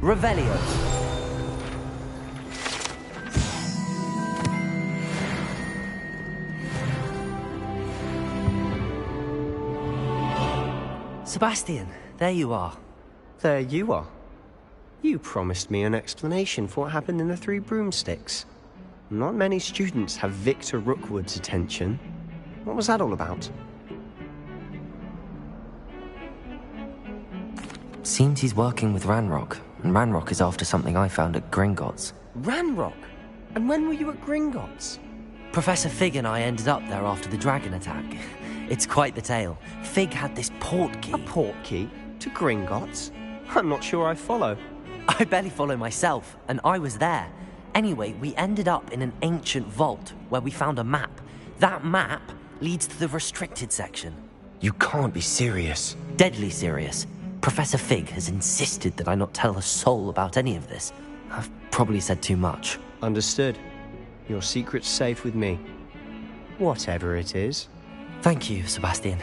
Revelio. Sebastian, there you are. There you are. You promised me an explanation for what happened in the Three Broomsticks. Not many students have Victor Rookwood's attention. What was that all about? Seems he's working with Ranrock, and Ranrock is after something I found at Gringotts. Ranrock? And when were you at Gringotts? Professor Fig and I ended up there after the dragon attack. It's quite the tale. Fig had this port key. A port key? To Gringotts? I'm not sure I follow. I barely follow myself, and I was there. Anyway, we ended up in an ancient vault where we found a map. That map leads to the restricted section. You can't be serious. Deadly serious. Professor Fig has insisted that I not tell a soul about any of this. I've probably said too much. Understood. Your secret's safe with me. Whatever it is. Thank you, Sebastian.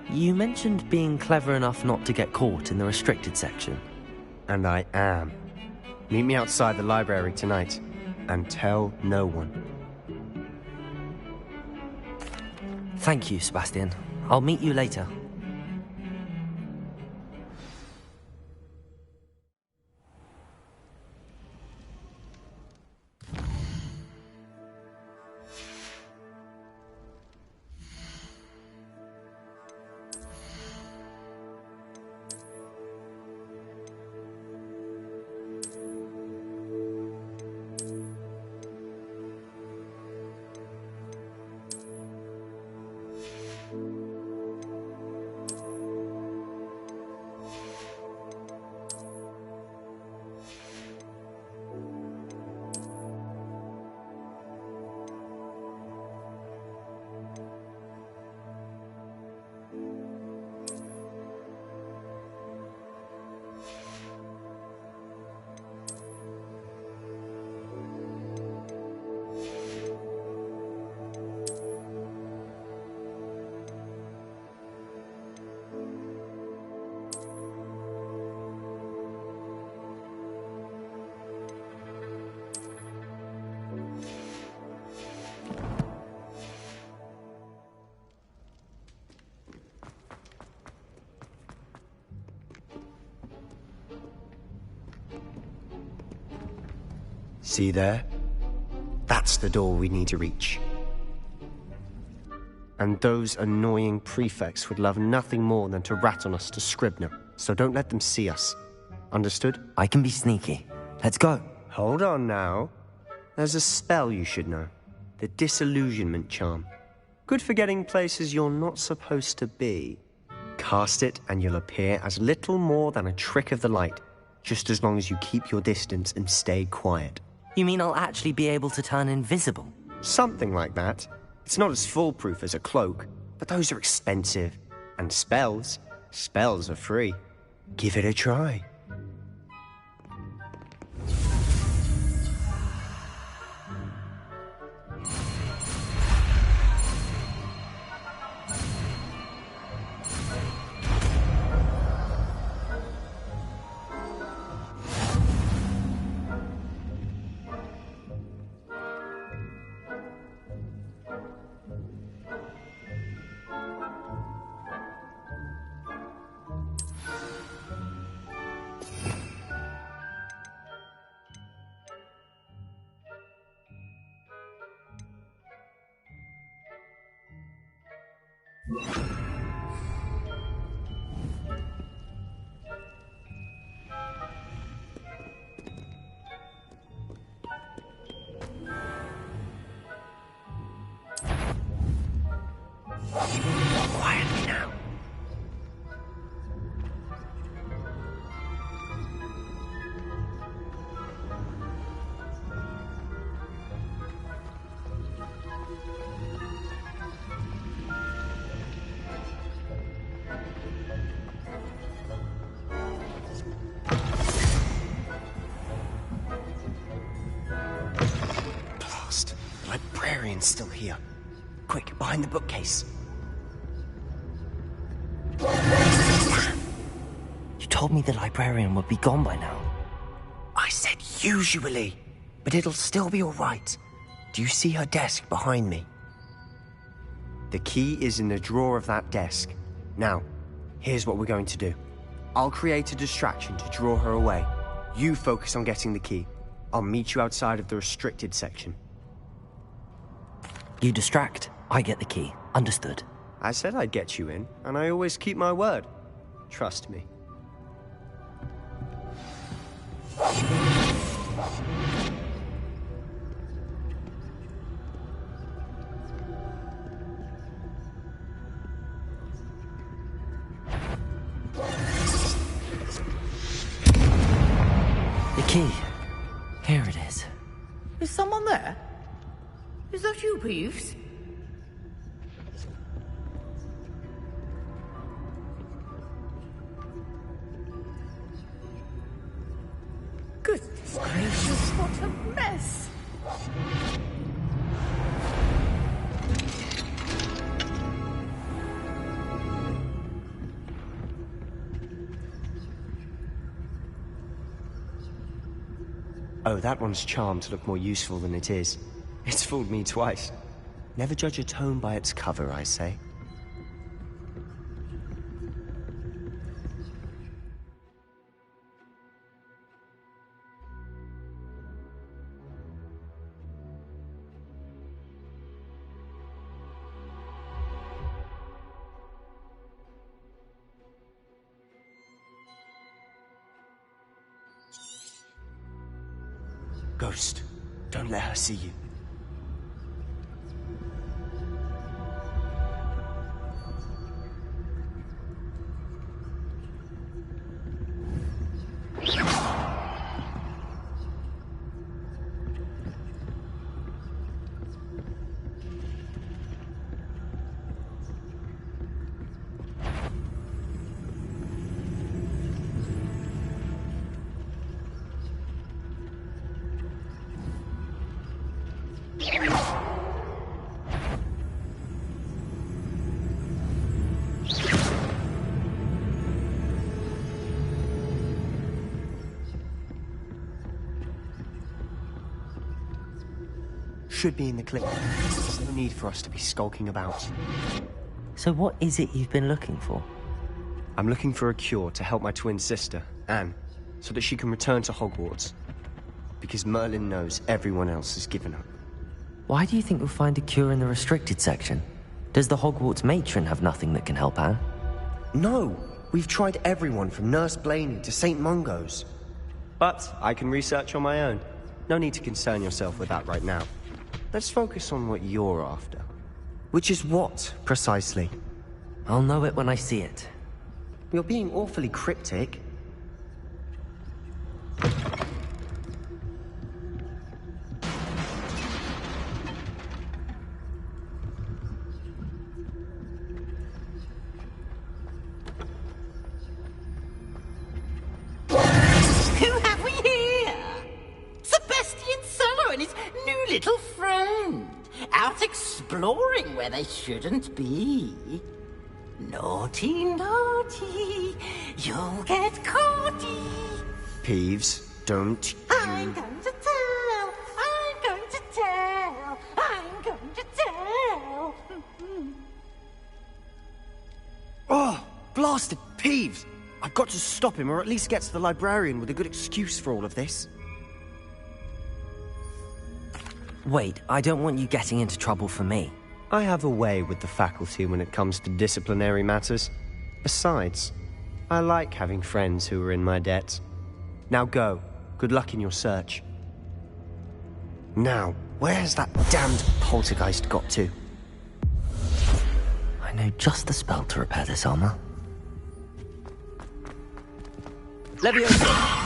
You mentioned being clever enough not to get caught in the restricted section. And I am. Meet me outside the library tonight, and tell no one. Thank you, Sebastian. I'll meet you later. See there? That's the door we need to reach. And those annoying prefects would love nothing more than to rat on us to Scribner, so don't let them see us. Understood? I can be sneaky. Let's go. Hold on now. There's a spell you should know. The Disillusionment Charm. Good for getting places you're not supposed to be. Cast it and you'll appear as little more than a trick of the light, just as long as you keep your distance and stay quiet. You mean I'll actually be able to turn invisible? Something like that. It's not as foolproof as a cloak, but those are expensive. And spells are free. Give it a try. Quietly now. Blast. The librarian's still here. Quick, behind the bookcase. You told me the librarian would be gone by now. Usually. But it'll still be all right. Do you see her desk behind me? The key is in the drawer of that desk. Now, here's what we're going to do. I'll create a distraction to draw her away. You focus on getting the key. I'll meet you outside of the restricted section. You distract, I get the key. Understood. I said I'd get you in, and I always keep my word. Trust me. The key. Here it is. Is someone there? Is that you, Peeves? Goodness gracious, what a mess! Oh, that one's charmed to look more useful than it is. It's fooled me twice. Never judge a tome by its cover, I say. Ghost, don't let her see you. Should be in the clip. There's no need for us to be skulking about. So what is it you've been looking for? I'm looking for a cure to help my twin sister, Anne, so that she can return to Hogwarts. Because Merlin knows everyone else has given up. Why do you think you'll find a cure in the restricted section? Does the Hogwarts matron have nothing that can help Anne? No! We've tried everyone from Nurse Blaney to St. Mungo's. But I can research on my own. No need to concern yourself with that right now. Let's focus on what you're after. Which is what, precisely? I'll know it when I see it. You're being awfully cryptic. Who have we here? Sebastian Solo and his new little friend. Out exploring where they shouldn't be. Naughty, naughty. You'll get caughty. Peeves, don't you... I'm going to tell. I'm going to tell. I'm going to tell. Oh, blasted Peeves! I've got to stop him, or at least get to the librarian with a good excuse for all of this. Wait, I don't want you getting into trouble for me. I have a way with the faculty when it comes to disciplinary matters. Besides, I like having friends who are in my debt. Now go. Good luck in your search. Now, where's that damned poltergeist got to? I know just the spell to repair this armor. Leviosa!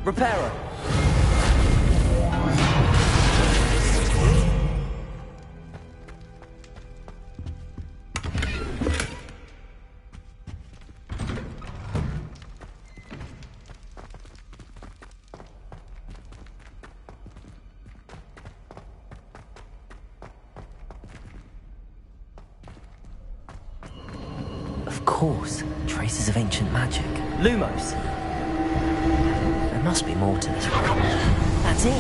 Repairer! Of course, traces of ancient magic. Lumos! There must be more to this room. That's it!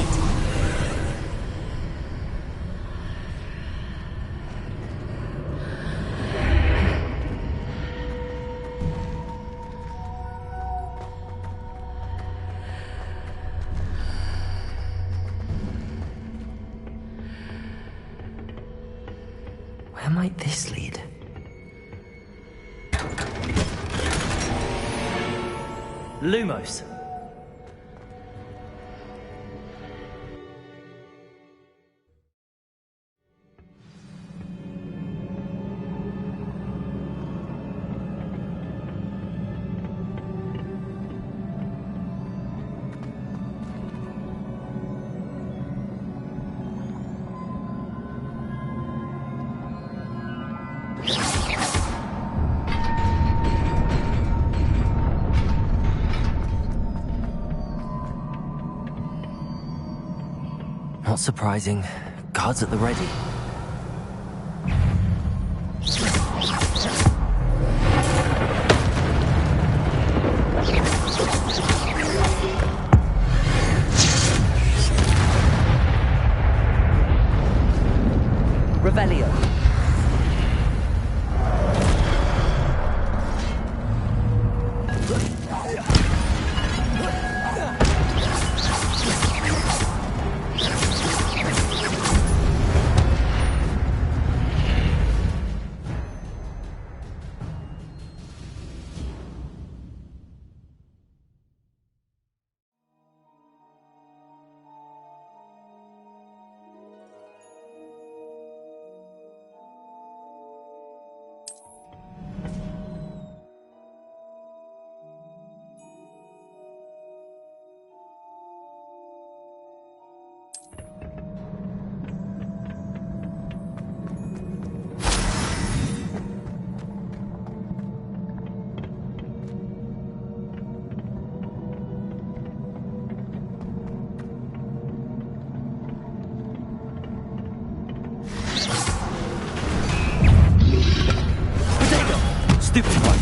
Where might this lead? Lumos. Not surprising. Guards at the ready. Revelio. Stupid one.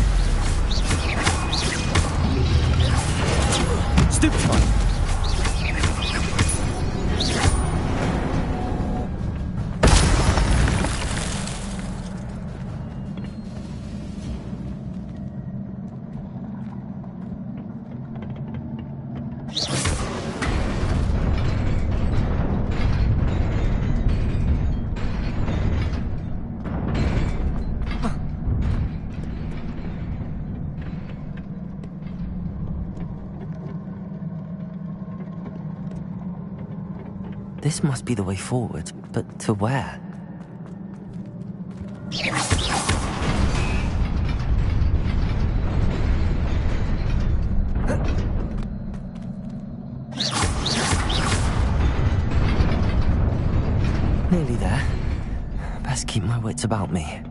Stupid one. This must be the way forward, but to where? Nearly there. Best keep my wits about me.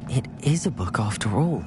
It is a book after all.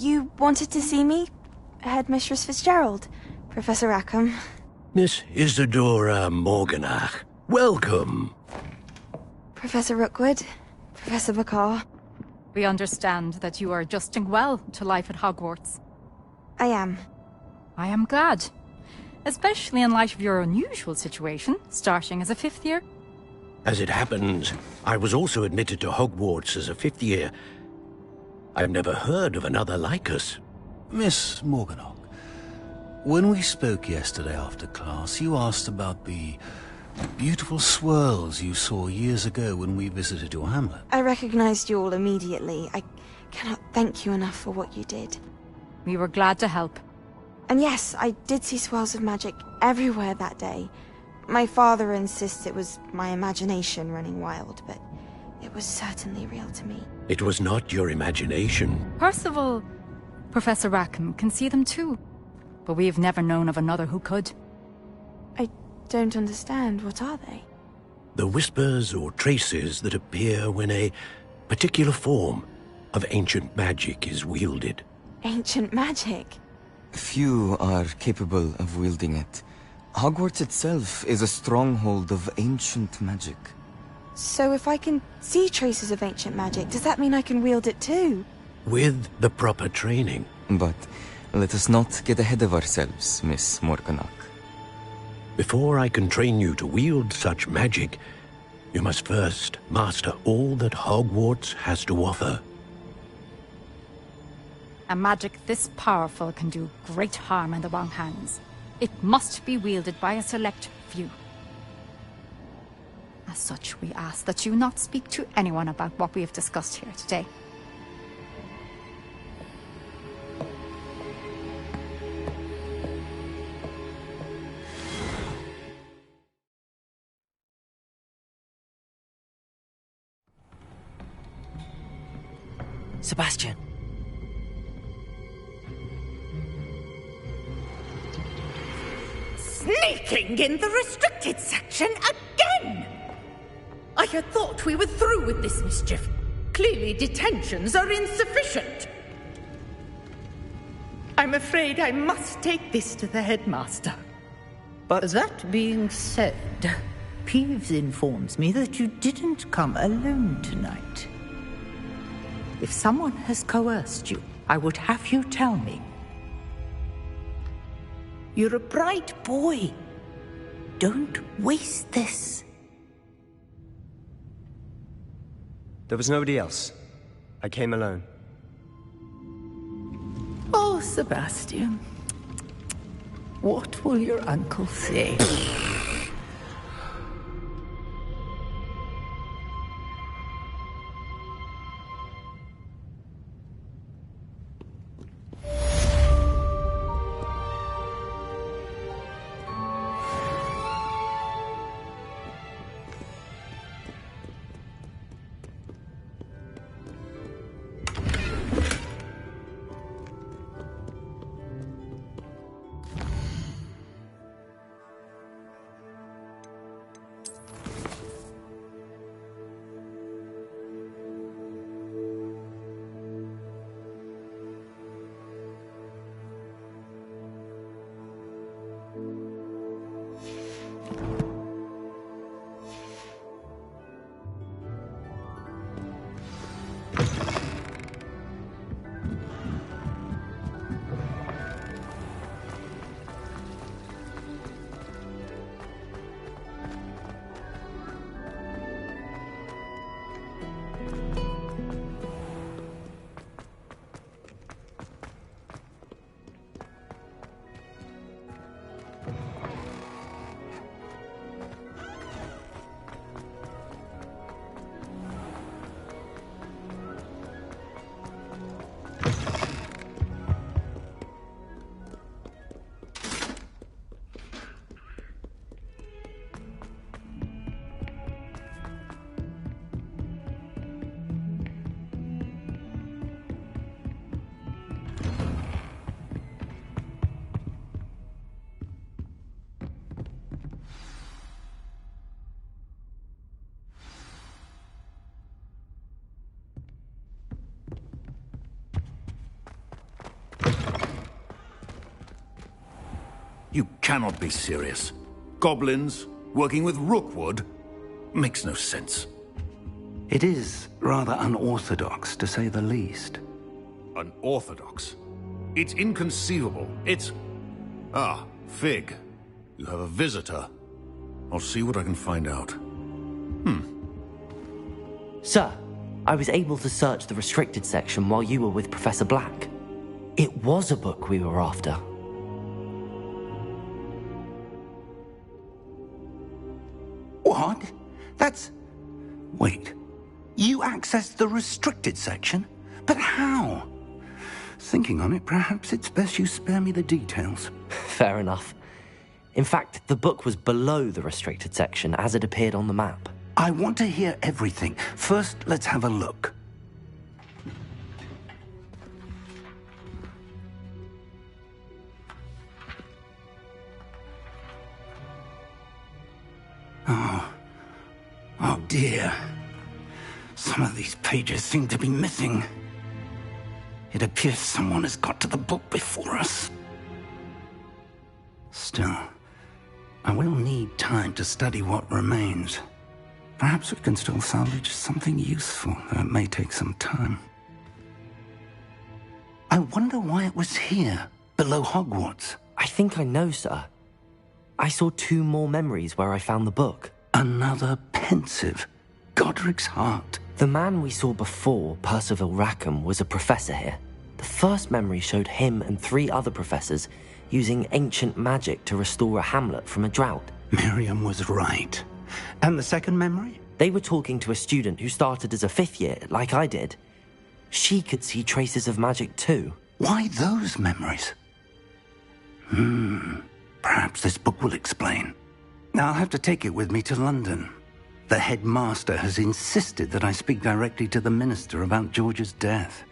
You wanted to see me? Headmistress Fitzgerald, Professor Rackham. Miss Isadora Morganach, welcome. Professor Rookwood, Professor Bois. We understand that you are adjusting well to life at Hogwarts. I am. I am glad. Especially in light of your unusual situation, starting as a 5th year. As it happens, I was also admitted to Hogwarts as a 5th year. I've never heard of another like us. Miss Morganach, when we spoke yesterday after class, you asked about the beautiful swirls you saw years ago when we visited your hamlet. I recognized you all immediately. I cannot thank you enough for what you did. We were glad to help. And yes, I did see swirls of magic everywhere that day. My father insists it was my imagination running wild, but it was certainly real to me. It was not your imagination. Percival, Professor Rackham can see them too. But we have never known of another who could. I don't understand. What are they? The whispers or traces that appear when a particular form of ancient magic is wielded. Ancient magic? Few are capable of wielding it. Hogwarts itself is a stronghold of ancient magic. So if I can see traces of ancient magic, does that mean I can wield it too? With the proper training. But let us not get ahead of ourselves, Miss Morganach. Before I can train you to wield such magic, you must first master all that Hogwarts has to offer. A magic this powerful can do great harm in the wrong hands. It must be wielded by a select few. As such, we ask that you not speak to anyone about what we have discussed here today. Sebastian. Sneaking in the restricted section again! I had thought we were through with this mischief. Clearly detentions are insufficient. I'm afraid I must take this to the headmaster. But That being said, Peeves informs me that you didn't come alone tonight. If someone has coerced you, I would have you tell me. You're a bright boy. Don't waste this. There was nobody else. I came alone. Oh, Sebastian. What will your uncle say? You cannot be serious. Goblins, working with Rookwood? Makes no sense. It is rather unorthodox, to say the least. Unorthodox? It's inconceivable. It's... Ah, Fig. You have a visitor. I'll see what I can find out. Sir, I was able to search the restricted section while you were with Professor Black. It was a book we were after. What? That's... Wait. You accessed the restricted section? But how? Thinking on it, perhaps it's best you spare me the details. Fair enough. In fact, the book was below the restricted section as it appeared on the map. I want to hear everything. First, let's have a look. Oh dear. Some of these pages seem to be missing. It appears someone has got to the book before us. Still, I will need time to study what remains. Perhaps we can still salvage something useful, though it may take some time. I wonder why it was here, below Hogwarts. I think I know, sir. I saw 2 more memories where I found the book. Another pensive. Godric's heart. The man we saw before, Percival Rackham, was a professor here. The first memory showed him and 3 other professors using ancient magic to restore a hamlet from a drought. Miriam was right. And the second memory? They were talking to a student who started as a 5th year, like I did. She could see traces of magic too. Why those memories? Perhaps this book will explain. I'll have to take it with me to London. The headmaster has insisted that I speak directly to the minister about George's death.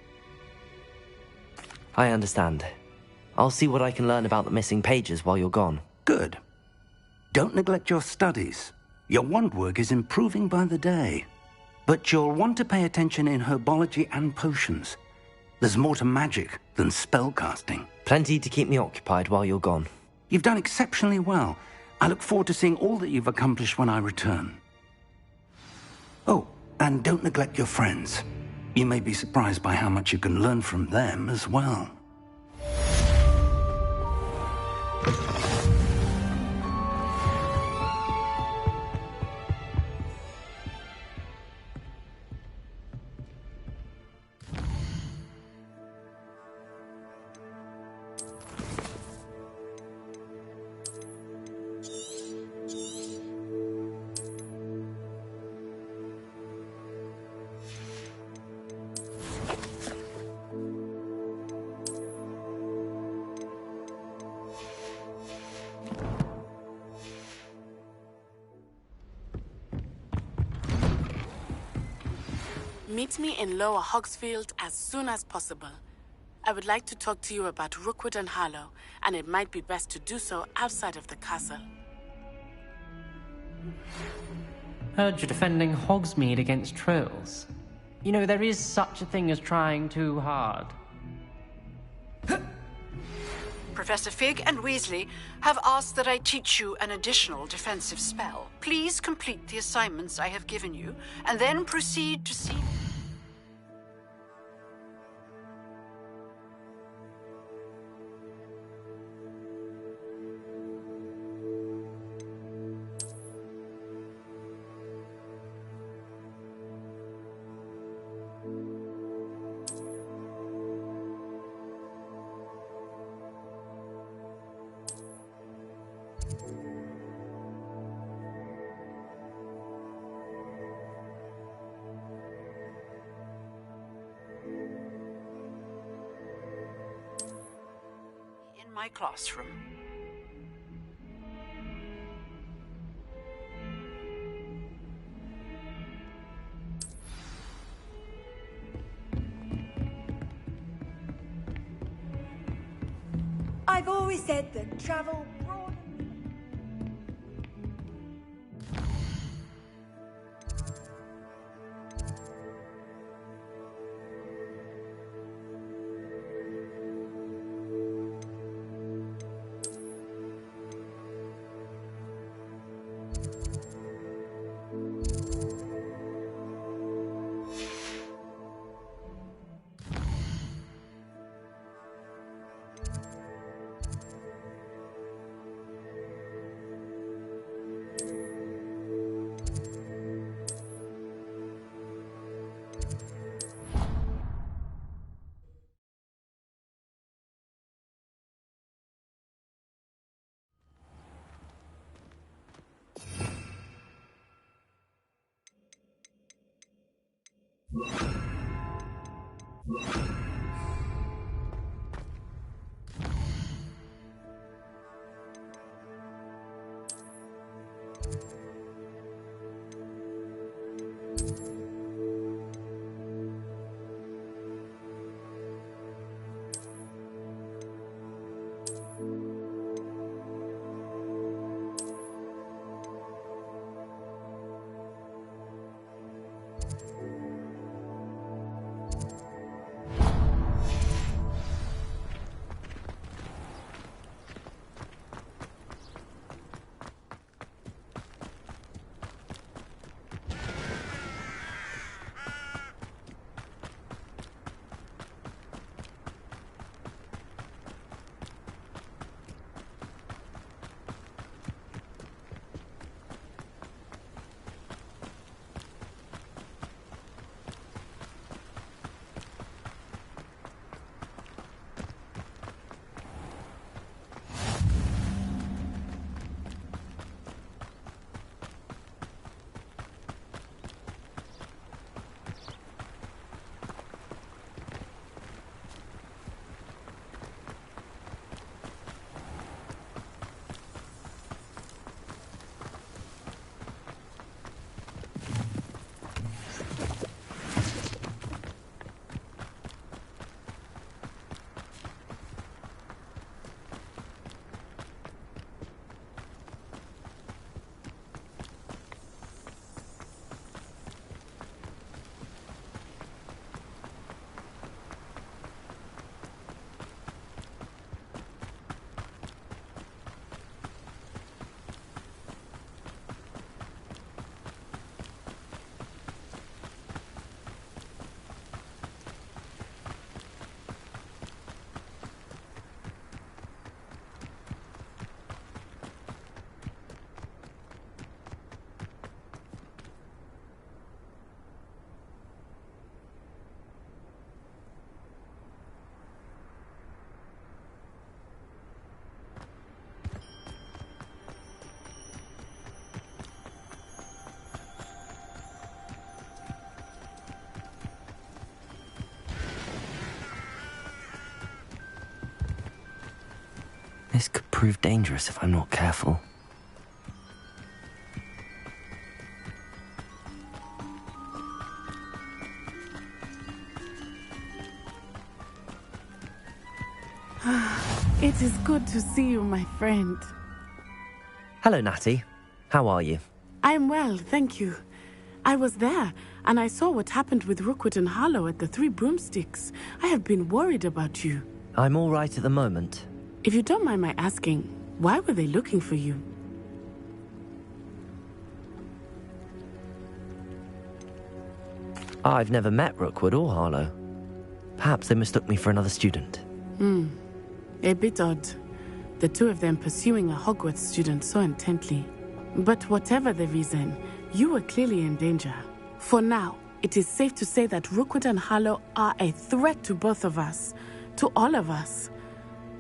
I understand. I'll see what I can learn about the missing pages while you're gone. Good. Don't neglect your studies. Your wand work is improving by the day. But you'll want to pay attention in herbology and potions. There's more to magic than spellcasting. Plenty to keep me occupied while you're gone. You've done exceptionally well. I look forward to seeing all that you've accomplished when I return. Oh, and don't neglect your friends. You may be surprised by how much you can learn from them as well. Meet me in Lower Hogsfield as soon as possible. I would like to talk to you about Rookwood and Harlow, and it might be best to do so outside of the castle. Heard you're defending Hogsmeade against trolls. You know, there is such a thing as trying too hard. Professor Fig and Weasley have asked that I teach you an additional defensive spell. Please complete the assignments I have given you, and then proceed to see... in my classroom. I've always said that travel broad... This could prove dangerous if I'm not careful. It is good to see you, my friend. Hello, Natty. How are you? I'm well, thank you. I was there, and I saw what happened with Rookwood and Harlow at the Three Broomsticks. I have been worried about you. I'm all right at the moment. If you don't mind my asking, why were they looking for you? I've never met Rookwood or Harlow. Perhaps they mistook me for another student. A bit odd. The two of them pursuing a Hogwarts student so intently. But whatever the reason, you were clearly in danger. For now, it is safe to say that Rookwood and Harlow are a threat to both of us. To all of us.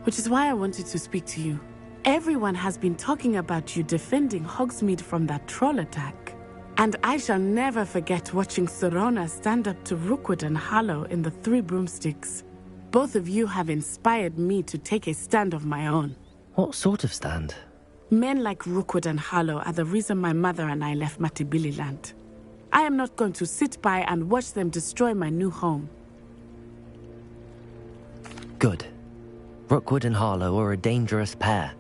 Which is why I wanted to speak to you. Everyone has been talking about you defending Hogsmeade from that troll attack. And I shall never forget watching Serona stand up to Rookwood and Harlow in the Three Broomsticks. Both of you have inspired me to take a stand of my own. What sort of stand? Men like Rookwood and Harlow are the reason my mother and I left Matibililand. I am not going to sit by and watch them destroy my new home. Good. Rookwood and Harlow are a dangerous pair.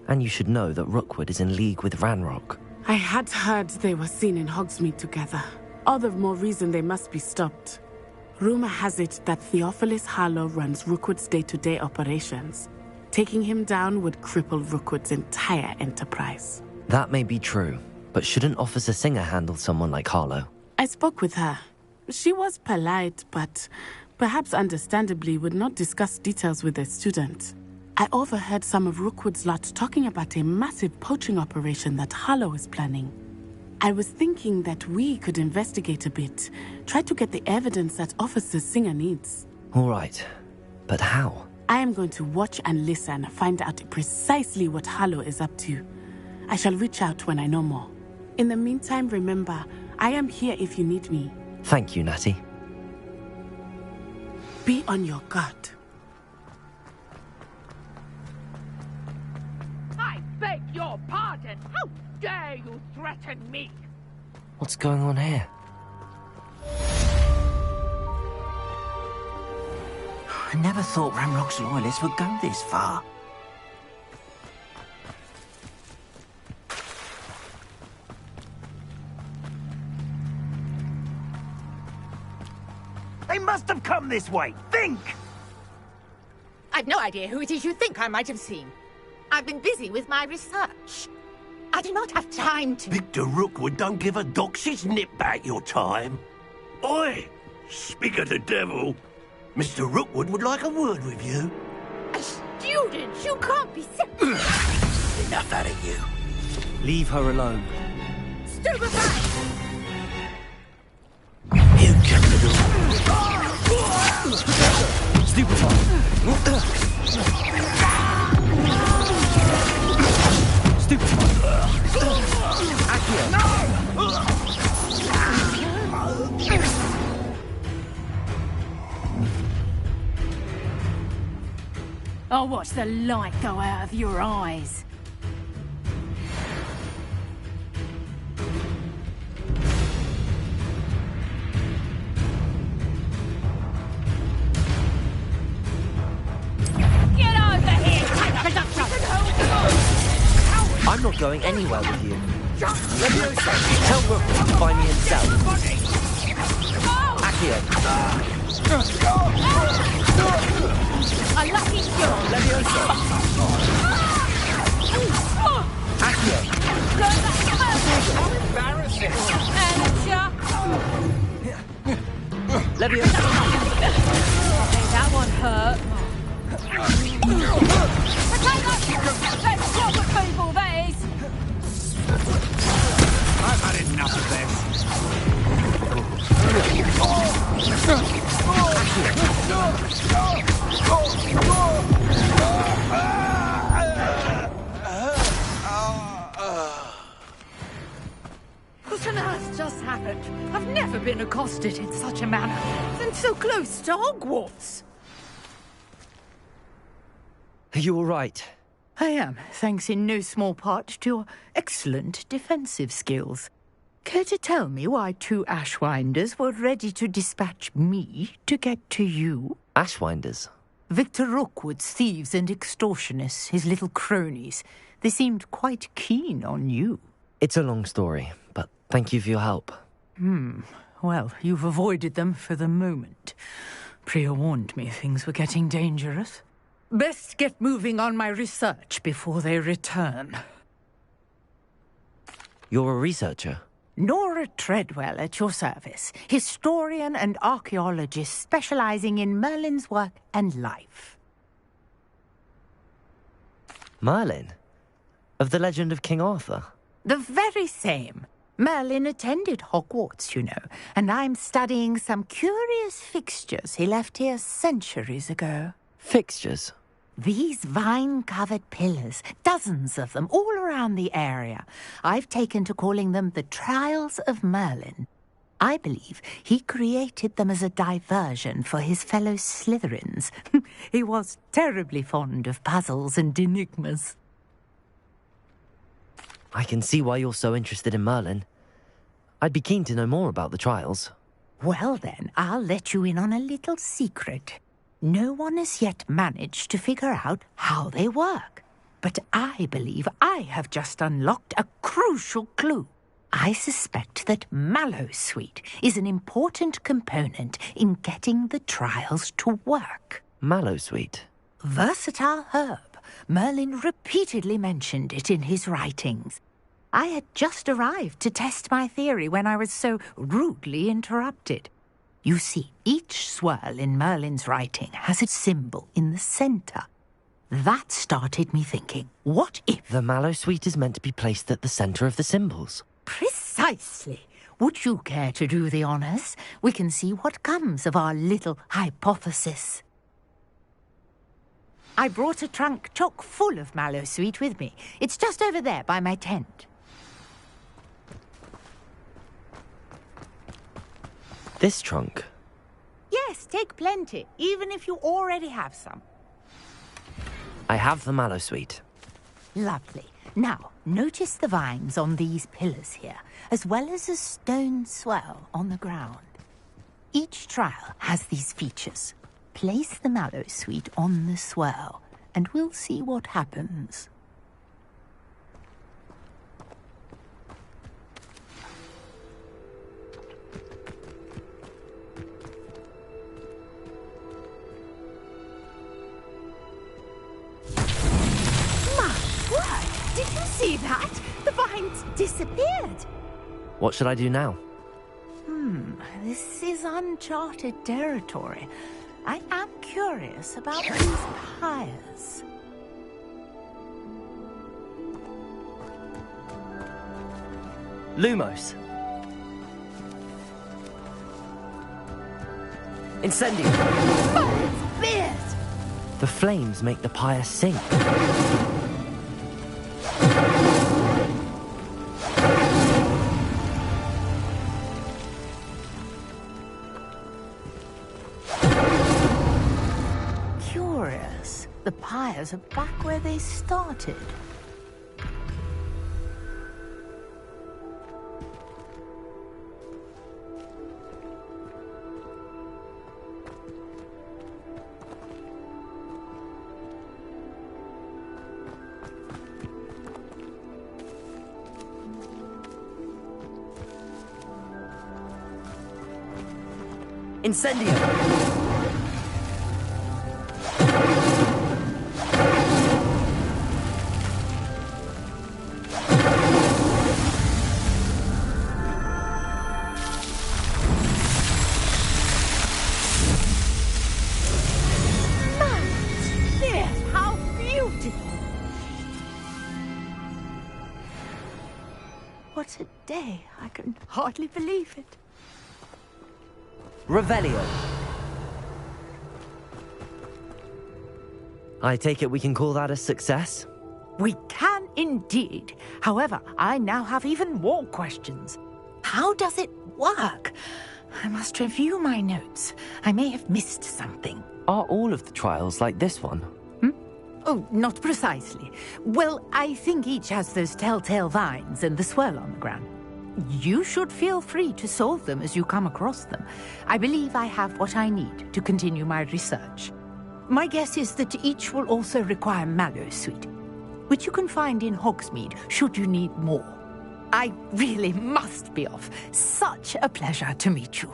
And you should know that Rookwood is in league with Ranrock. I had heard they were seen in Hogsmeade together. All the more reason they must be stopped. Rumor has it that Theophilus Harlow runs Rookwood's day-to-day operations. Taking him down would cripple Rookwood's entire enterprise. That may be true, but shouldn't Officer Singer handle someone like Harlow? I spoke with her. She was polite, but perhaps understandably would not discuss details with a student. I overheard some of Rookwood's lot talking about a massive poaching operation that Harlow is planning. I was thinking that we could investigate a bit, try to get the evidence that Officer Singer needs. All right, but how? I am going to watch and listen, find out precisely what Harlow is up to. I shall reach out when I know more. In the meantime, remember, I am here if you need me. Thank you, Natty. Be on your guard. I beg your pardon. How dare you threaten me? What's going on here? I never thought Ranrock's loyalists would go this far. They must have come this way. Think! I've no idea who it is you think I might have seen. I've been busy with my research. I do not have time to... Victor Rookwood don't give a doxy's nip back your time. Oi! Speak of the devil. Mr. Rookwood would like a word with you. A student? You can't be Enough out of you. Leave her alone. Stupefy! You kept the door. Stupefy! Accio! I'll watch the light go out of your eyes. Get over here! I'm not going anywhere with you. Tell Rookwood to find me himself. Accio! A lucky shot! Accio! How embarrassing! Leviosa! Hey, that one hurt. Let's proper people, these! I've had enough of this. What on earth just happened? I've never been accosted in such a manner. And so close to Hogwarts. Are you all right? I am, thanks in no small part to your excellent defensive skills. Care to tell me why 2 Ashwinders were ready to dispatch me to get to you? Ashwinders? Victor Rookwood's thieves and extortionists, his little cronies. They seemed quite keen on you. It's a long story, but thank you for your help. Well, you've avoided them for the moment. Priya warned me things were getting dangerous. Best get moving on my research before they return. You're a researcher? Nora Treadwell at your service, historian and archaeologist specializing in Merlin's work and life. Merlin? Of the legend of King Arthur? The very same. Merlin attended Hogwarts, you know, and I'm studying some curious fixtures he left here centuries ago. Fixtures? These vine-covered pillars, dozens of them, all around the area. I've taken to calling them the Trials of Merlin. I believe he created them as a diversion for his fellow Slytherins. He was terribly fond of puzzles and enigmas. I can see why you're so interested in Merlin. I'd be keen to know more about the trials. Well then, I'll let you in on a little secret. No one has yet managed to figure out how they work. But I believe I have just unlocked a crucial clue. I suspect that Mallowsweet is an important component in getting the trials to work. Mallowsweet? Versatile herb. Merlin repeatedly mentioned it in his writings. I had just arrived to test my theory when I was so rudely interrupted. You see, each swirl in Merlin's writing has a symbol in the center. That started me thinking, what if... The Mallowsweet is meant to be placed at the center of the symbols. Precisely. Would you care to do the honors? We can see what comes of our little hypothesis. I brought a trunk chock full of Mallowsweet with me. It's just over there by my tent. This trunk? Yes, take plenty, even if you already have some. I have the Mallowsweet. Lovely. Now, notice the vines on these pillars here, as well as a stone swell on the ground. Each trial has these features. Place the Mallowsweet on the swirl, and we'll see what happens. Did you see that? The vines disappeared. What should I do now? This is uncharted territory. I am curious about these pyres. Lumos. Incendio. Oh, it's fierce. The flames make the pyre sink. Curious. The pyres are back where they started. Incendio! How beautiful! What a day. I can hardly believe it. Revelio. I take it we can call that a success? We can indeed. However, I now have even more questions. How does it work? I must review my notes. I may have missed something. Are all of the trials like this one? Oh, Oh, not precisely. Well, I think each has those telltale vines and the swirl on the ground. You should feel free to solve them as you come across them. I believe I have what I need to continue my research. My guess is that each will also require mallow sweet, which you can find in Hogsmeade should you need more. I really must be off. Such a pleasure to meet you.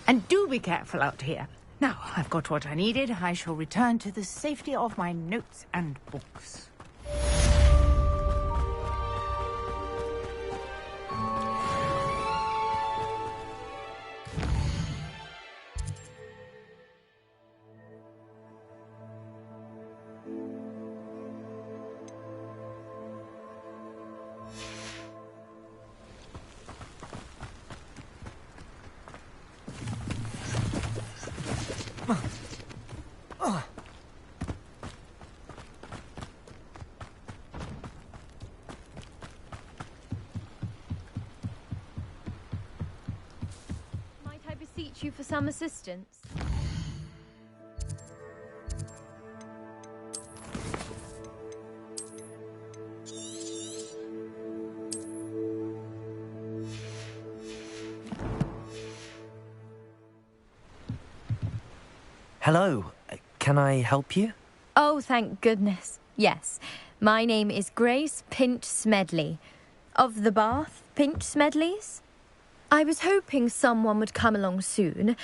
And do be careful out here. Now, I've got what I needed. I shall return to the safety of my notes and books. Might I beseech you for some assistance? Hello, can I help you? Oh, thank goodness. Yes. My name is Grace Pinch Smedley. Of the Bath Pinch Smedleys? I was hoping someone would come along soon.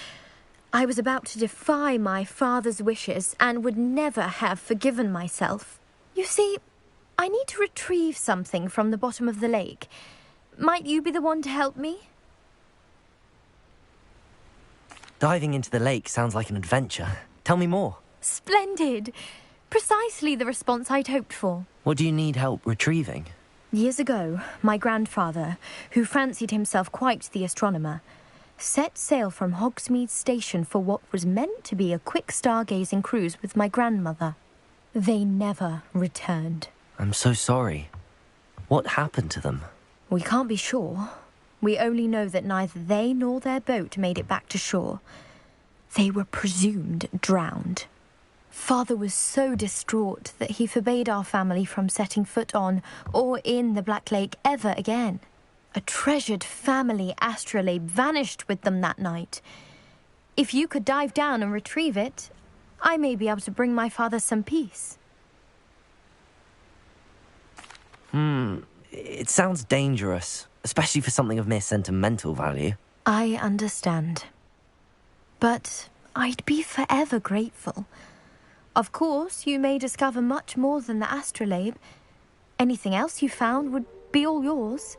I was about to defy my father's wishes and would never have forgiven myself. You see, I need to retrieve something from the bottom of the lake. Might you be the one to help me? Diving into the lake sounds like an adventure. Tell me more. Splendid! Precisely the response I'd hoped for. What do you need help retrieving? Years ago, my grandfather, who fancied himself quite the astronomer, set sail from Hogsmeade Station for what was meant to be a quick stargazing cruise with my grandmother. They never returned. I'm so sorry. What happened to them? We can't be sure. We only know that neither they nor their boat made it back to shore. They were presumed drowned. Father was so distraught that he forbade our family from setting foot on or in the Black Lake ever again. A treasured family astrolabe vanished with them that night. If you could dive down and retrieve it, I may be able to bring my father some peace. It sounds dangerous, especially for something of mere sentimental value. I understand. But I'd be forever grateful. Of course, you may discover much more than the astrolabe. Anything else you found would be all yours.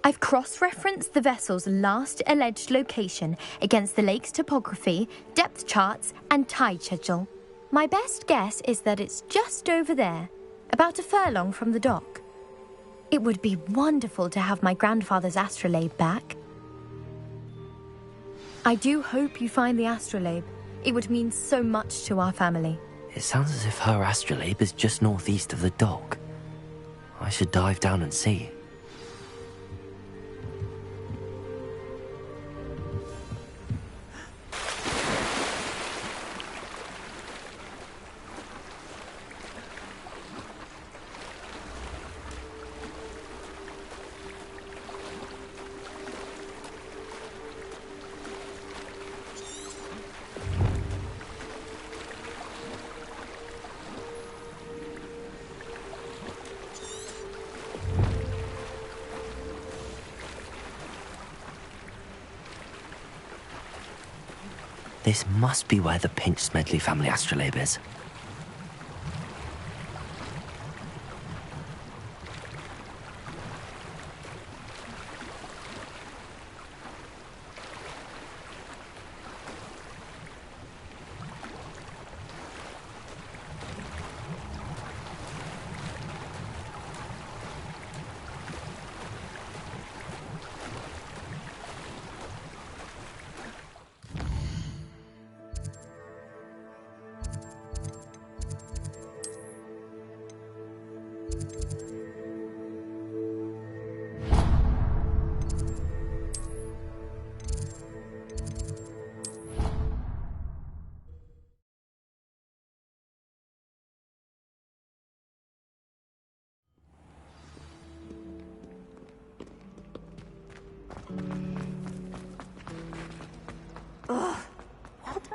I've cross-referenced the vessel's last alleged location against the lake's topography, depth charts, and tide schedule. My best guess is that it's just over there, about a furlong from the dock. It would be wonderful to have my grandfather's astrolabe back. I do hope you find the astrolabe. It would mean so much to our family. It sounds as if her astrolabe is just northeast of the dock. I should dive down and see. This must be where the Pinch Smedley family astrolabe is.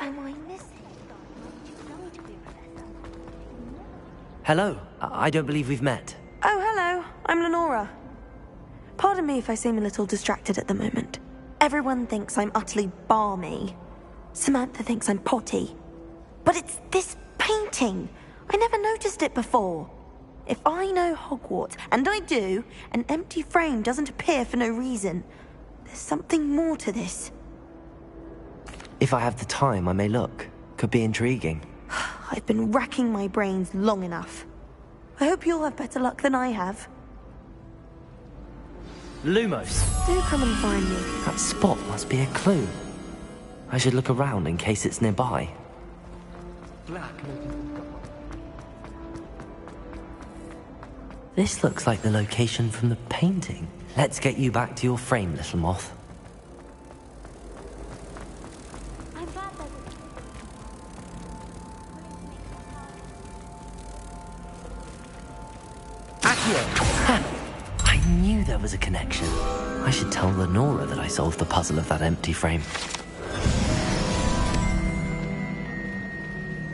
am I missing? Hello. I don't believe we've met. Oh, hello. I'm Lenora. Pardon me if I seem a little distracted at the moment. Everyone thinks I'm utterly balmy. Samantha thinks I'm potty. But it's this painting. I never noticed it before. If I know Hogwarts, and I do, an empty frame doesn't appear for no reason. There's something more to this. If I have the time, I may look. Could be intriguing. I've been racking my brains long enough. I hope you'll have better luck than I have. Lumos. Do come and find me. That spot must be a clue. I should look around in case it's nearby. This looks like the location from the painting. Let's get you back to your frame, little moth. I knew there was a connection. I should tell Lenora that I solved the puzzle of that empty frame.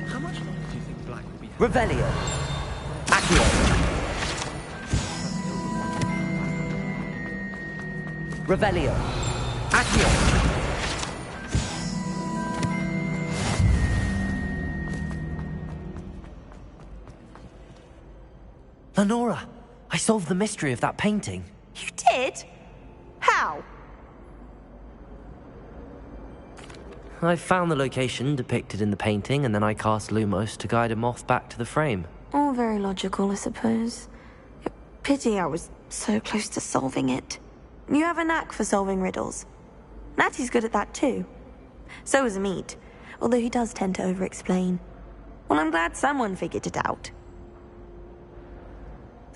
How much longer do you think Black will be? Revelio. Accio. Revelio. Accio. Lenora, I solved the mystery of that painting. You did? How? I found the location depicted in the painting, and then I cast Lumos to guide a moth back to the frame. All very logical, I suppose. Pity I was so close to solving it. You have a knack for solving riddles. Natty's good at that too. So is Amit, although he does tend to over-explain. Well, I'm glad someone figured it out.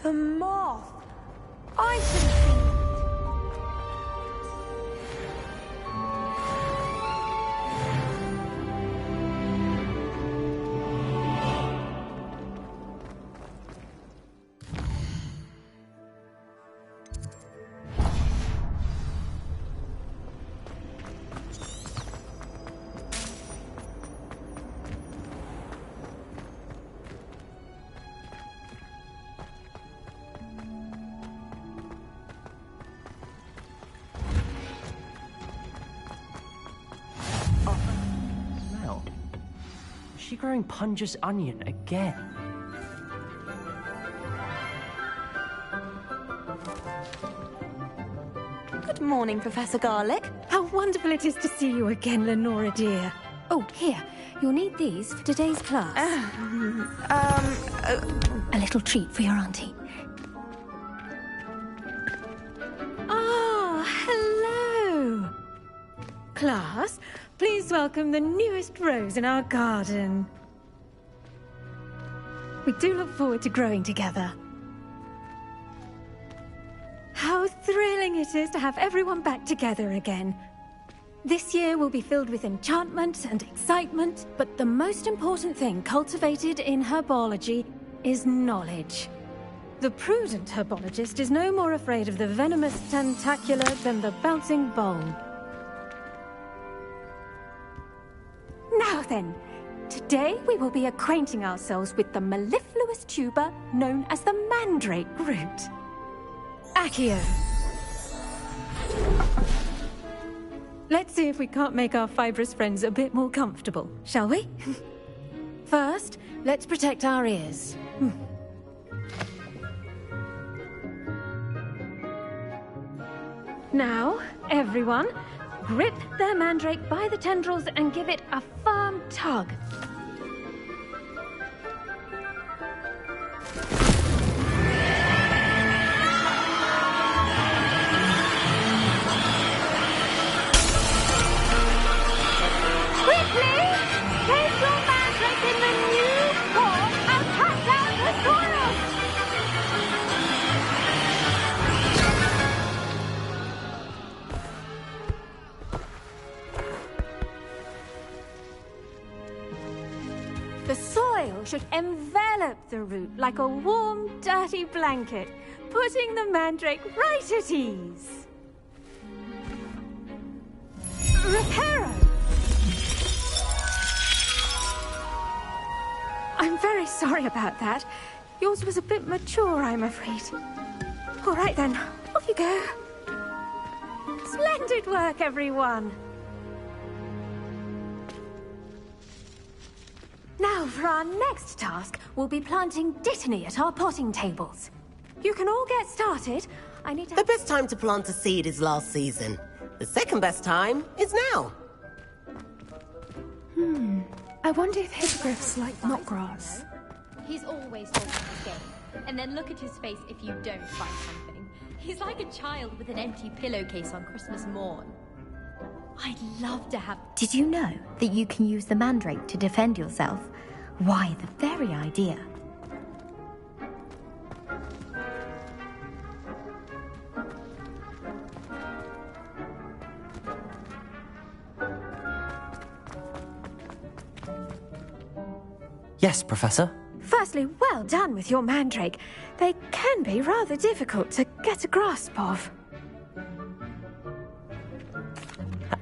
The moth! I should have seen it! Is she growing Punja's onion again? Good morning, Professor Garlic. How wonderful it is to see you again, Lenora dear. Oh, here. You'll need these for today's class. A little treat for your auntie. Oh, hello. Class, please welcome the newest rose in our garden. We do look forward to growing together. How thrilling it is to have everyone back together again. This year will be filled with enchantment and excitement, but the most important thing cultivated in herbology is knowledge. The prudent herbologist is no more afraid of the venomous tentacular than the bouncing bulb. Now then, today we will be acquainting ourselves with the mellifluous tuber known as the mandrake root. Accio. Let's see if we can't make our fibrous friends a bit more comfortable, shall we? First, let's protect our ears. Now, everyone, grip their mandrake by the tendrils and give it a firm tug. Quickly! Place your mandrake in the new form and cut down the soil! The soil should envelop the root like a warm, dirty blanket, putting the mandrake right at ease. Reparo! I'm very sorry about that. Yours was a bit mature, I'm afraid. All right then, off you go. Splendid work, everyone. Now, for our next task, we'll be planting Dittany at our potting tables. You can all get started. I need to... The best time to plant a seed is last season. The second best time is now. I wonder if hippogriffs like knotgrass. He's always talking his game. And then look at his face if you don't find something. He's like a child with an empty pillowcase on Christmas morn. I'd love to have... Did you know that you can use the mandrake to defend yourself? Why, the very idea. Yes, Professor? Firstly, well done with your mandrake. They can be rather difficult to get a grasp of.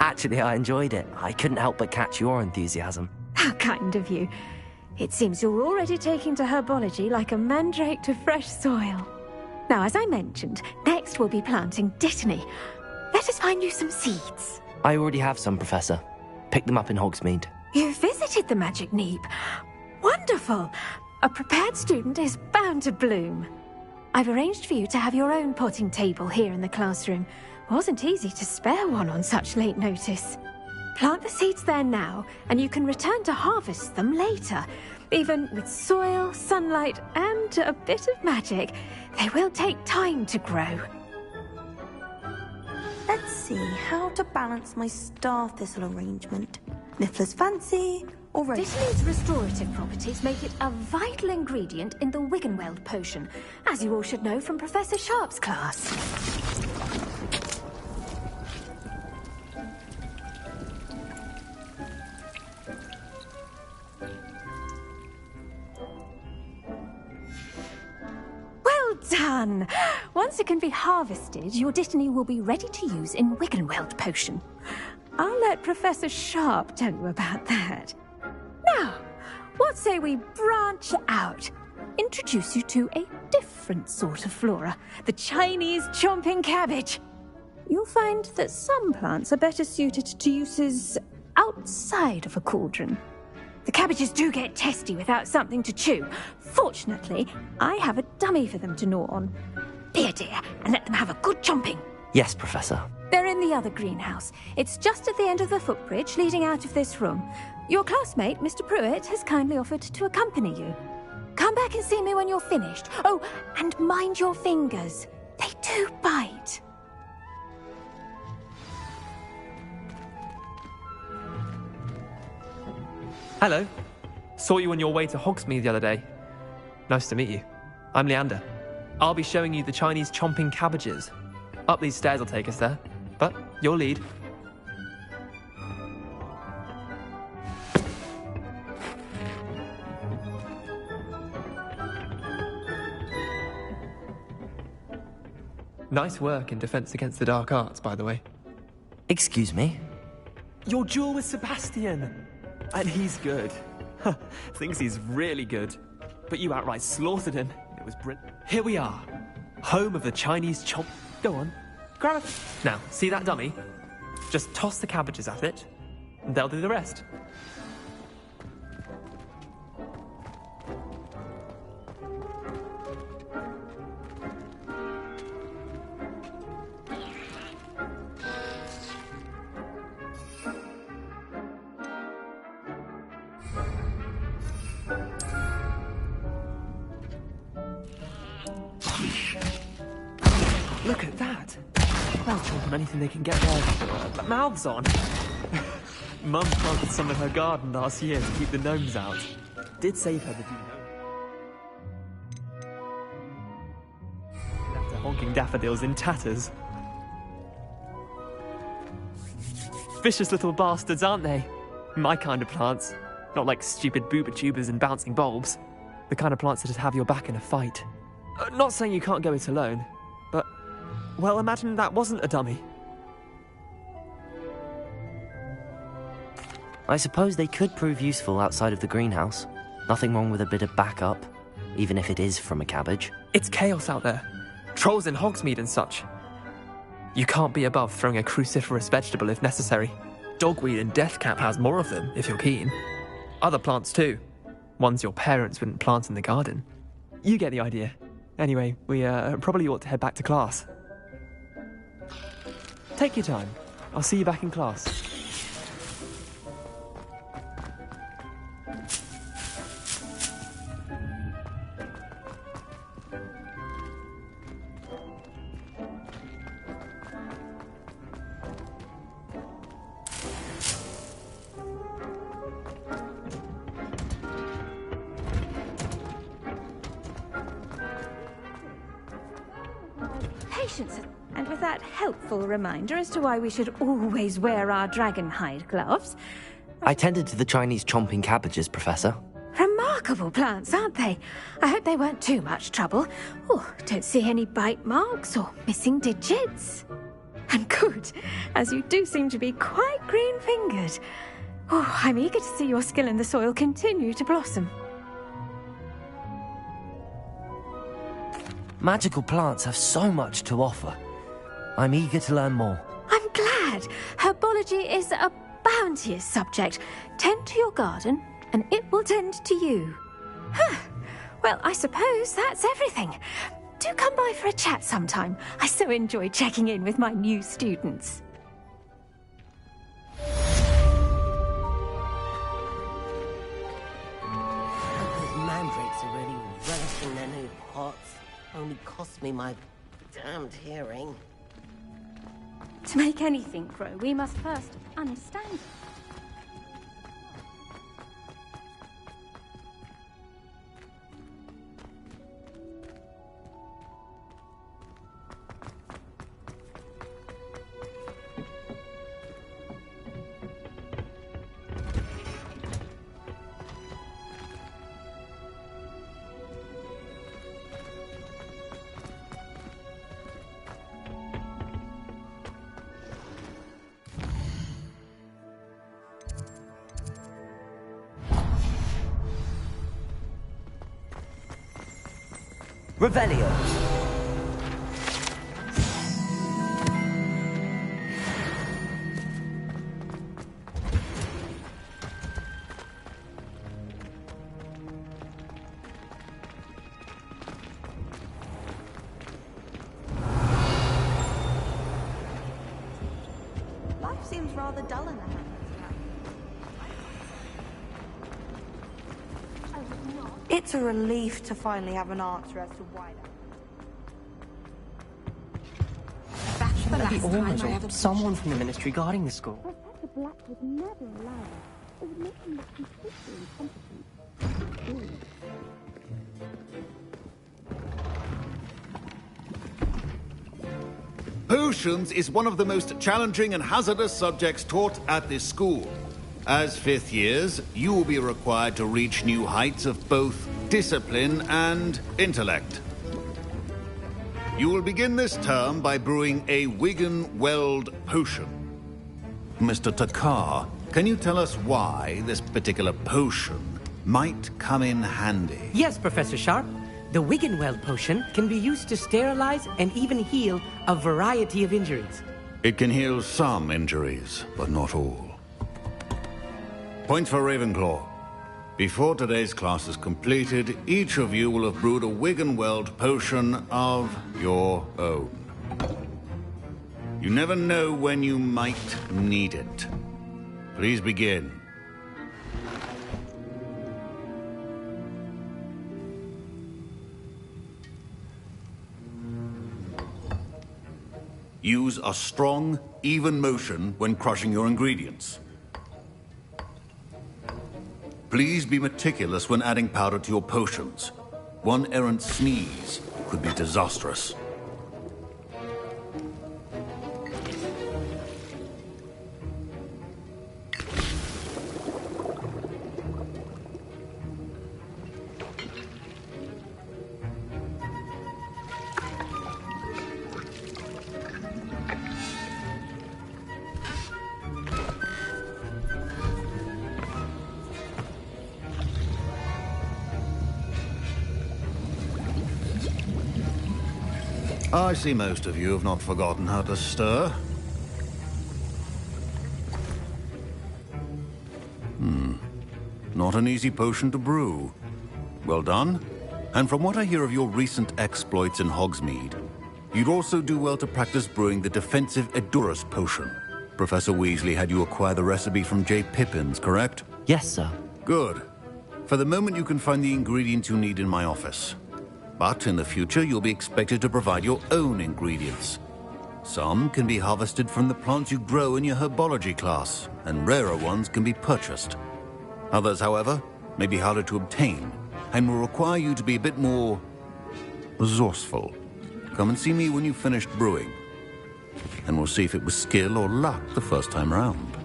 Actually, I enjoyed it. I couldn't help but catch your enthusiasm. How kind of you. It seems you're already taking to herbology like a mandrake to fresh soil. Now, as I mentioned, next we'll be planting Dittany. Let us find you some seeds. I already have some, Professor. Picked them up in Hogsmeade. You visited the Magic Neep. Wonderful! A prepared student is bound to bloom. I've arranged for you to have your own potting table here in the classroom. Wasn't easy to spare one on such late notice. Plant the seeds there now, and you can return to harvest them later. Even with soil, sunlight, and a bit of magic, they will take time to grow. Let's see how to balance my star thistle arrangement. Niffler's fancy, or Dittany's restorative properties make it a vital ingredient in the Wiggenweld potion, as you all should know from Professor Sharp's class. Well done! Once it can be harvested, your Dittany will be ready to use in Wiggenweld potion. I'll let Professor Sharp tell you about that. Now, what say we branch out? Introduce you to a different sort of flora, the Chinese chomping cabbage. You'll find that some plants are better suited to uses outside of a cauldron. The cabbages do get testy without something to chew. Fortunately, I have a dummy for them to gnaw on. Be a dear and let them have a good chomping. Yes, Professor. They're in the other greenhouse. It's just at the end of the footbridge leading out of this room. Your classmate, Mr. Pruitt, has kindly offered to accompany you. Come back and see me when you're finished. Oh, and mind your fingers. They do bite. Hello. Saw you on your way to Hogsmeade the other day. Nice to meet you. I'm Leander. I'll be showing you the Chinese chomping cabbages. Up these stairs will take us there, but your lead. Nice work in Defense Against the Dark Arts, by the way. Excuse me? Your duel with Sebastian! And he's good. Thinks he's really good. But you outright slaughtered him. It was brilliant. Here we are. Home of the Chinese chomp... Go on. Grab it. Now, see that dummy? Just toss the cabbages at it, and they'll do the rest. Look at that! They'll chomp on anything they can get their mouths on. Mum planted some in her garden last year to keep the gnomes out. Did save her the left her honking daffodils in tatters. Vicious little bastards, aren't they? My kind of plants. Not like stupid booba tubers and bouncing bulbs. The kind of plants that just have your back in a fight. Not saying you can't go it alone, but... well, imagine that wasn't a dummy. I suppose they could prove useful outside of the greenhouse. Nothing wrong with a bit of backup, even if it is from a cabbage. It's chaos out there. Trolls in Hogsmeade and such. You can't be above throwing a cruciferous vegetable if necessary. Dogweed and deathcap has more of them, if you're keen. Other plants too. Ones your parents wouldn't plant in the garden. You get the idea. Anyway, we probably ought to head back to class. Take your time. I'll see you back in class. Patience, and with that helpful reminder as to why we should always wear our dragon hide gloves. I tended to the Chinese chomping cabbages, Professor. Remarkable plants, aren't they? I hope they weren't too much trouble. Oh, don't see any bite marks or missing digits. And good, as you do seem to be quite green-fingered. Oh, I'm eager to see your skill in the soil continue to blossom. Magical plants have so much to offer. I'm eager to learn more. I'm glad. Herbology is a bounteous subject. Tend to your garden, and it will tend to you. Huh. Well, I suppose that's everything. Do come by for a chat sometime. I so enjoy checking in with my new students. Those mandrakes are really relishing their new pots. Only cost me my damned hearing. To make anything grow, we must first understand it. Revelio. Life seems rather dull in the house. It's a relief to finally have an answer as to why That's the last time I have someone from the ministry guarding the school. Professor Black would never allow that. It would make him look completely incompetent. Potions is one of the most challenging and hazardous subjects taught at this school. As fifth years, you will be required to reach new heights of both discipline and intellect. You will begin this term by brewing a Wigan-Weld potion. Mr. Takar, can you tell us why this particular potion might come in handy? Yes, Professor Sharp. The Wigan-Weld potion can be used to sterilize and even heal a variety of injuries. It can heal some injuries, but not all. Points for Ravenclaw. Before today's class is completed, each of you will have brewed a Wigan-Weld potion of your own. You never know when you might need it. Please begin. Use a strong, even motion when crushing your ingredients. Please be meticulous when adding powder to your potions. One errant sneeze could be disastrous. I see most of you have not forgotten how to stir. Not an easy potion to brew. Well done. And from what I hear of your recent exploits in Hogsmeade, you'd also do well to practice brewing the defensive Edurus potion. Professor Weasley had you acquire the recipe from J. Pippins, correct? Yes, sir. Good. For the moment, you can find the ingredients you need in my office. But in the future, you'll be expected to provide your own ingredients. Some can be harvested from the plants you grow in your herbology class, and rarer ones can be purchased. Others, however, may be harder to obtain, and will require you to be a bit more resourceful. Come and see me when you've finished brewing, and we'll see if it was skill or luck the first time round.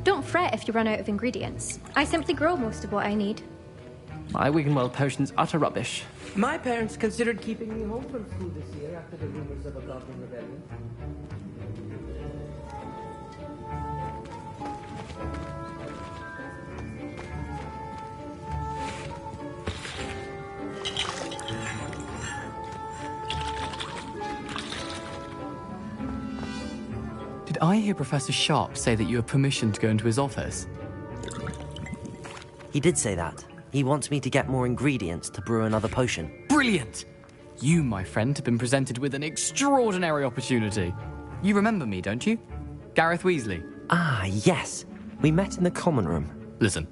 Don't fret if you run out of ingredients. I simply grow most of what I need. My Wiggenweld potion's utter rubbish. My parents considered keeping me home from school this year after the rumors of a goblin rebellion. Did I hear Professor Sharp say that you have permission to go into his office? He did say that. He wants me to get more ingredients to brew another potion. Brilliant! You, my friend, have been presented with an extraordinary opportunity. You remember me, don't you? Gareth Weasley. Ah, yes. We met in the common room. Listen,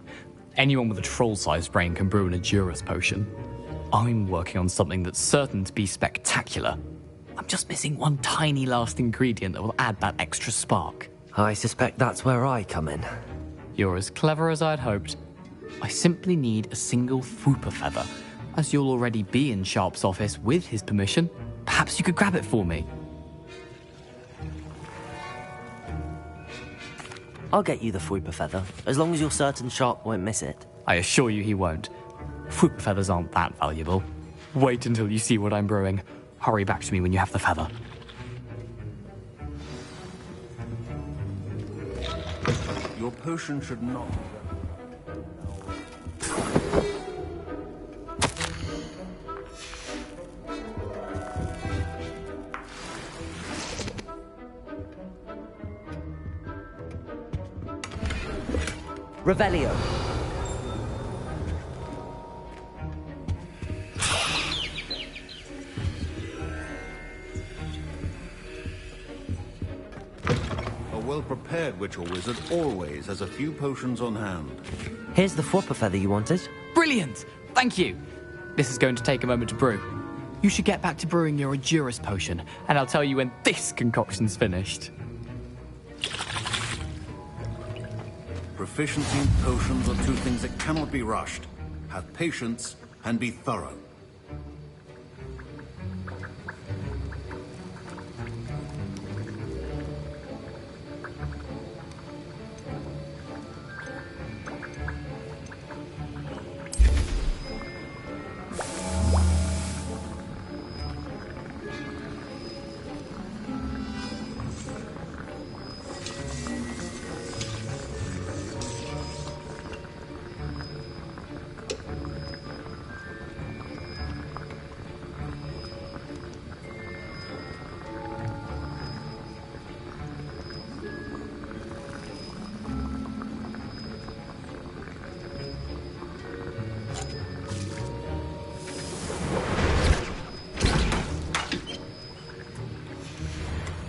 anyone with a troll-sized brain can brew an Edurus potion. I'm working on something that's certain to be spectacular. I'm just missing one tiny last ingredient that will add that extra spark. I suspect that's where I come in. You're as clever as I'd hoped. I simply need a single Fwooper feather. As you'll already be in Sharp's office with his permission, perhaps you could grab it for me. I'll get you the Fwooper feather, as long as you're certain Sharp won't miss it. I assure you he won't. Fwooper feathers aren't that valuable. Wait until you see what I'm brewing. Hurry back to me when you have the feather. Your potion should not... Revelio. A well-prepared witch or wizard always has a few potions on hand. Here's the Fwooper feather you wanted. Brilliant! Thank you! This is going to take a moment to brew. You should get back to brewing your Edurus potion, and I'll tell you when this concoction's finished. Proficiency in potions are two things that cannot be rushed. Have patience and be thorough.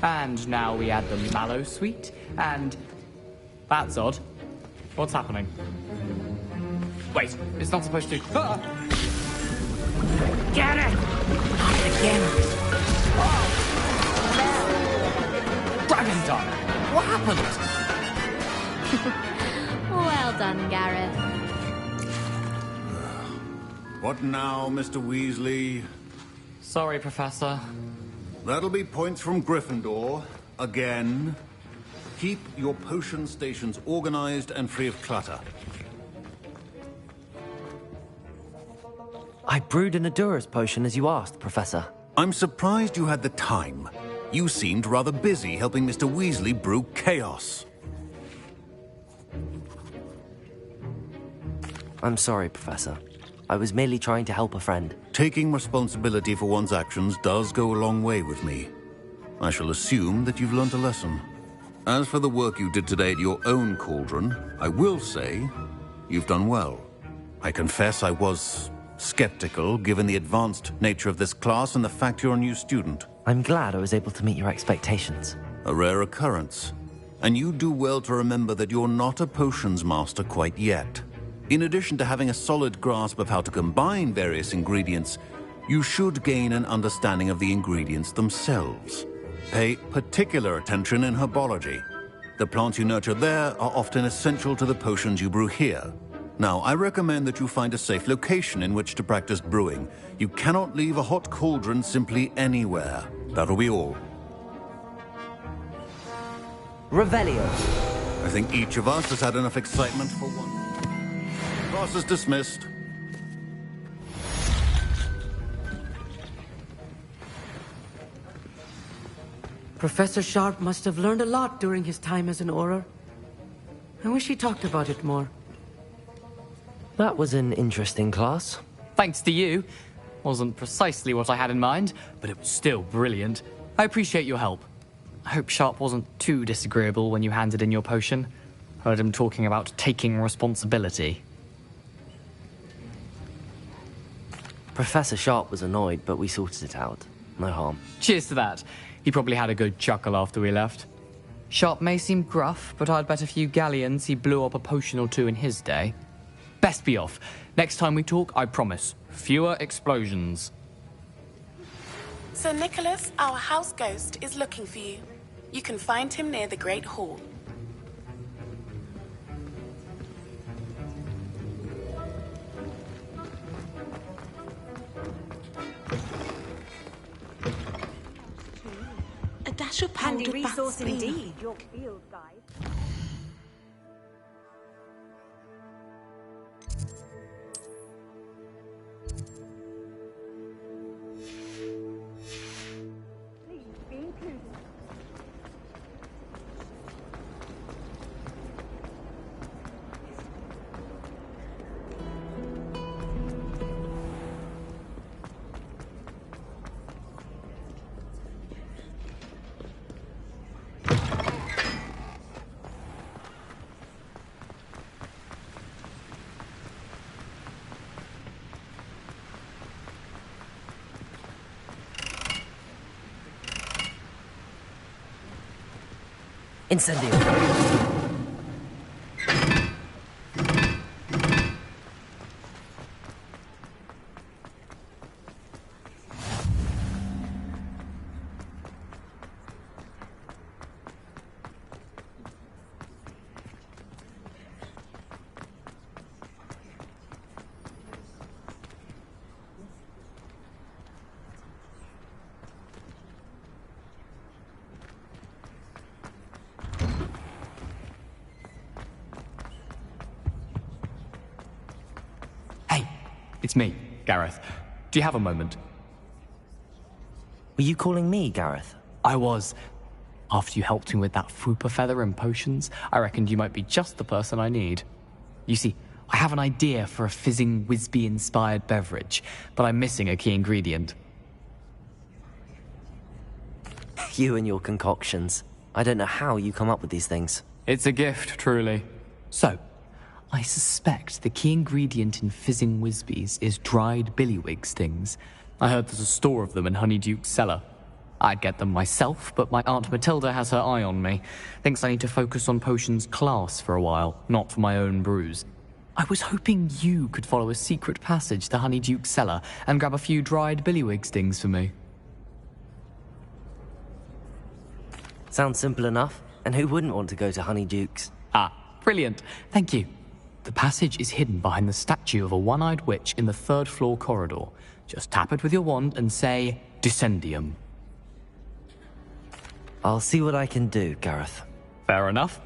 And now we add the mallow sweet, and... That's odd. What's happening? Wait, it's not supposed to... Ah! Get it! Again. Dragon Tongue! What happened? Well done, Gareth. What now, Mr. Weasley? Sorry, Professor. That'll be points from Gryffindor. Again. Keep your potion stations organized and free of clutter. I brewed an Edurus potion as you asked, Professor. I'm surprised you had the time. You seemed rather busy helping Mr. Weasley brew chaos. I'm sorry, Professor. I was merely trying to help a friend. Taking responsibility for one's actions does go a long way with me. I shall assume that you've learnt a lesson. As for the work you did today at your own cauldron, I will say you've done well. I confess I was skeptical, given the advanced nature of this class and the fact you're a new student. I'm glad I was able to meet your expectations. A rare occurrence. And you do well to remember that you're not a potions master quite yet. In addition to having a solid grasp of how to combine various ingredients, you should gain an understanding of the ingredients themselves. Pay particular attention in herbology. The plants you nurture there are often essential to the potions you brew here. Now, I recommend that you find a safe location in which to practice brewing. You cannot leave a hot cauldron simply anywhere. That'll be all. Revelio. I think each of us has had enough excitement for one. Class is dismissed. Professor Sharp must have learned a lot during his time as an Auror. I wish he talked about it more. That was an interesting class. Thanks to you. Wasn't precisely what I had in mind, but it was still brilliant. I appreciate your help. I hope Sharp wasn't too disagreeable when you handed in your potion. Heard him talking about taking responsibility. Professor Sharp was annoyed, but we sorted it out. No harm. Cheers to that. He probably had a good chuckle after we left. Sharp may seem gruff, but I'd bet a few galleons he blew up a potion or two in his day. Best be off. Next time we talk, I promise, fewer explosions. Sir Nicholas, our house ghost, is looking for you. You can find him near the Great Hall. A dash of Handy powdered resource bat's been- indeed, your field guide. Please be included. Incendio. It's me, Gareth. Do you have a moment? Were you calling me, Gareth? I was. After you helped me with that Fupa feather and potions, I reckoned you might be just the person I need. You see, I have an idea for a fizzing Wisby-inspired beverage, but I'm missing a key ingredient. You and your concoctions. I don't know how you come up with these things. It's a gift, truly. So, I suspect the key ingredient in fizzing Wisbies is dried billywig stings. I heard there's a store of them in Honeyduke's cellar. I'd get them myself, but my Aunt Matilda has her eye on me. Thinks I need to focus on potions class for a while, not for my own brews. I was hoping you could follow a secret passage to Honeyduke's cellar and grab a few dried billywig stings for me. Sounds simple enough. And who wouldn't want to go to Honeyduke's? Ah, brilliant. Thank you. The passage is hidden behind the statue of a one-eyed witch in the third-floor corridor. Just tap it with your wand and say, Descendium. I'll see what I can do, Gareth. Fair enough.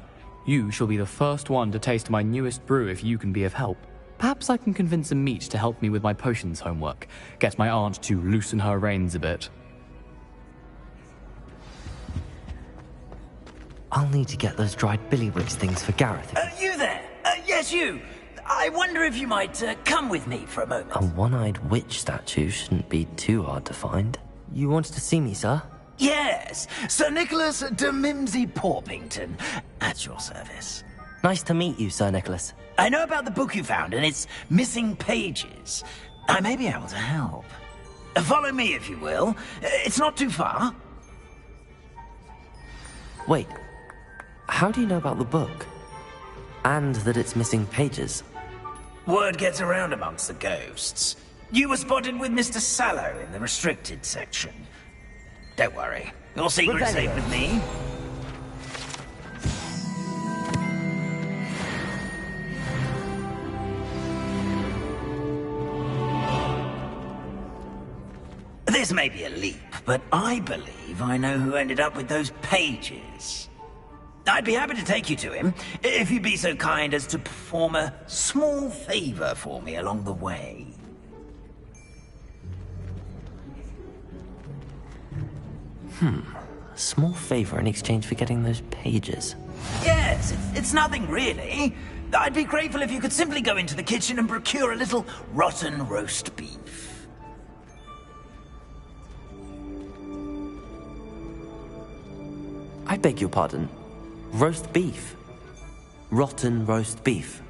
You shall be the first one to taste my newest brew if you can be of help. Perhaps I can convince a meat to help me with my potions homework. Get my aunt to loosen her reins a bit. I'll need to get those dried billywig things for Gareth. You there? Yes, you. I wonder if you might come with me for a moment. A one-eyed witch statue shouldn't be too hard to find. You wanted to see me, sir? Yes, Sir Nicholas de Mimsy Porpington, at your service. Nice to meet you, Sir Nicholas. I know about the book you found and its missing pages. I may be able to help. Follow me, if you will. It's not too far. Wait, how do you know about the book? And that it's missing pages? Word gets around amongst the ghosts. You were spotted with Mr. Sallow in the restricted section. Don't worry, your secret's safe with me. This may be a leap, but I believe I know who ended up with those pages. I'd be happy to take you to him, if you'd be so kind as to perform a small favor for me along the way. A small favor in exchange for getting those pages. Yes, it's nothing really. I'd be grateful if you could simply go into the kitchen and procure a little rotten roast beef. I beg your pardon. Roast beef. Rotten roast beef.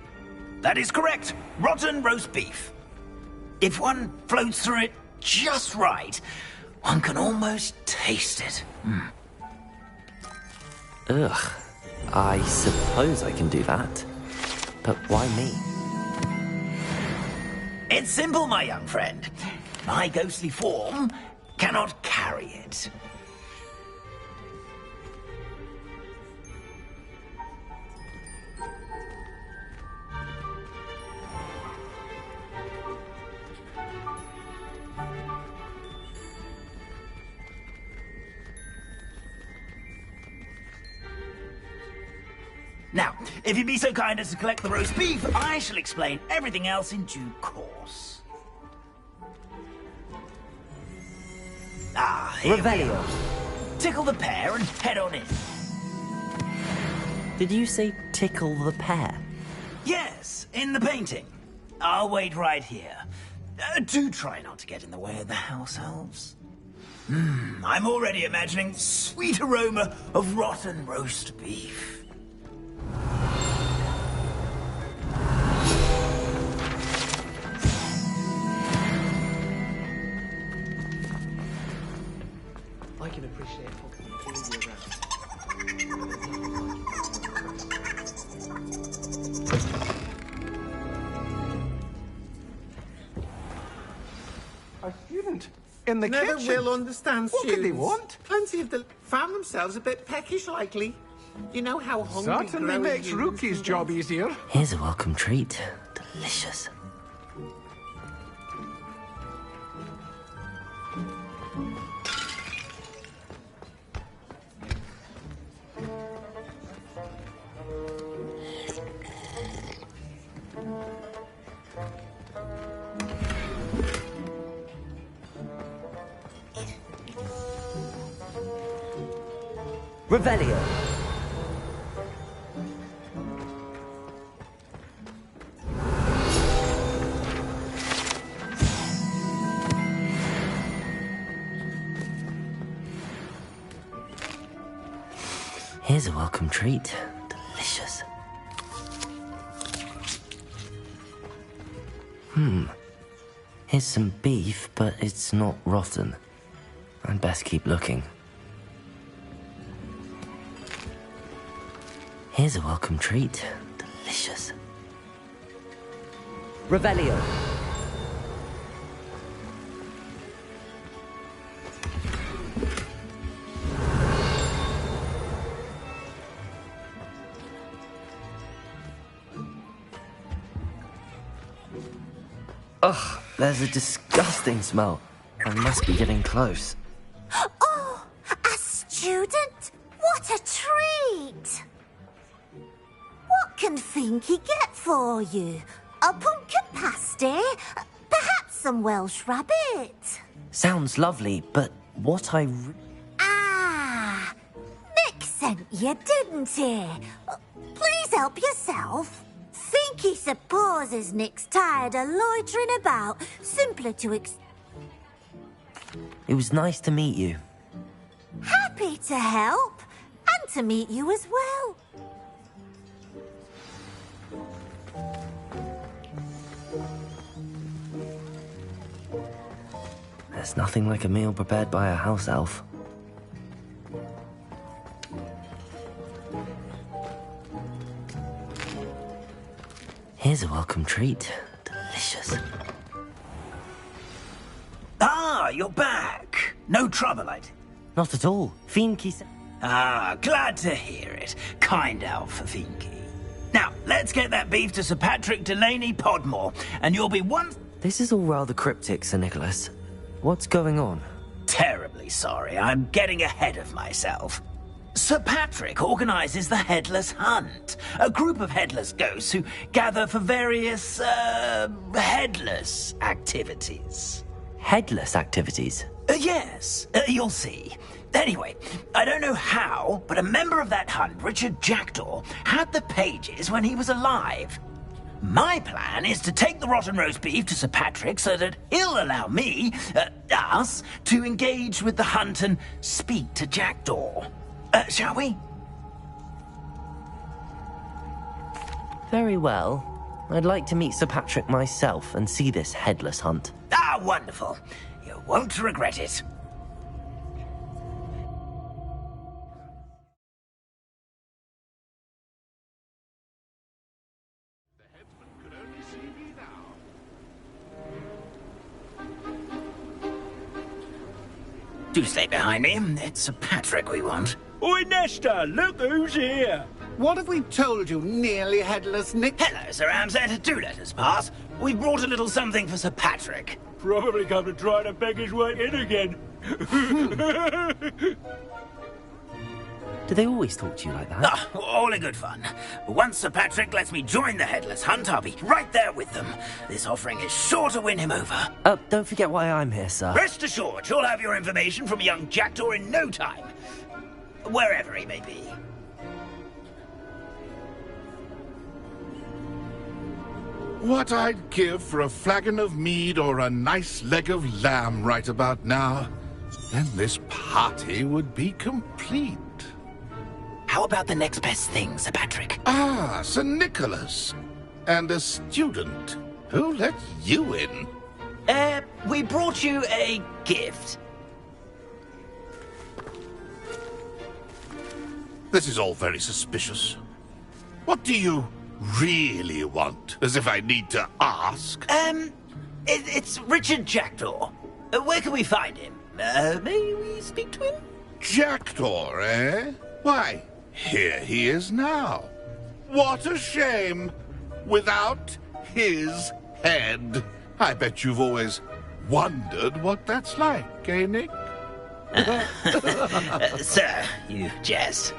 That is correct. Rotten roast beef. If one floats through it just right, one can almost taste it. Ugh. I suppose I can do that. But why me? It's simple, my young friend. My ghostly form cannot carry it. Now, if you'd be so kind as to collect the roast beef, I shall explain everything else in due course. Here Revelio. Tickle the pear and head on in. Did you say tickle the pear? Yes, in the painting. I'll wait right here. Do try not to get in the way of the house elves. I'm already imagining the sweet aroma of rotten roast beef. I can appreciate Hogwarts all A student in the Never kitchen. will understand What students. could they want? Plenty of them found themselves a bit peckish likely. You know how hungry Certainly growing makes humans Rookie's can job get. easier. Here's a welcome treat. Delicious. Revelio. Here's a welcome treat. Delicious. Here's some beef, but it's not rotten. I'd best keep looking. Here's a welcome treat. Delicious. Revelio. Ugh, there's a disgusting smell. I must be getting close. Oh, a student? What a treat! What can Finky get for you? A pumpkin pasty? Perhaps some Welsh rabbit? Sounds lovely, but what I... Ah, Nick sent you, didn't he? Please help yourself. think he supposes Nick's tired of loitering about. Simpler to It was nice to meet you. Happy to help, and to meet you as well. There's nothing like a meal prepared by a house elf. Here's a welcome treat. Delicious. Ah, you're back. No trouble, I... Not at all. Fienke said... Ah, glad to hear it. Kind elf, Fienke. Now, let's get that beef to Sir Patrick Delaney Podmore, and you'll be one... This is all rather cryptic, Sir Nicholas. What's going on? Terribly sorry. I'm getting ahead of myself. Sir Patrick organizes the Headless Hunt, a group of headless ghosts who gather for various, headless activities. Headless activities? Yes, you'll see. Anyway, I don't know how, but a member of that hunt, Richard Jackdaw, had the pages when he was alive. My plan is to take the rotten roast beef to Sir Patrick so that he'll allow me, us, to engage with the hunt and speak to Jackdaw. Shall we? Very well. I'd like to meet Sir Patrick myself and see this headless hunt. Ah, wonderful. You won't regret it. Do stay behind me. It's Sir Patrick we want. Oi, Nesta, look who's here. What have we told you, nearly headless Nick? Hello, Sir Ramsay. Do let us pass. We brought a little something for Sir Patrick. Probably come to try to beg his way in again. Do they always talk to you like that? Ah, all in good fun. Once Sir Patrick lets me join the Headless Hunt, I'll be right there with them. This offering is sure to win him over. Don't forget why I'm here, sir. Rest assured, you'll have your information from young Jackdaw in no time. Wherever he may be. What I'd give for a flagon of mead or a nice leg of lamb right about now. Then this party would be complete. How about the next best thing, Sir Patrick? Ah, Sir Nicholas. And a student. Who let you in? We brought you a gift. This is all very suspicious. What do you really want? As if I need to ask. It's Richard Jackdaw. Where can we find him? May we speak to him? Jackdaw, eh? Why, here he is now. What a shame. Without his head. I bet you've always wondered what that's like, eh, Nick? Sir, you jest.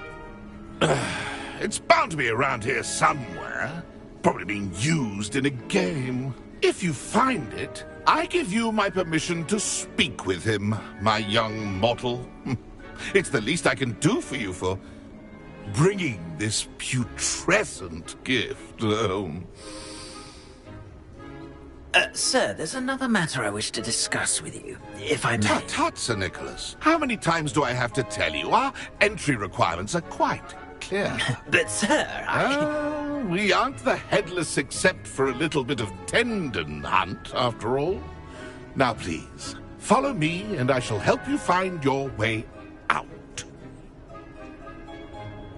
It's bound to be around here somewhere. Probably being used in a game. If you find it, I give you my permission to speak with him, my young mortal. It's the least I can do for you for bringing this putrescent gift home. Sir, there's another matter I wish to discuss with you, if I may. Tut, Sir Nicholas. How many times do I have to tell you? Our entry requirements are quite clear. But, sir, we aren't the headless except for a little bit of tendon hunt, after all. Now, please, follow me, and I shall help you find your way out.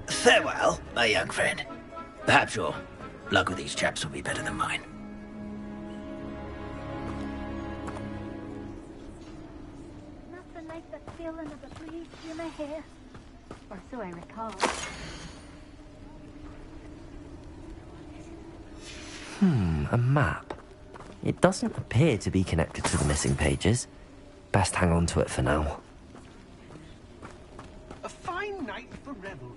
Farewell, my young friend. Perhaps your luck with these chaps will be better than mine. Nothing like the feeling of a breeze in my hair. Or so I recall. A map. It doesn't appear to be connected to the missing pages. Best hang on to it for now. A fine night for revelry.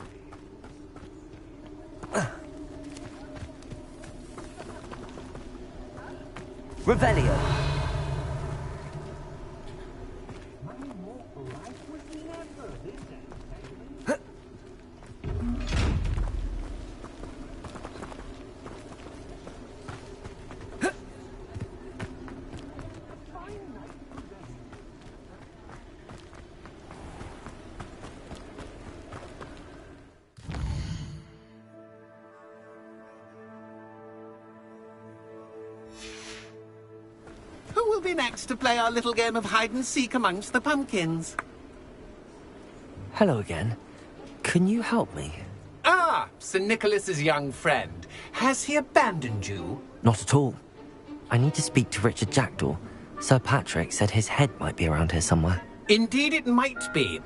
Revelio. be next to play our little game of hide and seek amongst the pumpkins? Hello again. Can you help me? Ah, Sir Nicholas's young friend. Has he abandoned you? Not at all. I need to speak to Richard Jackdaw. Sir Patrick said his head might be around here somewhere. Indeed it might be.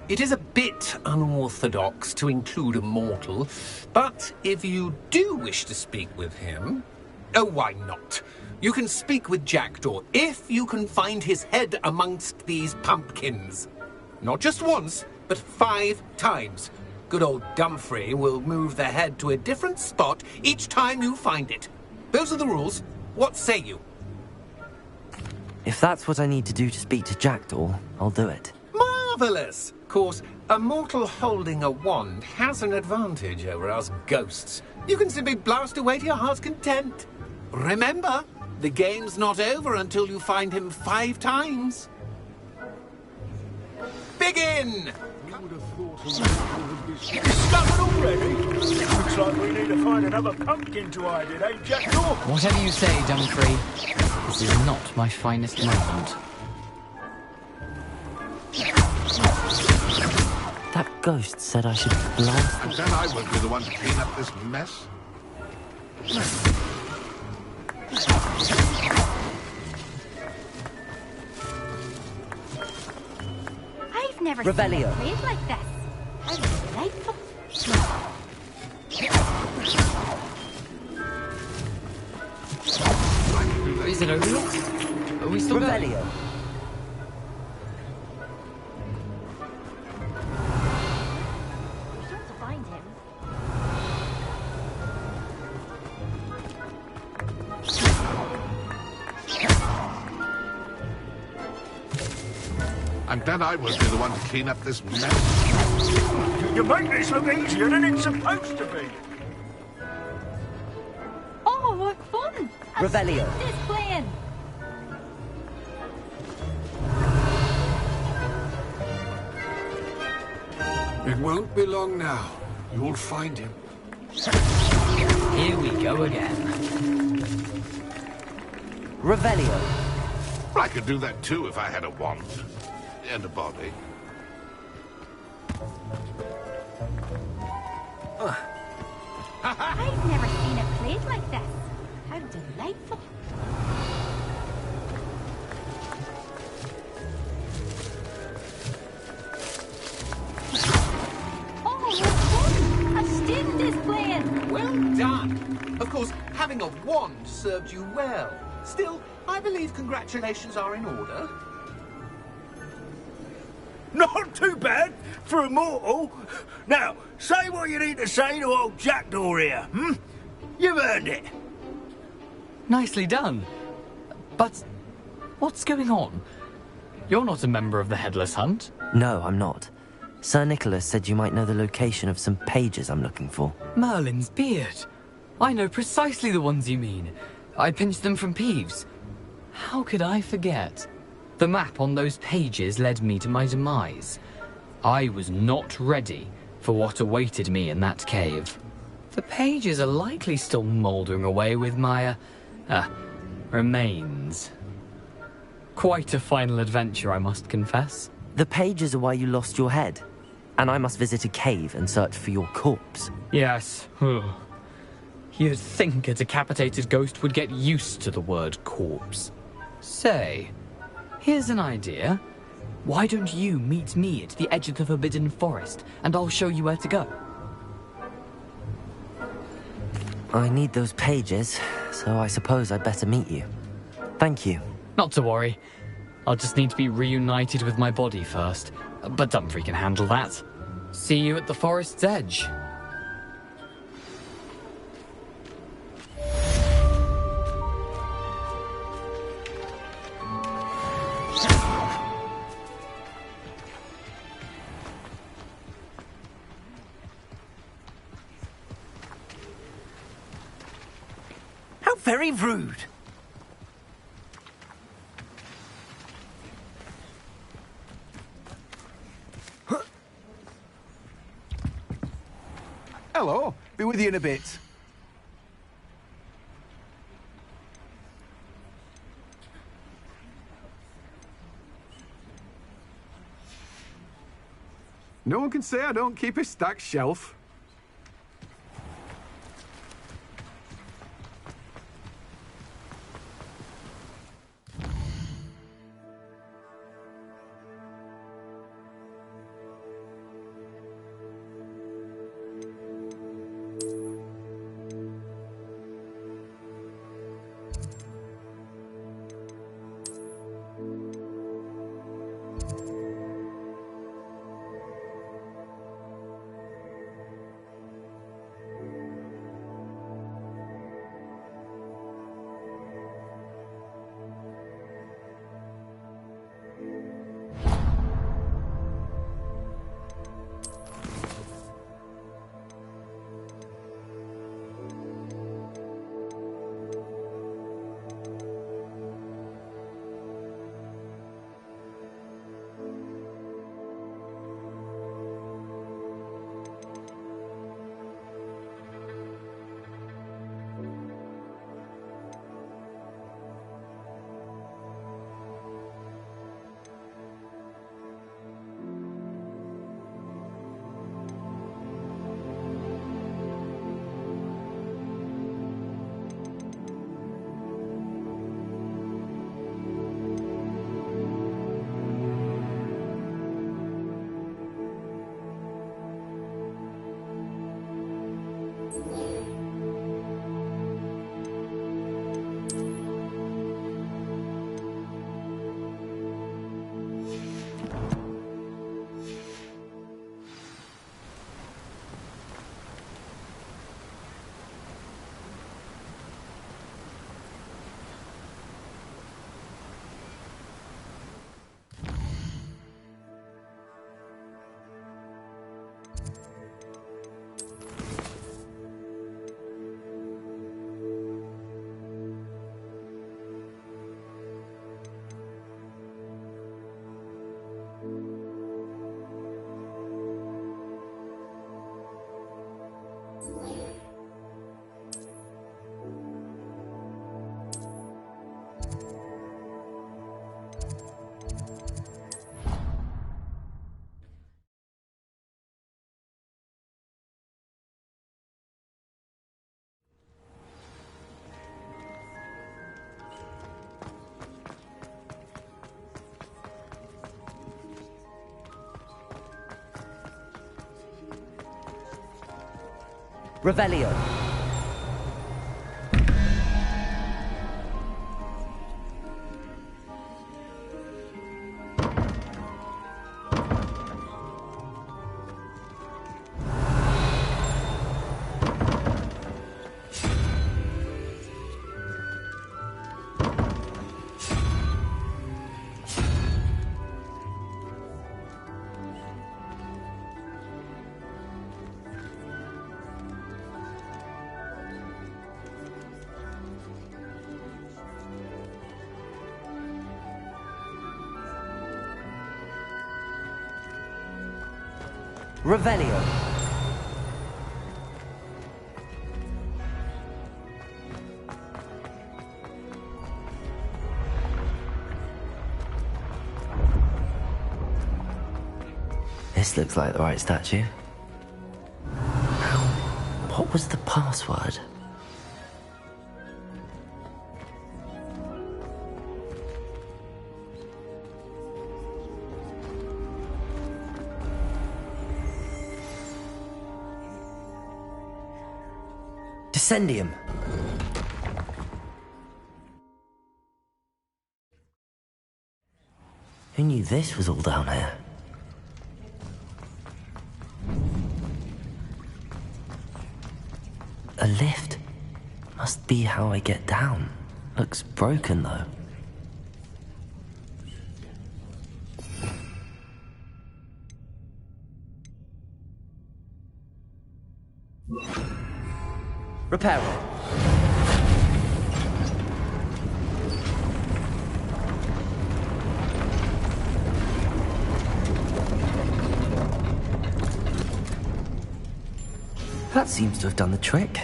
It is a bit unorthodox to include a mortal, but if you do wish to speak with him... Oh, why not? You can speak with Jackdaw if you can find his head amongst these pumpkins. Not just once, but 5 times. Good old Dumfrey will move the head to a different spot each time you find it. Those are the rules. What say you? If that's what I need to do to speak to Jackdaw, I'll do it. Marvellous! Of course, a mortal holding a wand has an advantage over us ghosts. You can simply blast away to your heart's content. Remember, the game's not over until you find him 5 times. Begin! Discovered already? Looks like we need to find another pumpkin to hide in, eh, Jackdaw? Whatever you say, Dumfrey. This is not my finest moment. That ghost said I should blast... Then I won't be the one to clean up this mess. I've never Revelio. seen a place like this. How delightful. Is it over yet? Are we still going? Revelio. Sure to find him. I'm glad I won't be the one to clean up this mess. You make this look easier than it's supposed to be. Oh, what fun! Revelio. This playing. It won't be long now. You'll find him. Here we go again. Revelio. I could do that too if I had a wand. And a body. I've never seen a place like this. How delightful. Oh, what fun! A student is playing. Well done. Of course, having a wand served you well. Still, I believe congratulations are in order. Not too bad for a mortal. Now, say what you need to say to old Jackdaw here, You've earned it. Nicely done. But what's going on? You're not a member of the Headless Hunt. No, I'm not. Sir Nicholas said you might know the location of some pages I'm looking for. Merlin's beard. I know precisely the ones you mean. I pinched them from Peeves. How could I forget? The map on those pages led me to my demise. I was not ready for what awaited me in that cave. The pages are likely still mouldering away with my, remains. Quite a final adventure, I must confess. The pages are why you lost your head, and I must visit a cave and search for your corpse. Yes. You'd think a decapitated ghost would get used to the word corpse. Say, here's an idea. Why don't you meet me at the edge of the Forbidden Forest, and I'll show you where to go? I need those pages, so I suppose I'd better meet you. Thank you. Not to worry. I'll just need to be reunited with my body first. But Dumfrey can handle that. See you at the forest's edge. How very rude. Hello. Be with you in a bit. No one can say I don't keep a stacked shelf. Revelio. Revelio. This looks like the right statue. Now, what was the password? Descendium. Who knew this was all down here? A lift. Must be how I get down. Looks broken though. Repair it. That seems to have done the trick.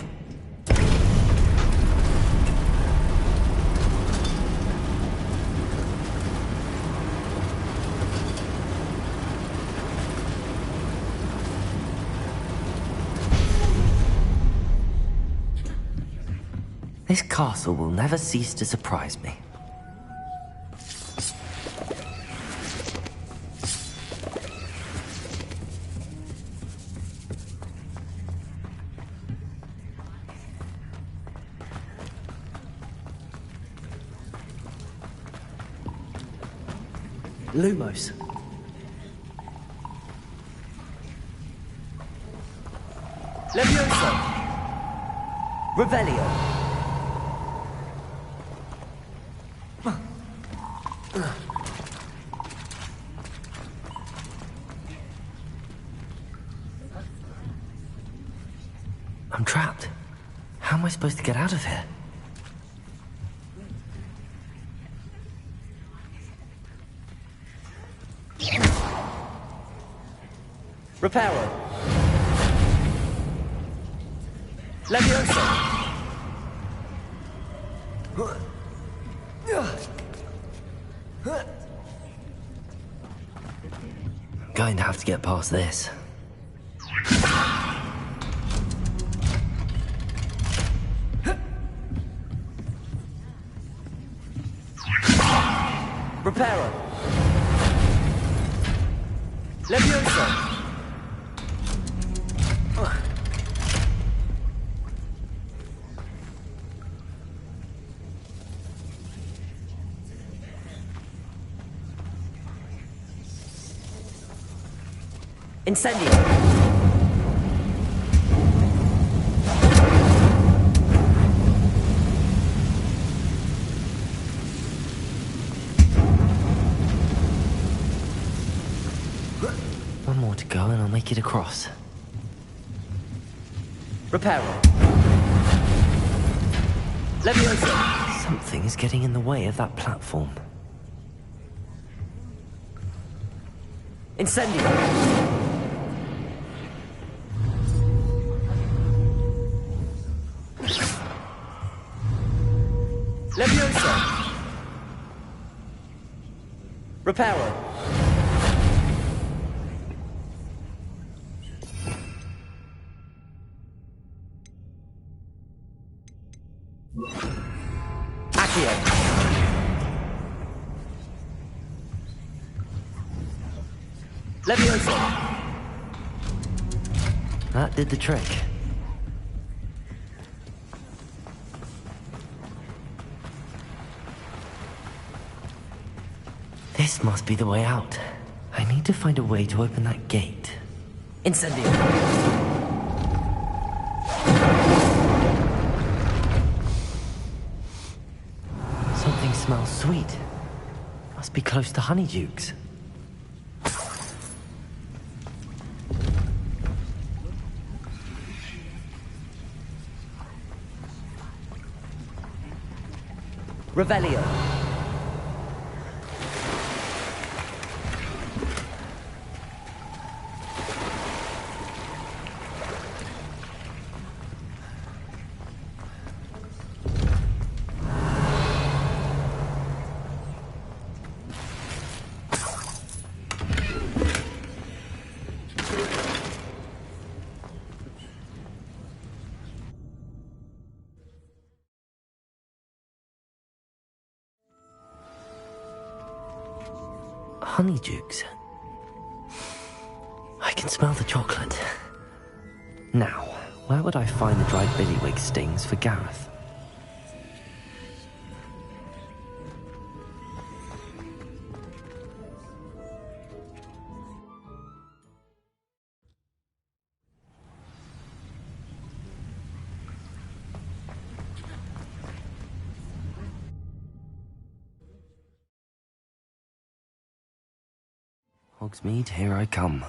This castle will never cease to surprise me. Lumos. Levioso. Revelio. I'm trapped. How am I supposed to get out of here? Reparo. Levioso. Going to have to get past this. Reparo. Levioso. Incendio. One more to go and I'll make it across. Reparo. Levioso. Something is getting in the way of that platform. Incendio. Levioso. Reparo. Accio. Levioso. That did the trick. This must be the way out. I need to find a way to open that gate. Incendio. Something smells sweet. Must be close to Honeydukes. Revelio. Honeydukes. I can smell the chocolate. Now, where would I find the dried billywig stings for Gareth? Hogsmeade, here I come.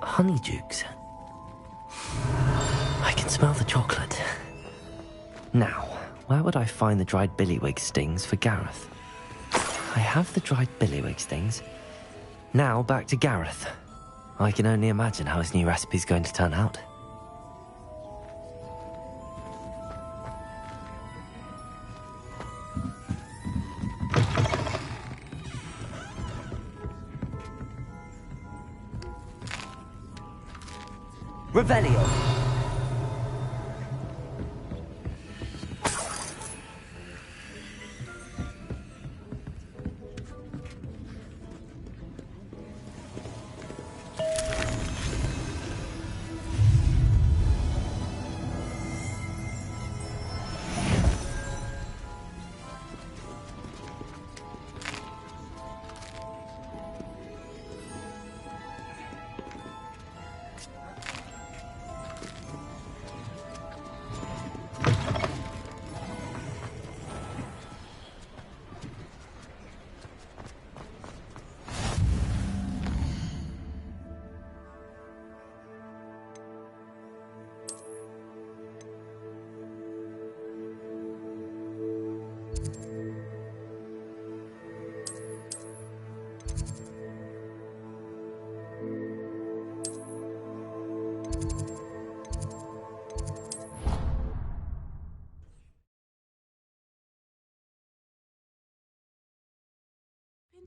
Honeydukes. I can smell the chocolate. Now, where would I find the dried billywig stings for Gareth? I have the dried billywig stings. Now back to Gareth. I can only imagine how his new recipe's going to turn out. Revelio.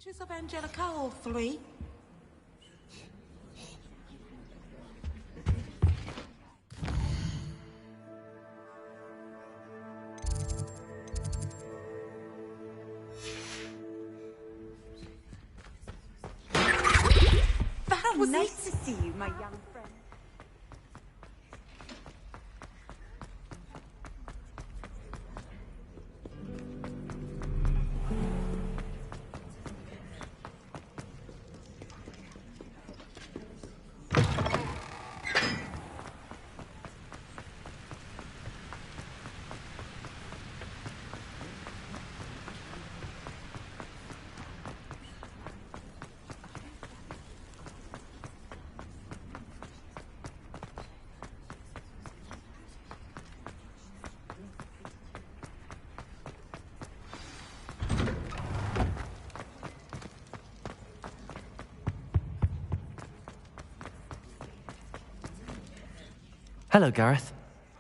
Pinches of Angelica, all three. That was nice to see you, my young friend. Hello, Gareth.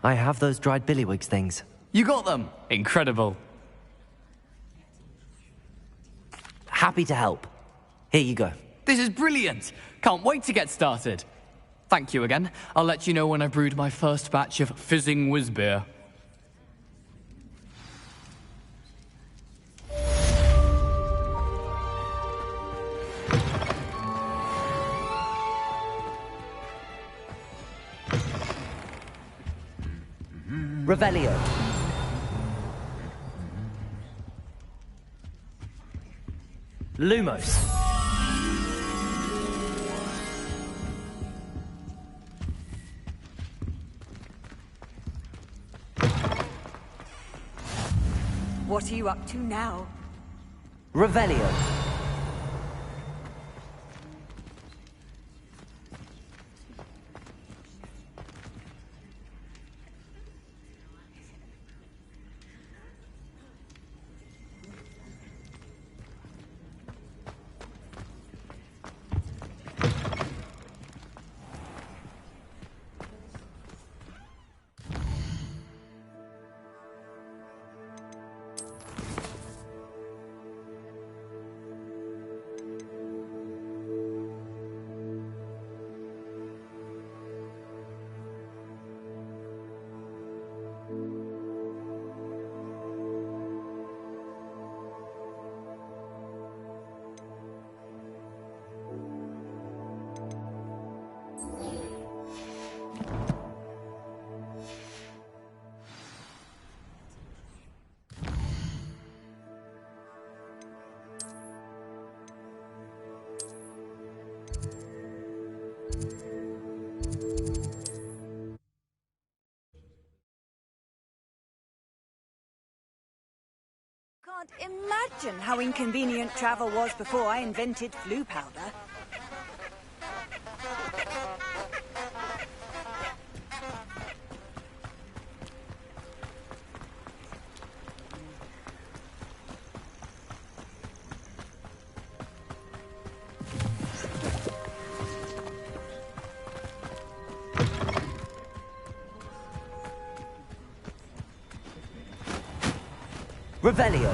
I have those dried billywig things. You got them! Incredible. Happy to help. Here you go. This is brilliant! Can't wait to get started. Thank you again. I'll let you know when I've brewed my first batch of fizzing whiz beer. Revelio. Lumos. What are you up to now? Revelio. Can't imagine how inconvenient travel was before I invented flu powder. Revelio.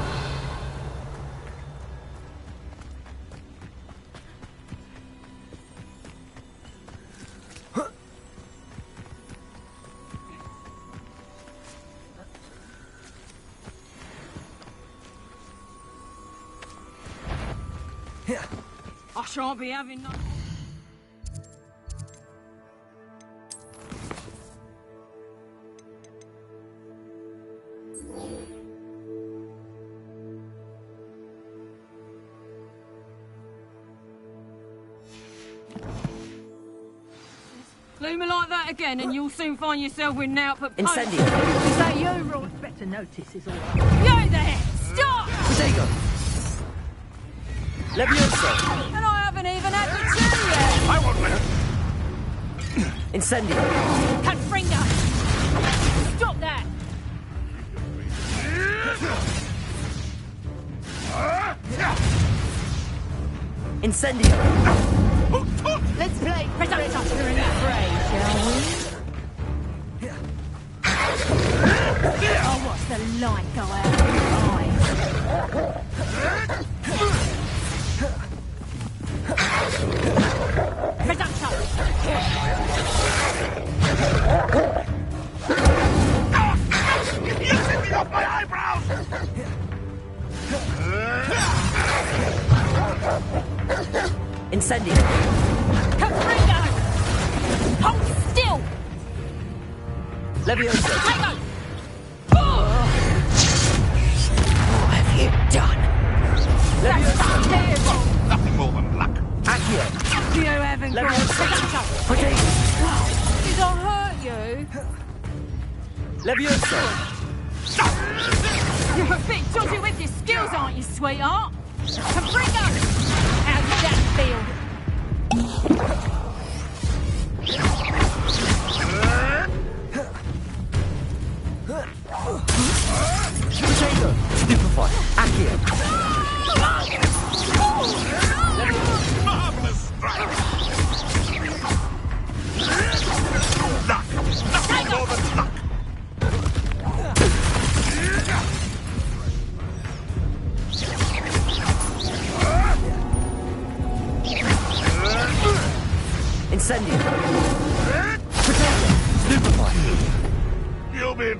I shan't be having none. Leave me like that again and you'll soon find yourself with an output post. Incendio. Is that you, Rod? Better notice is all right. You there! Stop! Protego. Levioso. And I haven't even had the two yet! I won't let it. Incendio. Confringo! Stop that! Incendio. Let's play Predator in the fray, shall we? Oh, watch the light go out of your eyes. Predator! You're taking off my eyebrows! Incendio. Confringo! Hold still! Levioso. Protego! What have you done? Levioso. Nothing more than luck. Accio. You haven't got Predator! Protego. Did I hurt you? Levioso. You're a bit dodgy with your skills, aren't you, sweetheart? Confringo! How does that feel? Protego. Stupefy. Accio. Marvelous strike! Luck! Nothing more than luck! Incendio. Protego. Stupefy. You'll be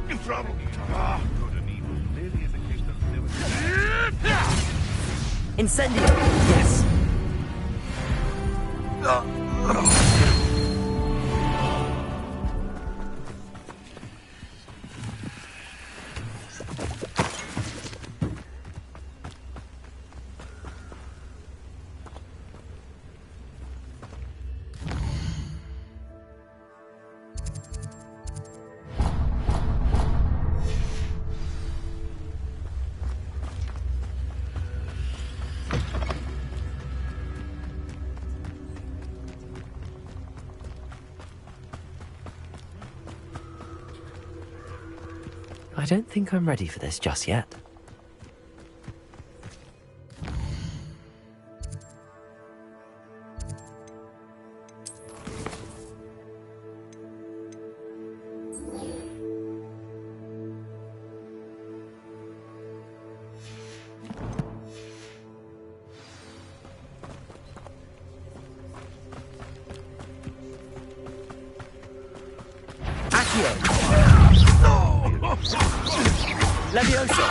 in trouble. Good and evil. Clearly indicates that Incendio. Yes. I don't think I'm ready for this just yet. Accio. Levioso.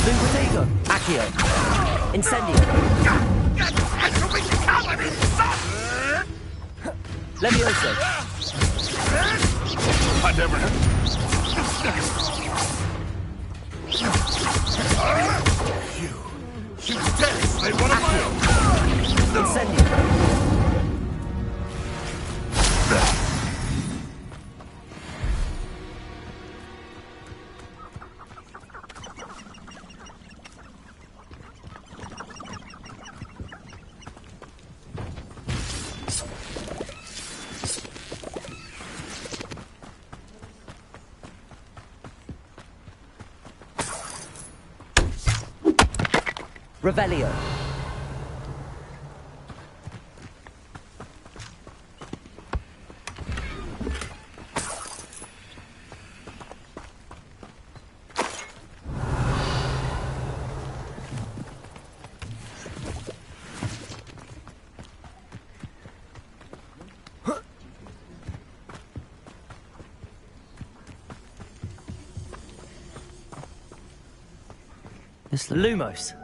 Protego. Accio. Incendio. Levioso. I never had. You dead! They want to kill! Incendio. Revelio. Lumos.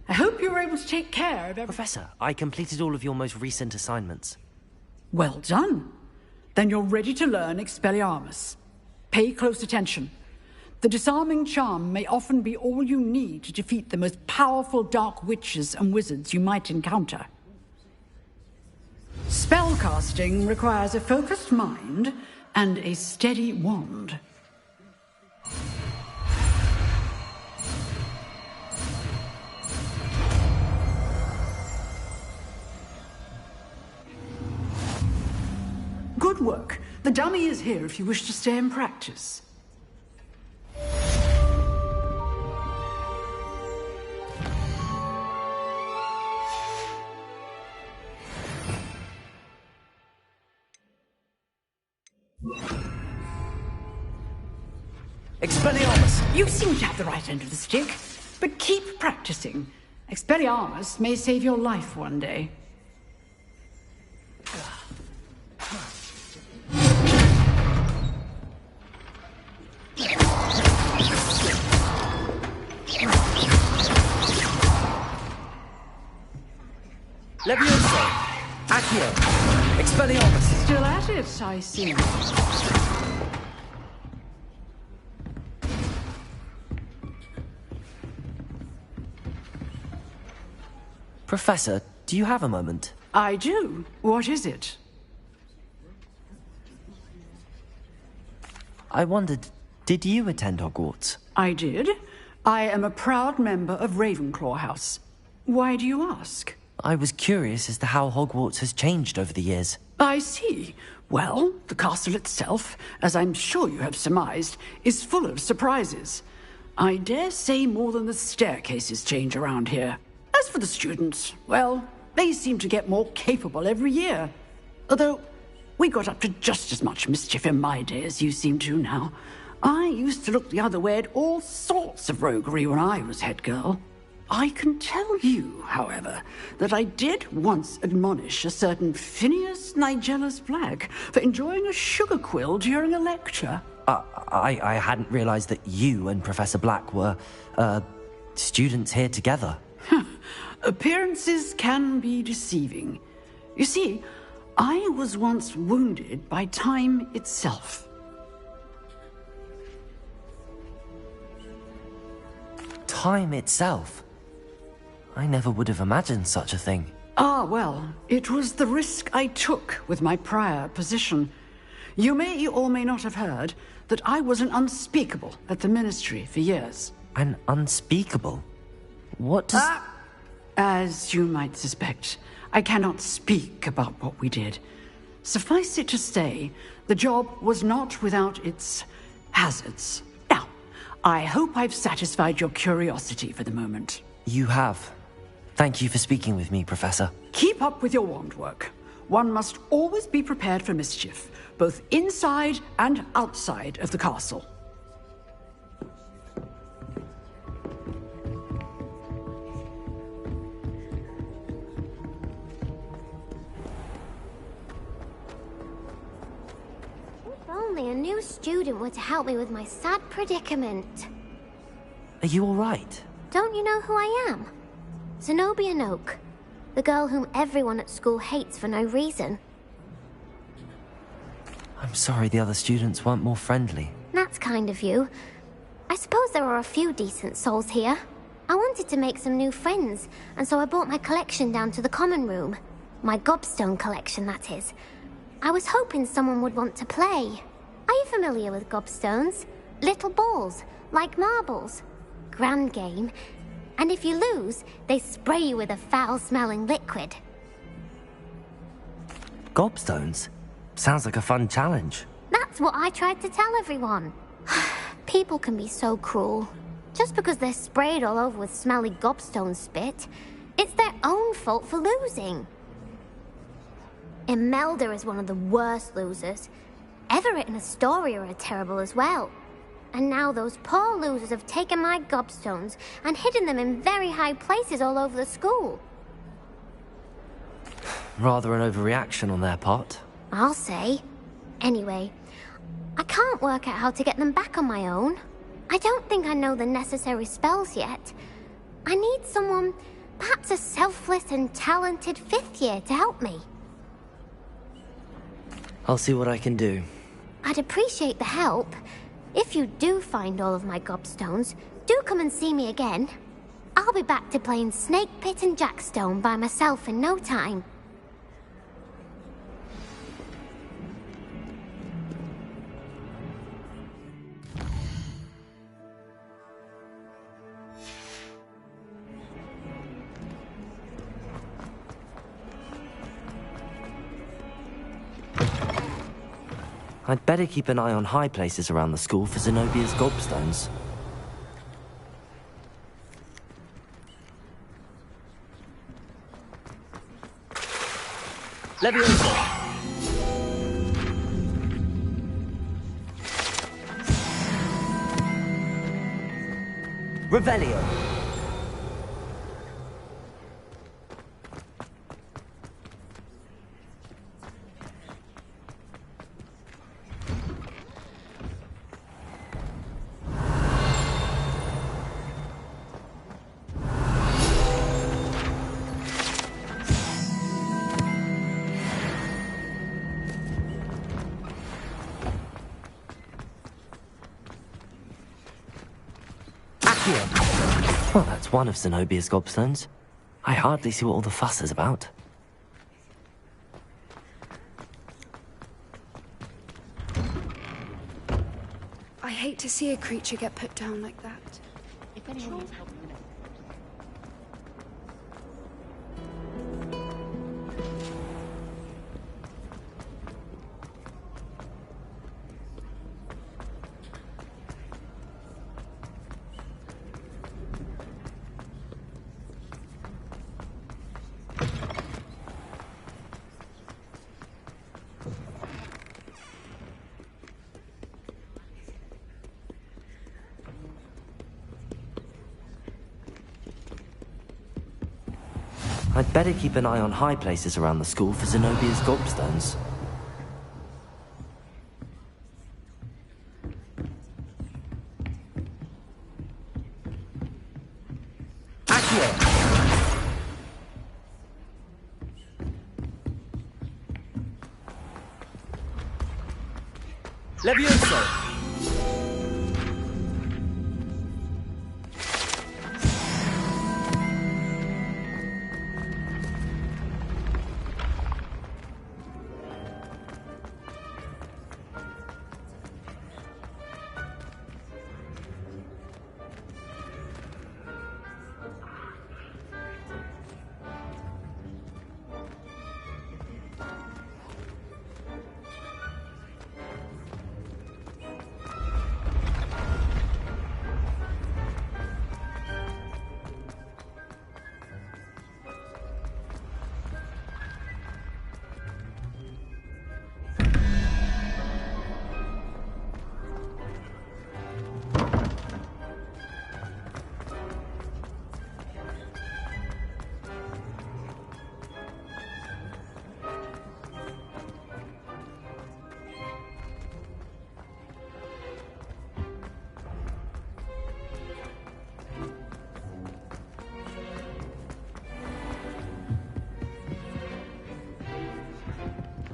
I hope you were able to take care of everything. Professor, I completed all of your most recent assignments. Well done. Then you're ready to learn Expelliarmus. Pay close attention. The disarming charm may often be all you need to defeat the most powerful dark witches and wizards you might encounter. Spellcasting requires a focused mind and a steady wand. Good work. The dummy is here if you wish to stay and practice. Expelliarmus! You seem to have the right end of the stick, but keep practicing. Expelliarmus may save your life one day. Levioso! Accio! Expelliarmus! Still at it, I see. Professor, do you have a moment? I do. What is it? I wondered, did you attend Hogwarts? I did. I am a proud member of Ravenclaw House. Why do you ask? I was curious as to how Hogwarts has changed over the years. I see. Well, the castle itself, as I'm sure you have surmised, is full of surprises. I dare say more than the staircases change around here. As for the students, well, they seem to get more capable every year. Although, we got up to just as much mischief in my day as you seem to now. I used to look the other way at all sorts of roguery when I was head girl. I can tell you, however, that I did once admonish a certain Phineas Nigellus Black for enjoying a sugar quill during a lecture. I hadn't realized that you and Professor Black were, students here together. Appearances can be deceiving. You see, I was once wounded by time itself. Time itself? I never would have imagined such a thing. Ah, well, it was the risk I took with my prior position. You may or may not have heard that I was an unspeakable at the Ministry for years. An unspeakable? What does... As you might suspect, I cannot speak about what we did. Suffice it to say, the job was not without its hazards. Now, I hope I've satisfied your curiosity for the moment. You have. Thank you for speaking with me, Professor. Keep up with your wand work. One must always be prepared for mischief, both inside and outside of the castle. If only a new student were to help me with my sad predicament. Are you all right? Don't you know who I am? Zenobia Noak, the girl whom everyone at school hates for no reason. I'm sorry the other students weren't more friendly. That's kind of you. I suppose there are a few decent souls here. I wanted to make some new friends, and so I brought my collection down to the common room. My gobstone collection, that is. I was hoping someone would want to play. Are you familiar with gobstones? Little balls, like marbles. Grand game. And if you lose, they spray you with a foul-smelling liquid. Gobstones? Sounds like a fun challenge. That's what I tried to tell everyone. People can be so cruel. Just because they're sprayed all over with smelly gobstone spit, it's their own fault for losing. Imelda is one of the worst losers. Everett and Astoria are terrible as well. And now those poor losers have taken my gobstones and hidden them in very high places all over the school. Rather an overreaction on their part. I'll say. Anyway, I can't work out how to get them back on my own. I don't think I know the necessary spells yet. I need someone, perhaps a selfless and talented 5th year to help me. I'll see what I can do. I'd appreciate the help. If you do find all of my gobstones, do come and see me again. I'll be back to playing Snake Pit and Jackstone by myself in no time. I'd better keep an eye on high places around the school for Zenobia's gobstones. Leviosa! Revelio! Well, that's one of Zenobia's gobstones. I hardly see what all the fuss is about. I hate to see a creature get put down like that. If anyone needs help, I'd better keep an eye on high places around the school for Zenobia's gobstones. Levioso!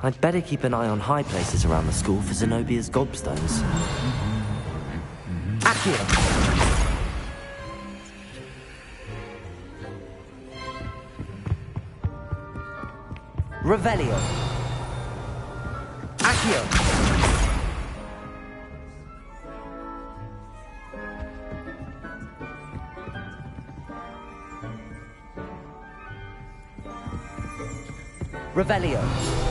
I'd better keep an eye on high places around the school for Zenobia's gobstones. Accio! Revelio! Accio! Revelio!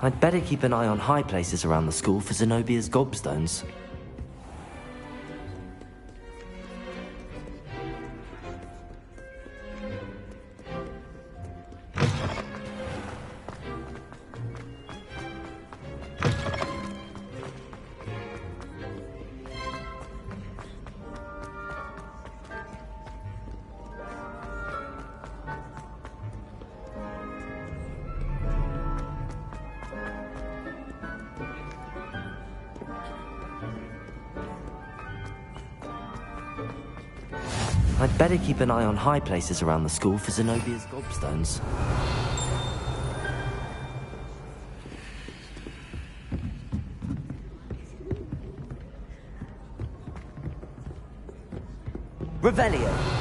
I'd better keep an eye on high places around the school for Zenobia's gobstones. I'd better keep an eye on high places around the school for Zenobia's gobstones. Revelio!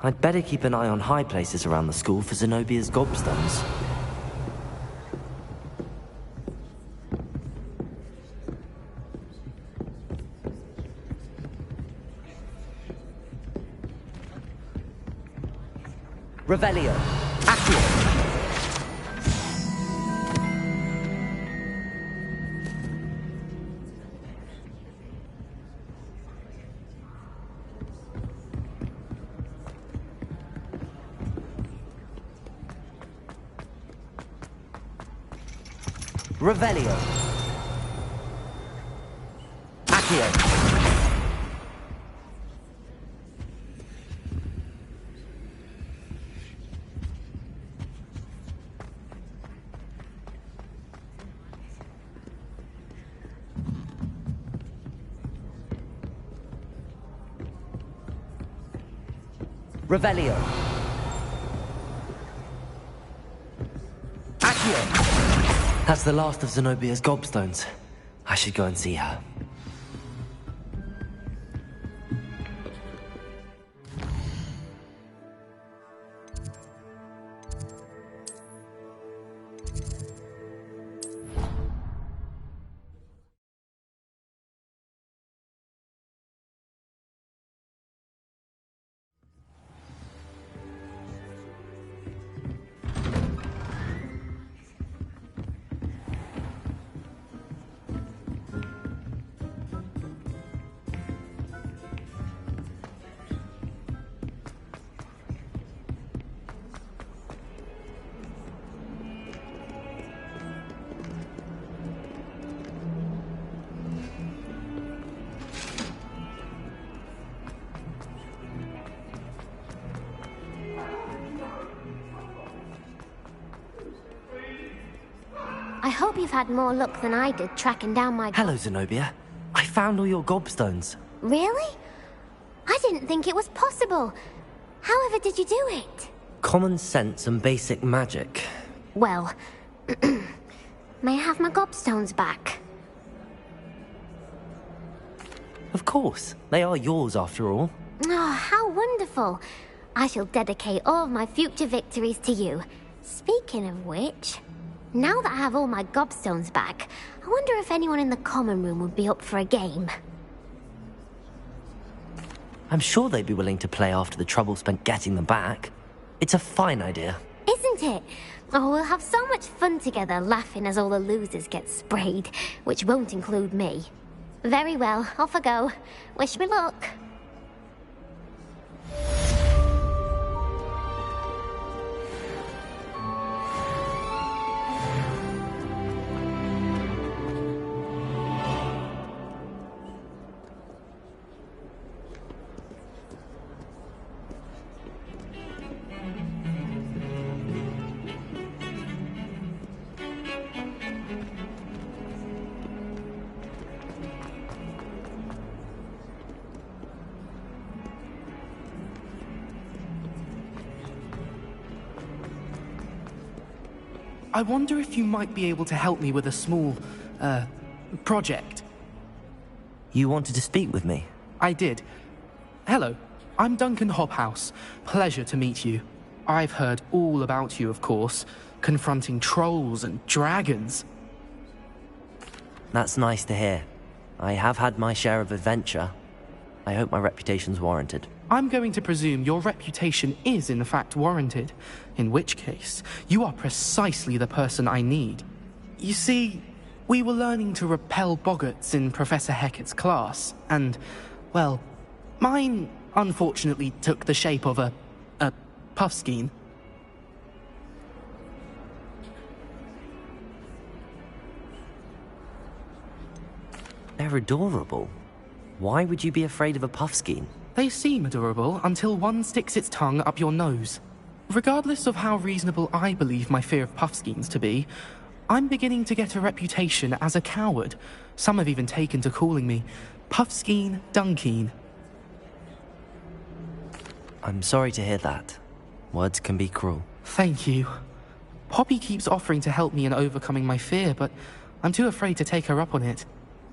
I'd better keep an eye on high places around the school for Zenobia's gobstones. Revelio! Accio! Revelio! Accio! Revelio! Accio! That's the last of Zenobia's gobstones. I should go and see her. hope you've had more luck than I did tracking down my... Hello, Zenobia. I found all your gobstones. Really? I didn't think it was possible. However did you do it? Common sense and basic magic. Well, may I have my gobstones back? Of course. They are yours, after all. Oh, how wonderful. I shall dedicate all of my future victories to you. Speaking of which, now that I have all my gobstones back, I wonder if anyone in the common room would be up for a game. I'm sure they'd be willing to play after the trouble spent getting them back. It's a fine idea. Isn't it? Oh, we'll have so much fun together laughing as all the losers get sprayed, which won't include me. Very well, off I go. Wish me luck. I wonder if you might be able to help me with a small, project. You wanted to speak with me? I did. Hello, I'm Duncan Hobhouse. Pleasure to meet you. I've heard all about you, of course, confronting trolls and dragons. That's nice to hear. I have had my share of adventure. I hope my reputation's warranted. I'm going to presume your reputation is in fact warranted, in which case, you are precisely the person I need. You see, we were learning to repel boggarts in Professor Hecat's class, and, well, mine unfortunately took the shape of a puffskein. They're adorable. Why would you be afraid of a puffskein? They seem adorable until one sticks its tongue up your nose. Regardless of how reasonable I believe my fear of puffskeins to be, I'm beginning to get a reputation as a coward. Some have even taken to calling me Puffskein Dunkeen. I'm sorry to hear that. Words can be cruel. Thank you. Poppy keeps offering to help me in overcoming my fear, but I'm too afraid to take her up on it.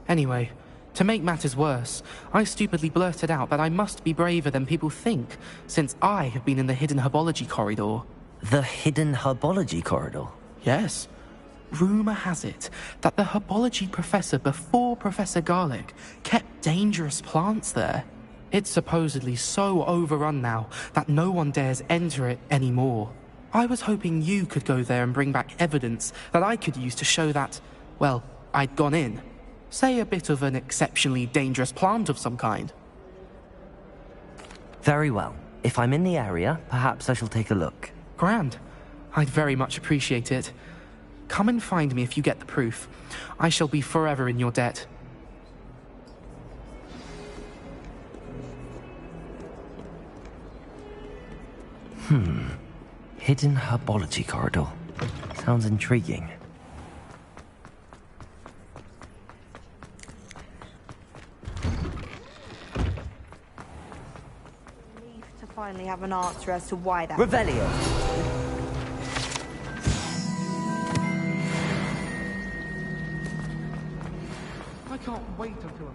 Anyway, to make matters worse, I stupidly blurted out that I must be braver than people think, since I have been in the hidden herbology corridor. The hidden herbology corridor? Yes. Rumour has it that the herbology professor before Professor Garlic kept dangerous plants there. It's supposedly so overrun now that no one dares enter it anymore. I was hoping you could go there and bring back evidence that I could use to show that, well, I'd gone in. Say a bit of an exceptionally dangerous plant of some kind. Very well. If I'm in the area, perhaps I shall take a look. Grand. I'd very much appreciate it. Come and find me if you get the proof. I shall be forever in your debt. Hidden herbology corridor. Sounds intriguing. To finally have an answer as to why that... Revelio! I can't wait until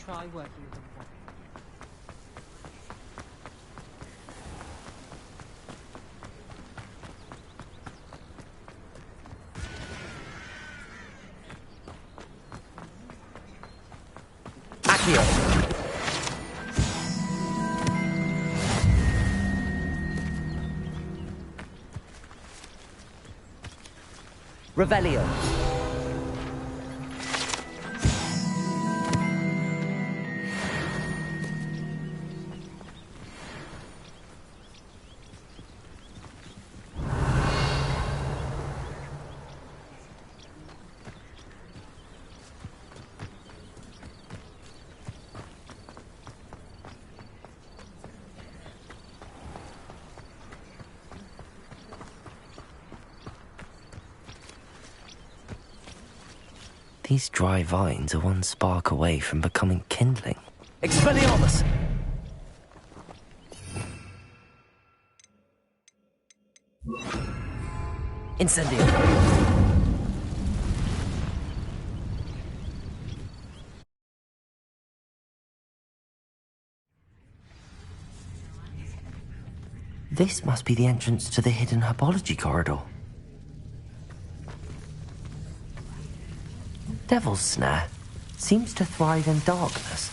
try working with them. Accio. Revelio. These dry vines are one spark away from becoming kindling. Expelliarmus! Incendio! This must be the entrance to the hidden herbology corridor. Devil's Snare seems to thrive in darkness.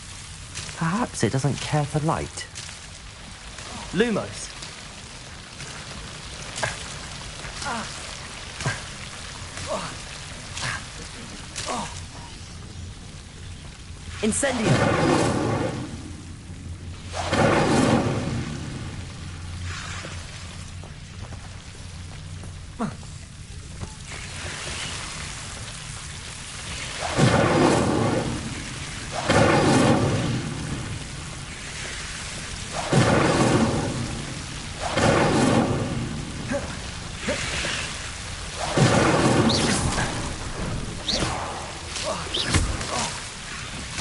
Perhaps it doesn't care for light. Lumos. Incendio.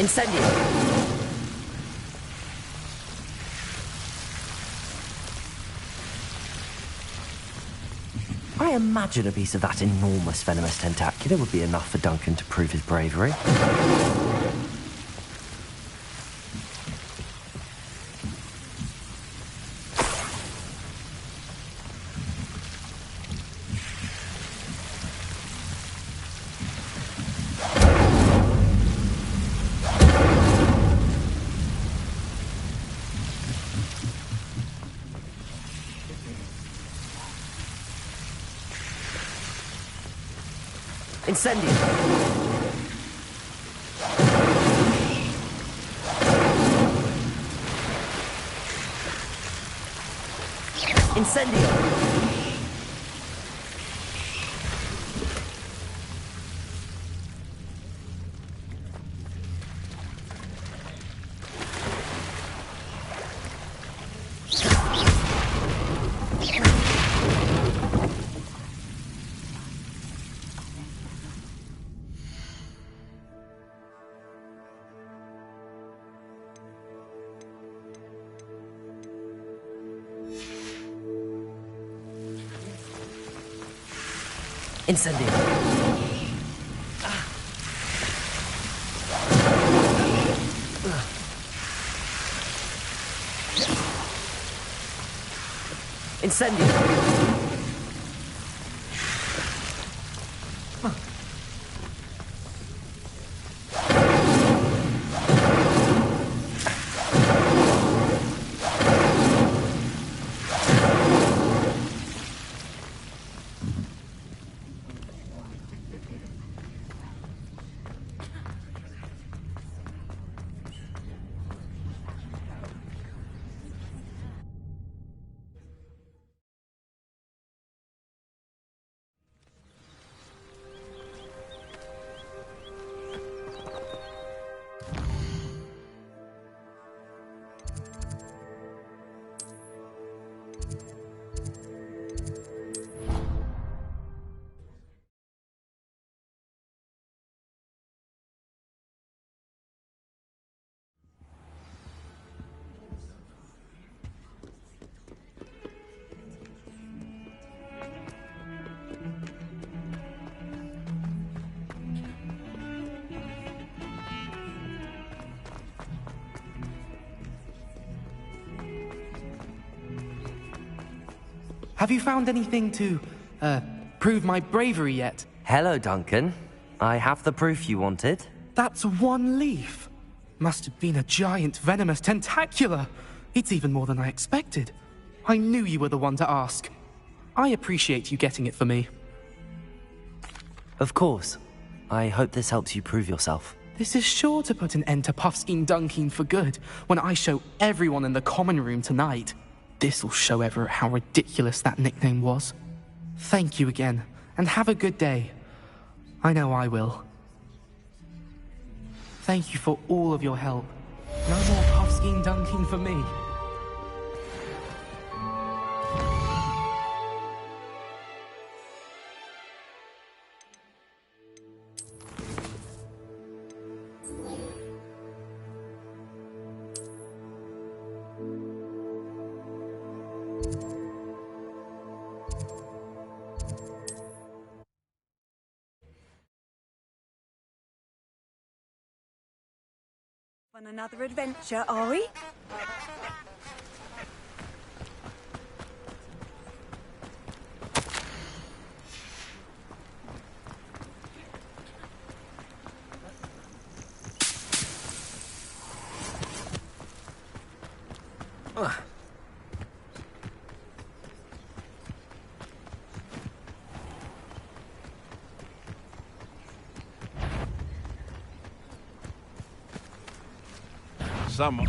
Incendio. I imagine a piece of that enormous venomous tentacula would be enough for Duncan to prove his bravery. Incendio. Incendio. Incendio. Incendio. Have you found anything to, prove my bravery yet? Hello, Duncan. I have the proof you wanted. That's one leaf. Must have been a giant venomous tentacula. It's even more than I expected. I knew you were the one to ask. I appreciate you getting it for me. Of course. I hope this helps you prove yourself. This is sure to put an end to Puffskein Dunkeen for good when I show everyone in the common room tonight. This'll show Everett how ridiculous that nickname was. Thank you again, and have a good day. I know I will. Thank you for all of your help. No more Puffskein Dunkeen for me. On another adventure, are we? Someone.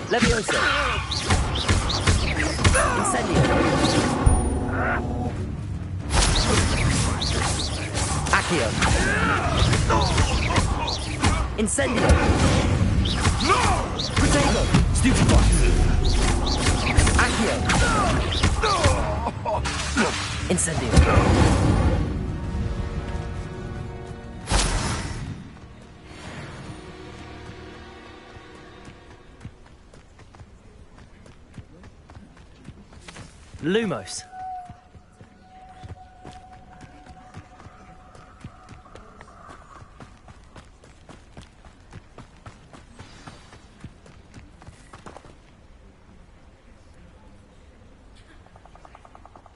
Levioso. Incendio. Accio. Incendio. No! Protego. Stupefy. Accio. Incendio. Lumos.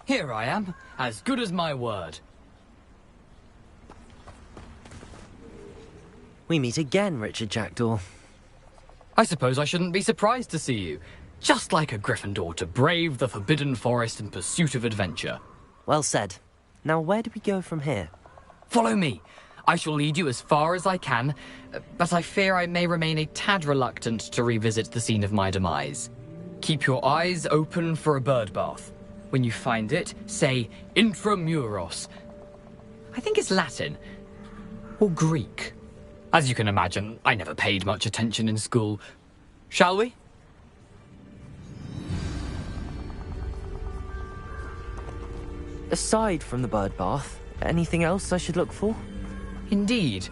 Here I am, as good as my word. We meet again, Richard Jackdaw. I suppose I shouldn't be surprised to see you. Just like a Gryffindor to brave the Forbidden Forest in pursuit of adventure. Well said. Now where do we go from here? Follow me. I shall lead you as far as I can, but I fear I may remain a tad reluctant to revisit the scene of my demise. Keep your eyes open for a bird bath. When you find it, say Intramuros. I think it's Latin. Or Greek. As you can imagine, I never paid much attention in school. Shall we? Aside from the bird bath, anything else I should look for? Indeed.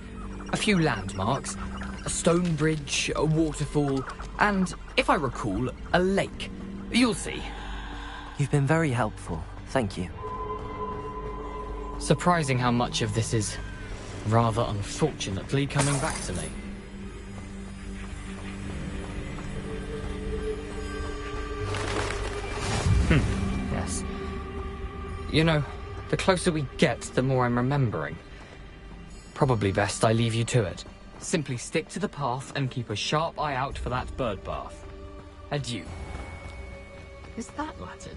A few landmarks, a stone bridge, a waterfall, and, if I recall, a lake. You'll see. You've been very helpful. Thank you. Surprising how much of this is, rather unfortunately, coming back to me. Yes. You know, the closer we get, the more I'm remembering. Probably best I leave you to it. Simply stick to the path and keep a sharp eye out for that bird bath. Adieu. Is that Latin?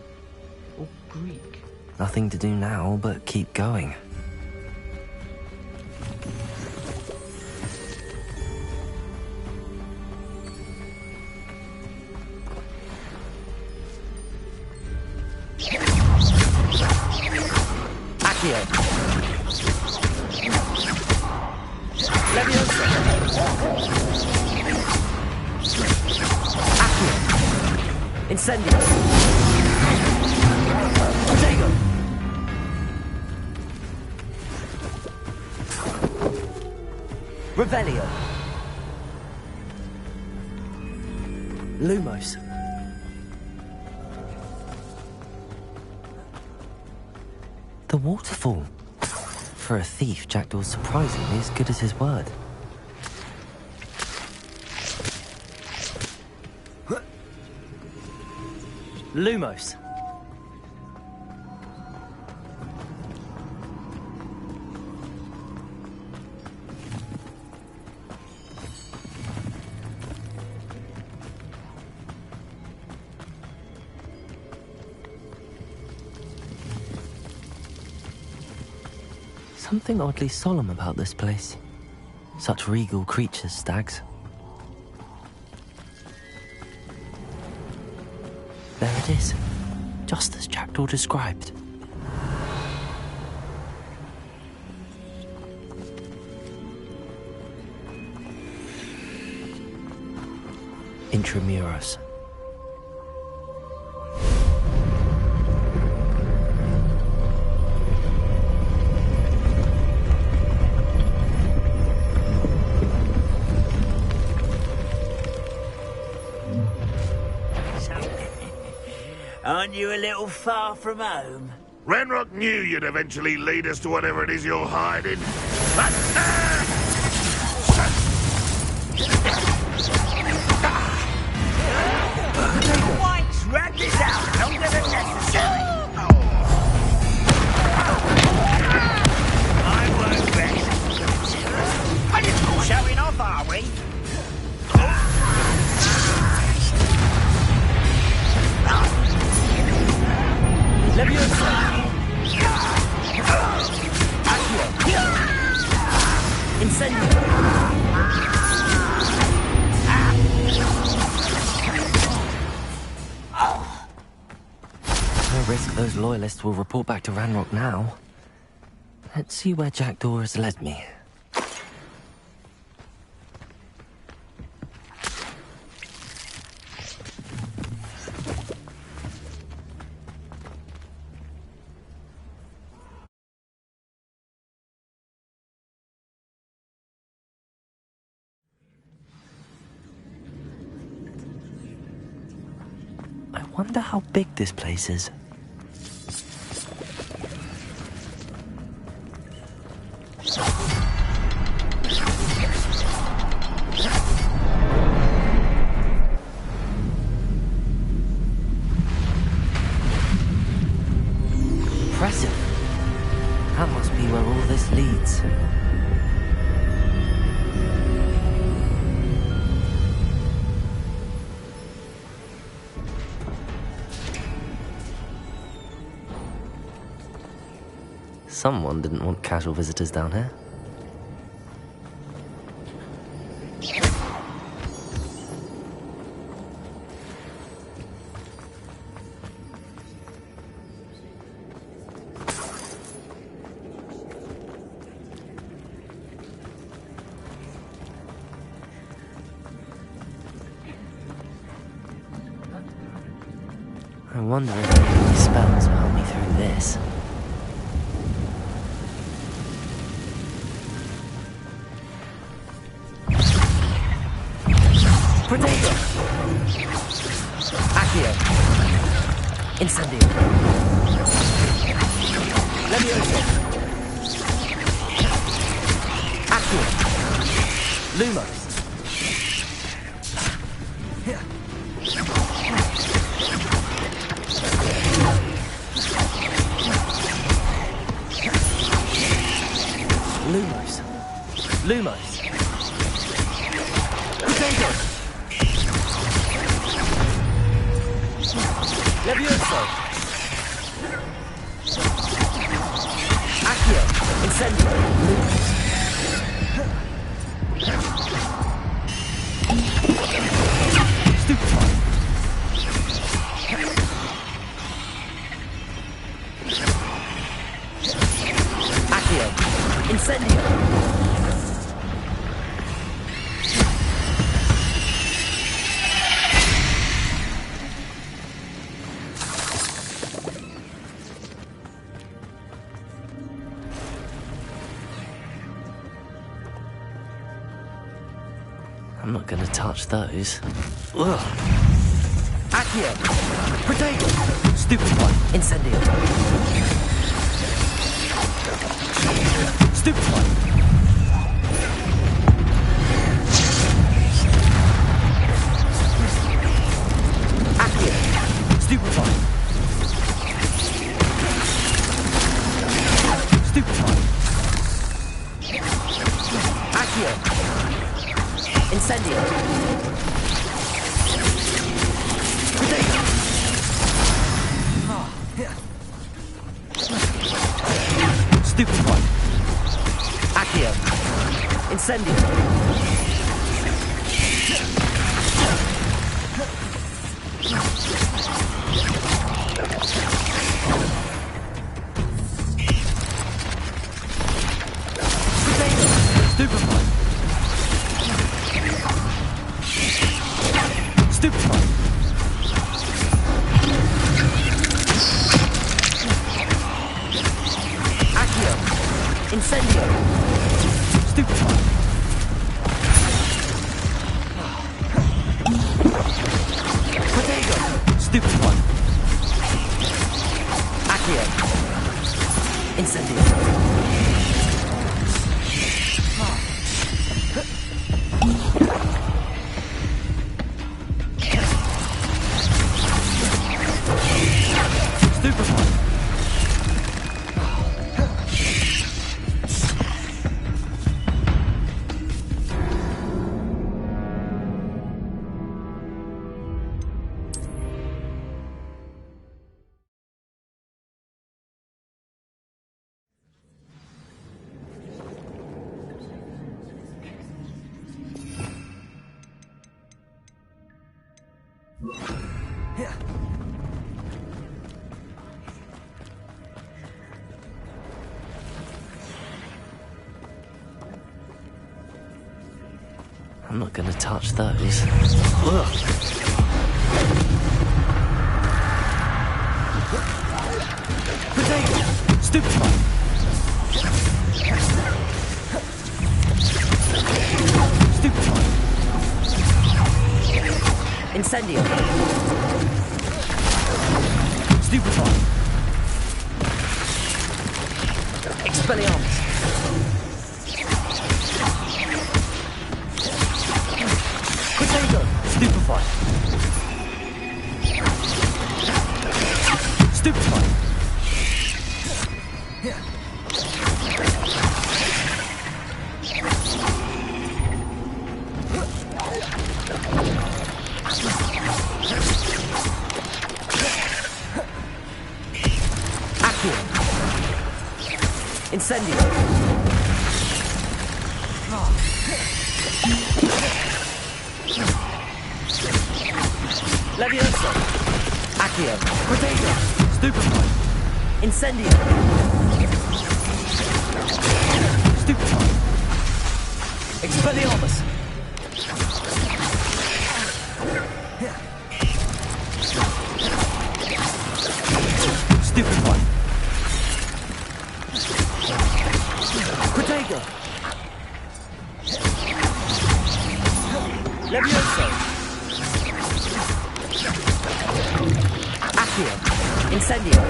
Or Greek? Nothing to do now but keep going. Accio. Leviosa. Accio. Incendio. Protego. Revelio. Lumos. The waterfall. For a thief, Jackdaw's surprisingly as good as his word. Lumos. something oddly solemn about this place. Such regal creatures, stags. There it is, just as Jackdaw described. Intramuros. Aren't you a little far from home? Ranrock knew you'd eventually lead us to whatever it is you're hiding. Why drag this out longer than necessary? I won't rest. Showing off, are we? No risk those loyalists will report back to Ranrock now. Let's see where Jackdaw has led me. I wonder how big this place is. Impressive. That must be where all this leads. Someone didn't want casual visitors down here. I wonder if any spells will help me through this. Potato! Accio! Incendio! Levioso! Accio! Lumos! Lumos! Lumos! Potato! Levioso! Accio! Incendio! Stupefy! Accio! Incendio! I'm not gonna touch those. Ugh. Accio! Potato! Stupefy! Incendio! Stupefy! Accio! Stupefy! Stupefy! Accio! Incendio! Potato! Stupefy! I'm not gonna touch those. Ugh. Potato! Stupefy! Stupefy! Incendio! Stupefy! Expelliarmus! Potato! Stupefy! Stupefy! Accio! Incendio! Levioso! Accio! Potato! Stupefy! Incendio! Stupefy! Expelliarmus! Stupefy! Potato! Levioso! Accio! Incendio!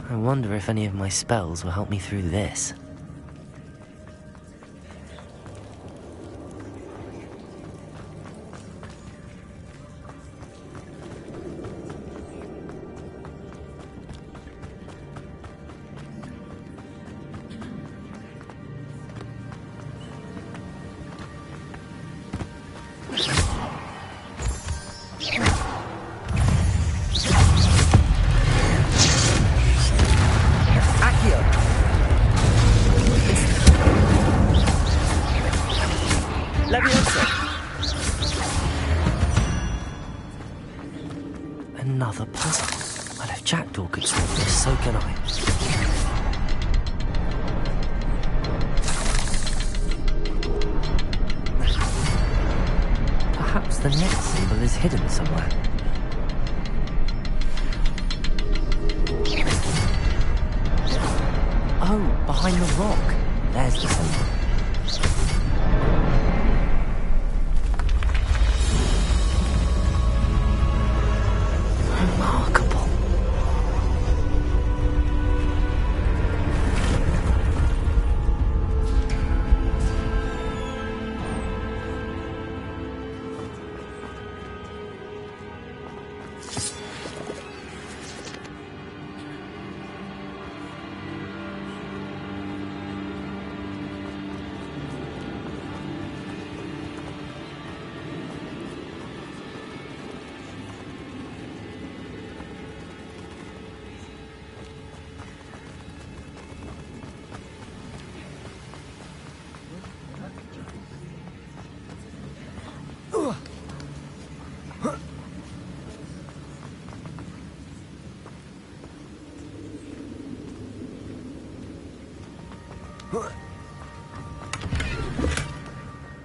I wonder if any of my spells will help me through this. the puzzle. Well, if Jackdaw could solve this, so can I. Perhaps the next symbol is hidden somewhere. Oh, behind the rock. There's the symbol. Remarkable.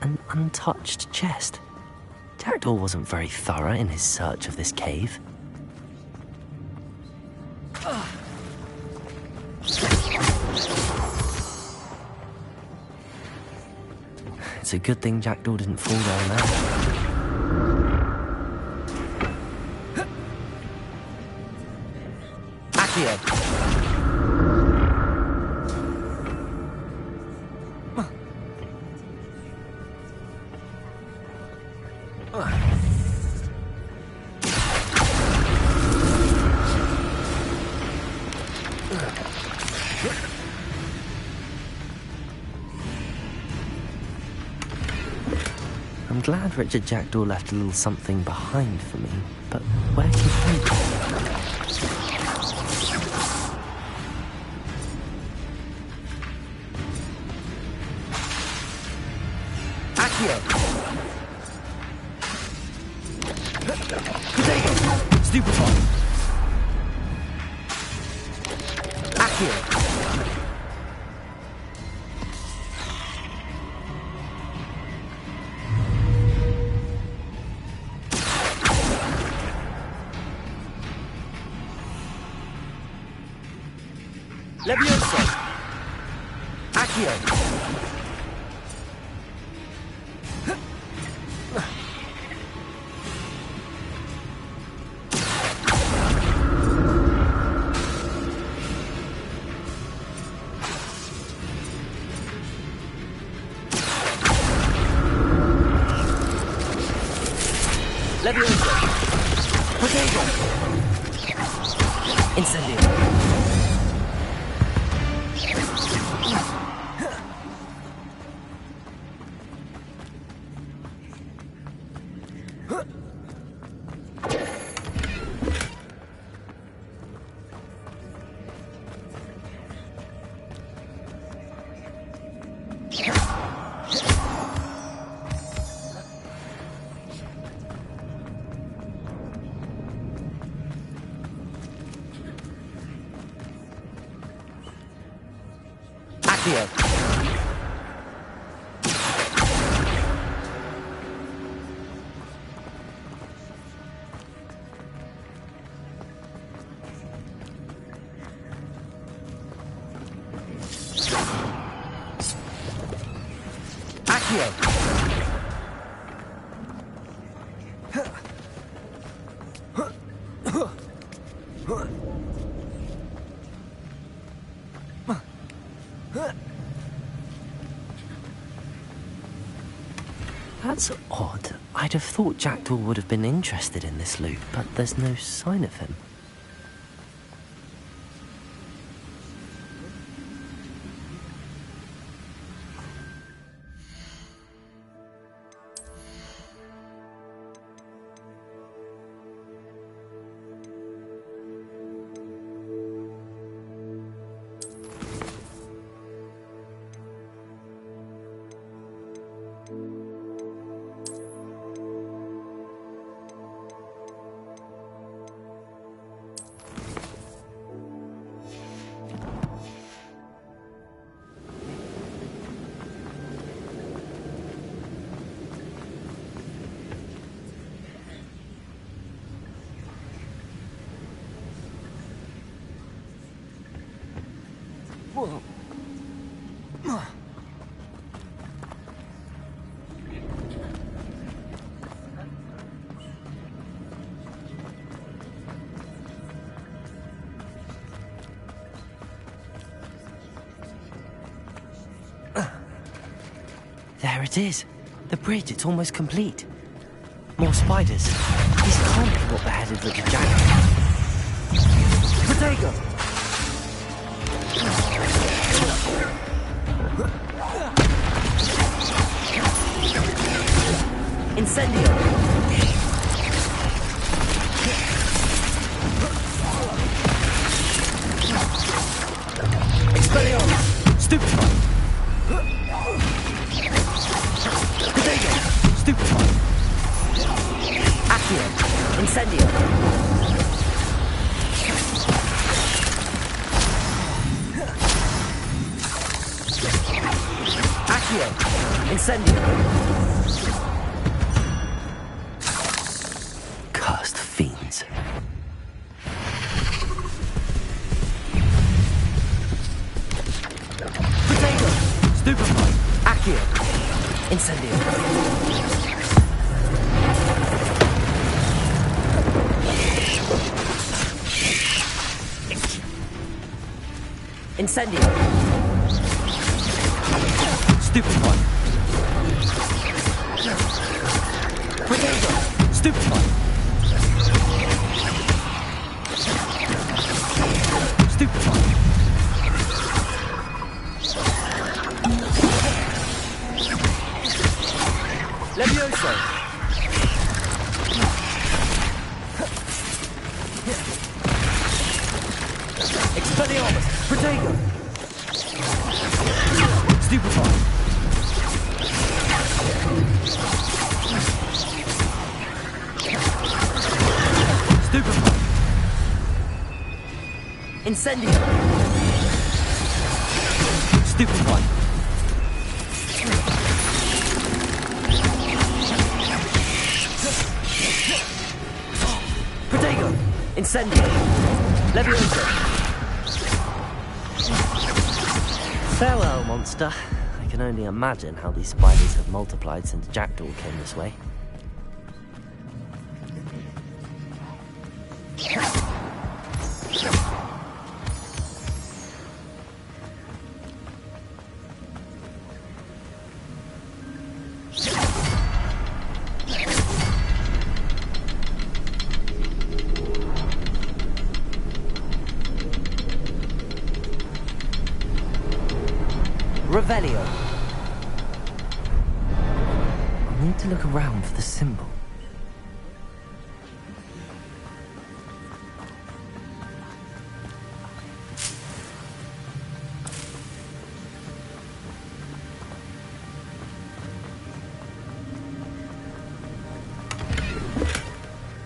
An untouched chest. Jackdaw wasn't very thorough in his search of this cave. It's a good thing Jackdaw didn't fall down there. Accio! I'm glad Richard Jackdaw left a little something behind for me, but where can he go? Accio! Stupefy! Accio! Levioso! Accio! Levioso! Potato! Incendio! Accio! That's odd. I'd have thought Jackdaw would have been interested in this loot, but there's no sign of him. There it is. The bridge, it's almost complete. More spiders. This can't be what beheaded Richard Jackdaw. Protego! Incendio! Expelliarmus! Stupefy! Protego! Stupefy! Accio! Incendio! Accio! Incendio! Cursed fiends. Protego! Stupefy! Accio! Incendio! Incendio! Stupefy! Protego! Stupefy! Stupefy! Levioso! Expelliarmus! Protego! Stupefy! Stupefy! Incendio! Stupefy! Protego! Incendio! Levioso! Farewell, monster. I can only imagine how these spiders have multiplied since Jackdaw came this way. Revelio. I need to look around for the symbol.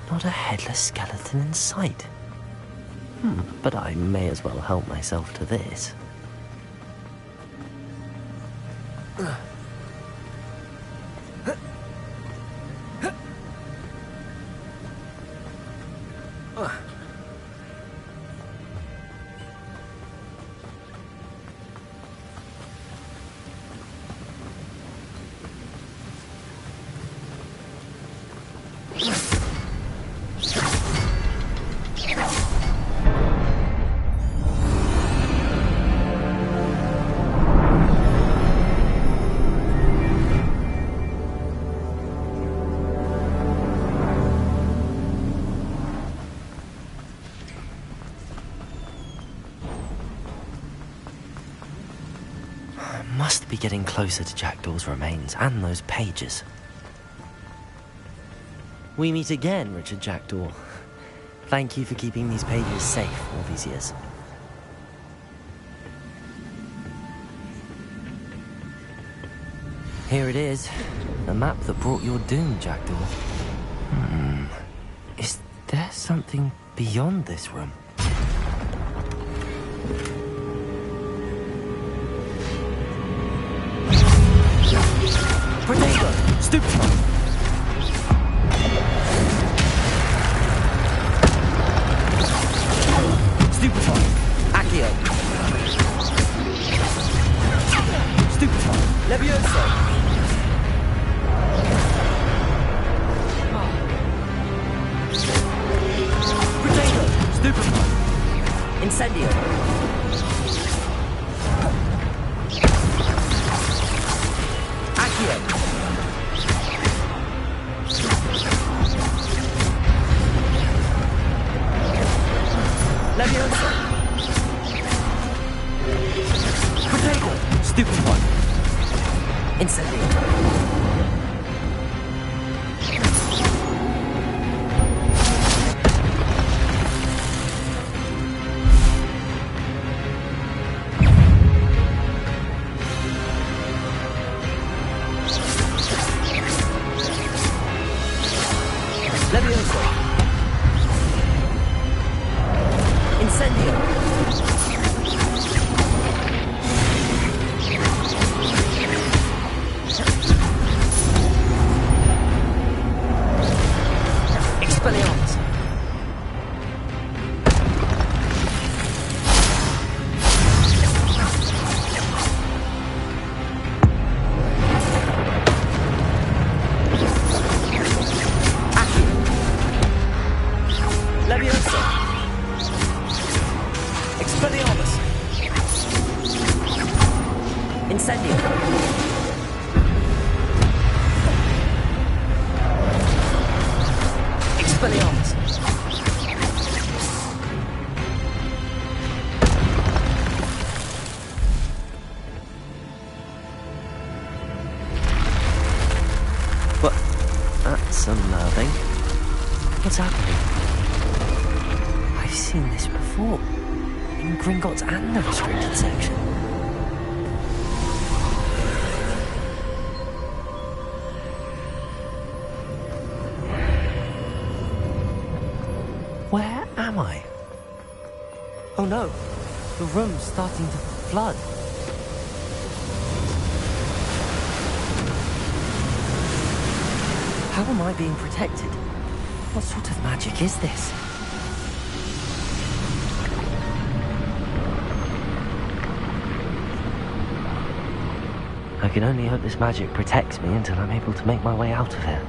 Not a headless skeleton in sight. But I may as well help myself to this. Must be getting closer to Jackdaw's remains and those pages. We meet again, Richard Jackdaw. Thank you for keeping these pages safe all these years. Here it is, the map that brought your doom, Jackdaw. Is there something beyond this room? Protego! Stupefy! Stupefy! Accio! Levioso! Potato! Stupefy! Incendio! Accio! Levioso! Potato! Stupefy! Incendio! Levioso! Incendio! Expelliarmus! Levioso! Expelliarmus! Incendio! Expelliarmus! What? That's unnerving. What's happening? I've seen this before. In Gringotts and the restricted section. Where am I? Oh no, the room's starting to flood. How am I being protected? What sort of magic is this? I can only hope this magic protects me until I'm able to make my way out of here.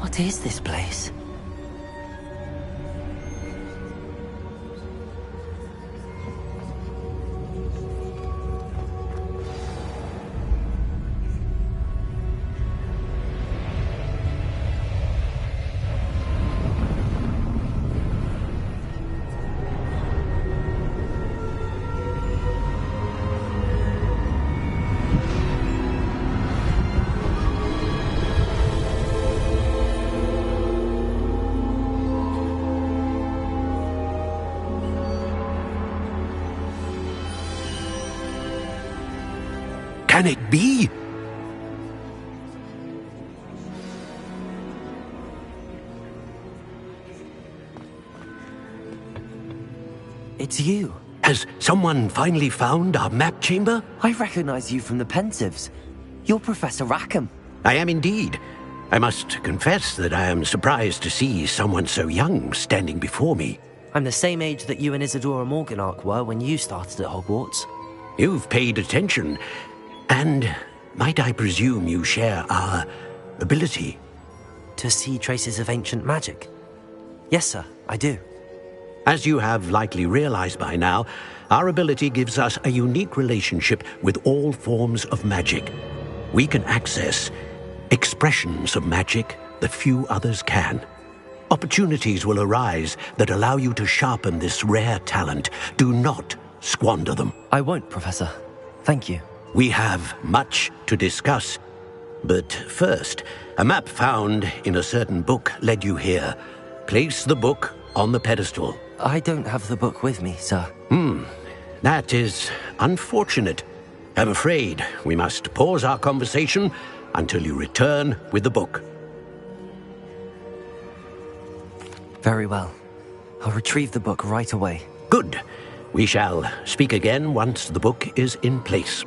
What is this place? Can it be? It's you. Has someone finally found our map chamber? I recognize you from the Pensieves. You're Professor Rackham. I am indeed. I must confess that I am surprised to see someone so young standing before me. I'm the same age that you and Isadora Morganach were when you started at Hogwarts. You've paid attention. And might I presume you share our ability? To see traces of ancient magic? Yes, sir, I do. As you have likely realized by now, our ability gives us a unique relationship with all forms of magic. We can access expressions of magic that few others can. Opportunities will arise that allow you to sharpen this rare talent. Do not squander them. I won't, Professor. Thank you. We have much to discuss. But first, a map found in a certain book led you here. Place the book on the pedestal. I don't have the book with me, sir. That is unfortunate. I'm afraid we must pause our conversation until you return with the book. Very well. I'll retrieve the book right away. Good. We shall speak again once the book is in place.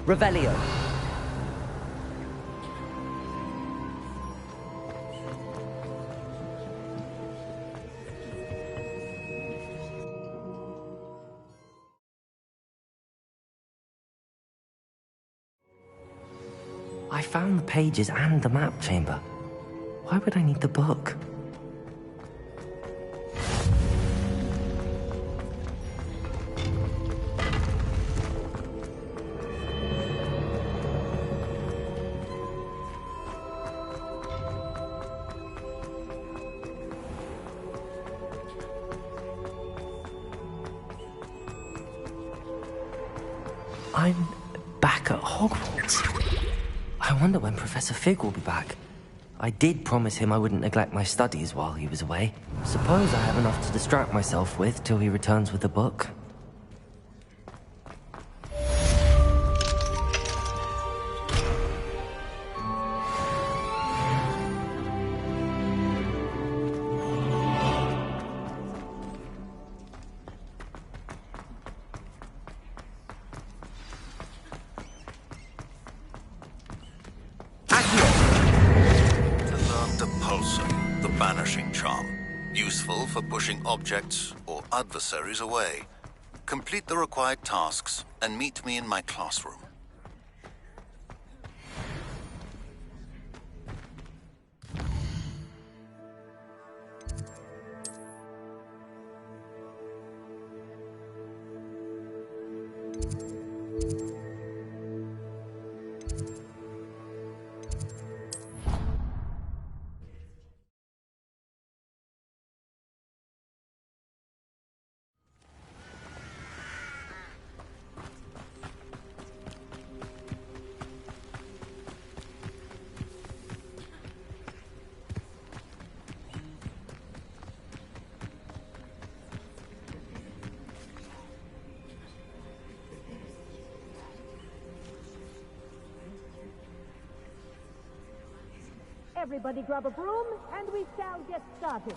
Revelio. I found the pages and the map chamber. Why would I need the book? I'm back at Hogwarts. I wonder when Professor Fig will be back. I did promise him I wouldn't neglect my studies while he was away. Suppose I have enough to distract myself with till he returns with the book. Objects or adversaries away. Complete the required tasks and meet me in my classroom. Everybody grab a broom, and we shall get started.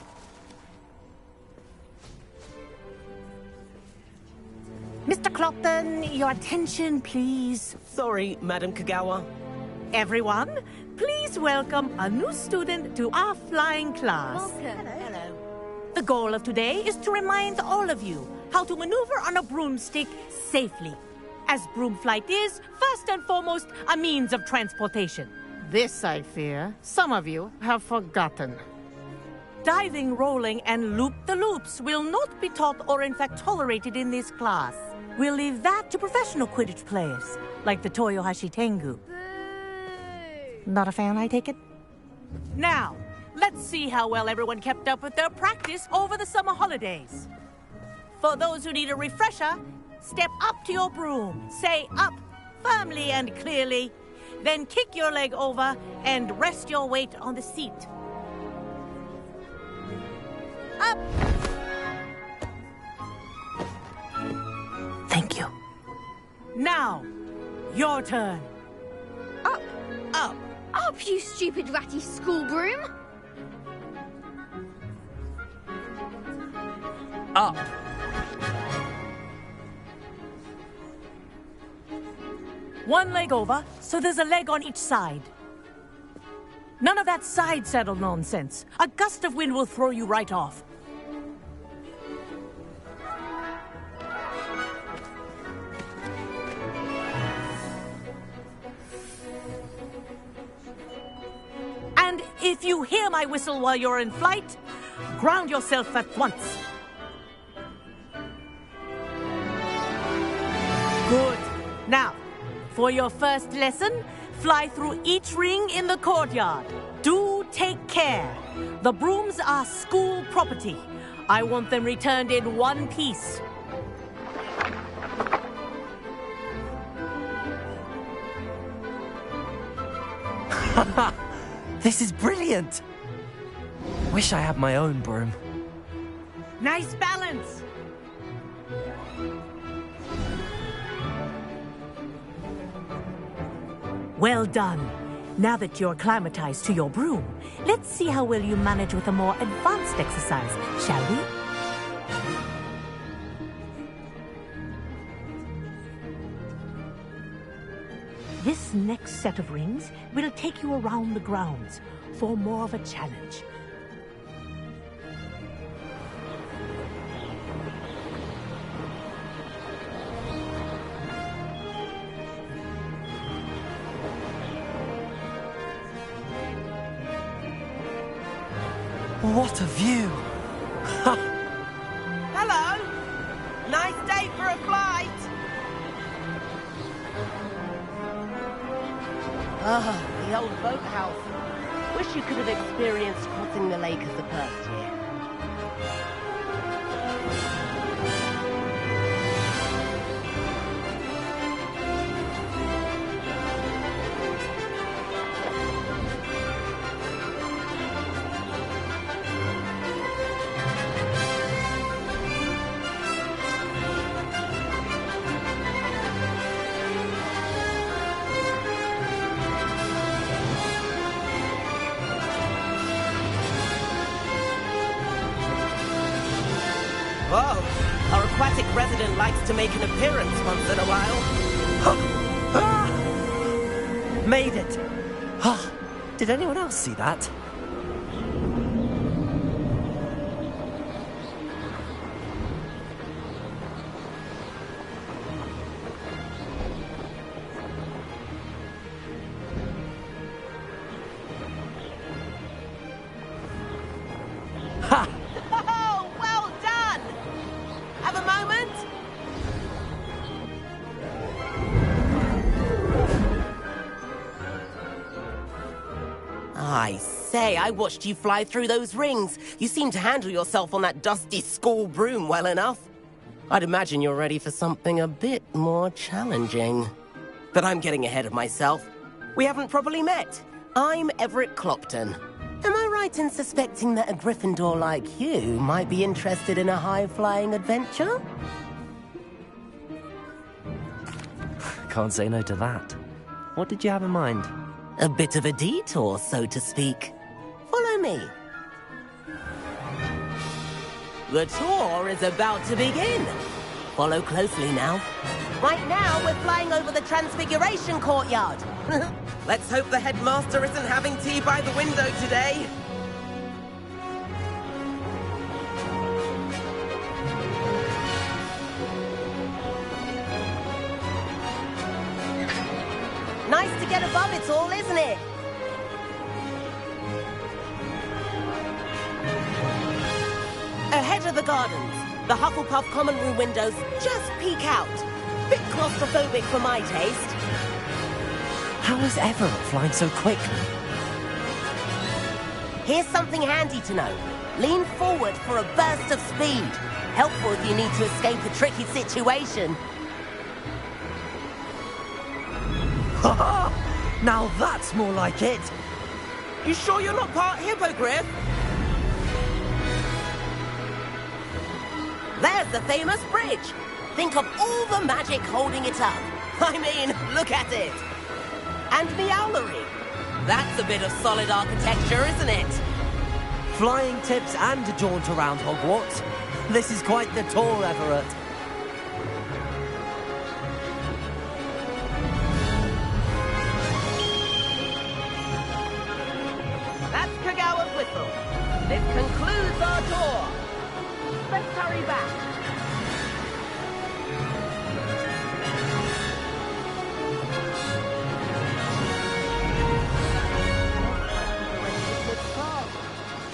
Mr. Clopton, your attention, please. Sorry, Madam Kagawa. Everyone, please welcome a new student to our flying class. Welcome. Hello. The goal of today is to remind all of you how to maneuver on a broomstick safely, as broom flight is, first and foremost, a means of transportation. This, I fear, some of you have forgotten. Diving, rolling, and loop-the-loops will not be taught or in fact tolerated in this class. We'll leave that to professional Quidditch players, like the Toyohashi Tengu. Not a fan, I take it? Now, let's see how well everyone kept up with their practice over the summer holidays. For those who need a refresher, step up to your broom, say up firmly and clearly, then kick your leg over and rest your weight on the seat. Up! Thank you. Now, your turn. Up! Up! Up, you stupid ratty school broom! Up! One leg over, so there's a leg on each side. None of that side saddle nonsense. A gust of wind will throw you right off. And if you hear my whistle while you're in flight, ground yourself at once. Good. Now, for your first lesson, fly through each ring in the courtyard. Do take care. The brooms are school property. I want them returned in one piece. This is brilliant! Wish I had my own broom. Nice balance! Well done. Now that you're acclimatized to your broom, let's see how well you manage with a more advanced exercise, shall we? This next set of rings will take you around the grounds for more of a challenge. What a view! Hello! Nice day for a flight! Ah, the old boathouse. Wish you could have experienced crossing the lake as a first year. Whoa! Our aquatic resident likes to make an appearance once in a while. Made it! Did anyone else see that? Oh, well done! Have a moment? I say, I watched you fly through those rings. You seem to handle yourself on that dusty school broom well enough. I'd imagine you're ready for something a bit more challenging. But I'm getting ahead of myself. We haven't properly met. I'm Everett Clopton. Am I right in suspecting that a Gryffindor like you might be interested in a high-flying adventure? Can't say no to that. What did you have in mind? A bit of a detour, so to speak. Follow me. The tour is about to begin. Follow closely now. Right now, we're flying over the Transfiguration Courtyard. Let's hope the headmaster isn't having tea by the window today. Nice to get above it all, isn't it? Ahead of the gardens, the Hufflepuff common room windows just peek out. Bit claustrophobic for my taste. How is Everett flying so quickly? Here's something handy to know. Lean forward for a burst of speed. Helpful if you need to escape a tricky situation. Now that's more like it. You sure you're not part hippogriff? There's the famous bridge. Think of all the magic holding it up. I mean, look at it. And Meowlery. That's a bit of solid architecture, isn't it? Flying tips and a jaunt around Hogwarts. This is quite the tour, Everett. That's Kagawa's whistle. This concludes our tour. Let's hurry back.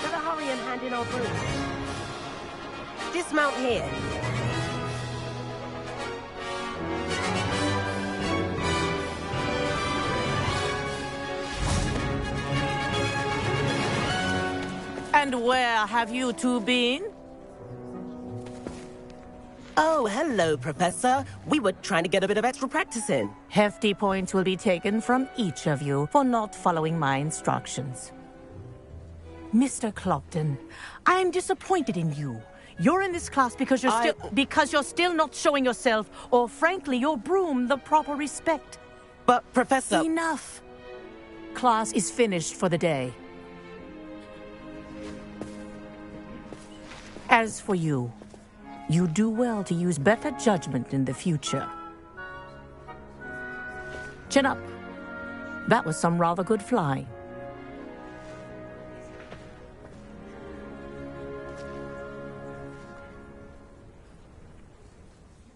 Better hurry and hand in our broom. Dismount here. And where have you two been? Oh, hello, Professor. We were trying to get a bit of extra practice in. Hefty points will be taken from each of you for not following my instructions. Mr. Clopton, I am disappointed in you. You're in this class because you're still not showing yourself, or frankly, your broom, the proper respect. But, Professor... Enough. Class is finished for the day. As for you, you do well to use better judgment in the future. Chin up. That was some rather good flying.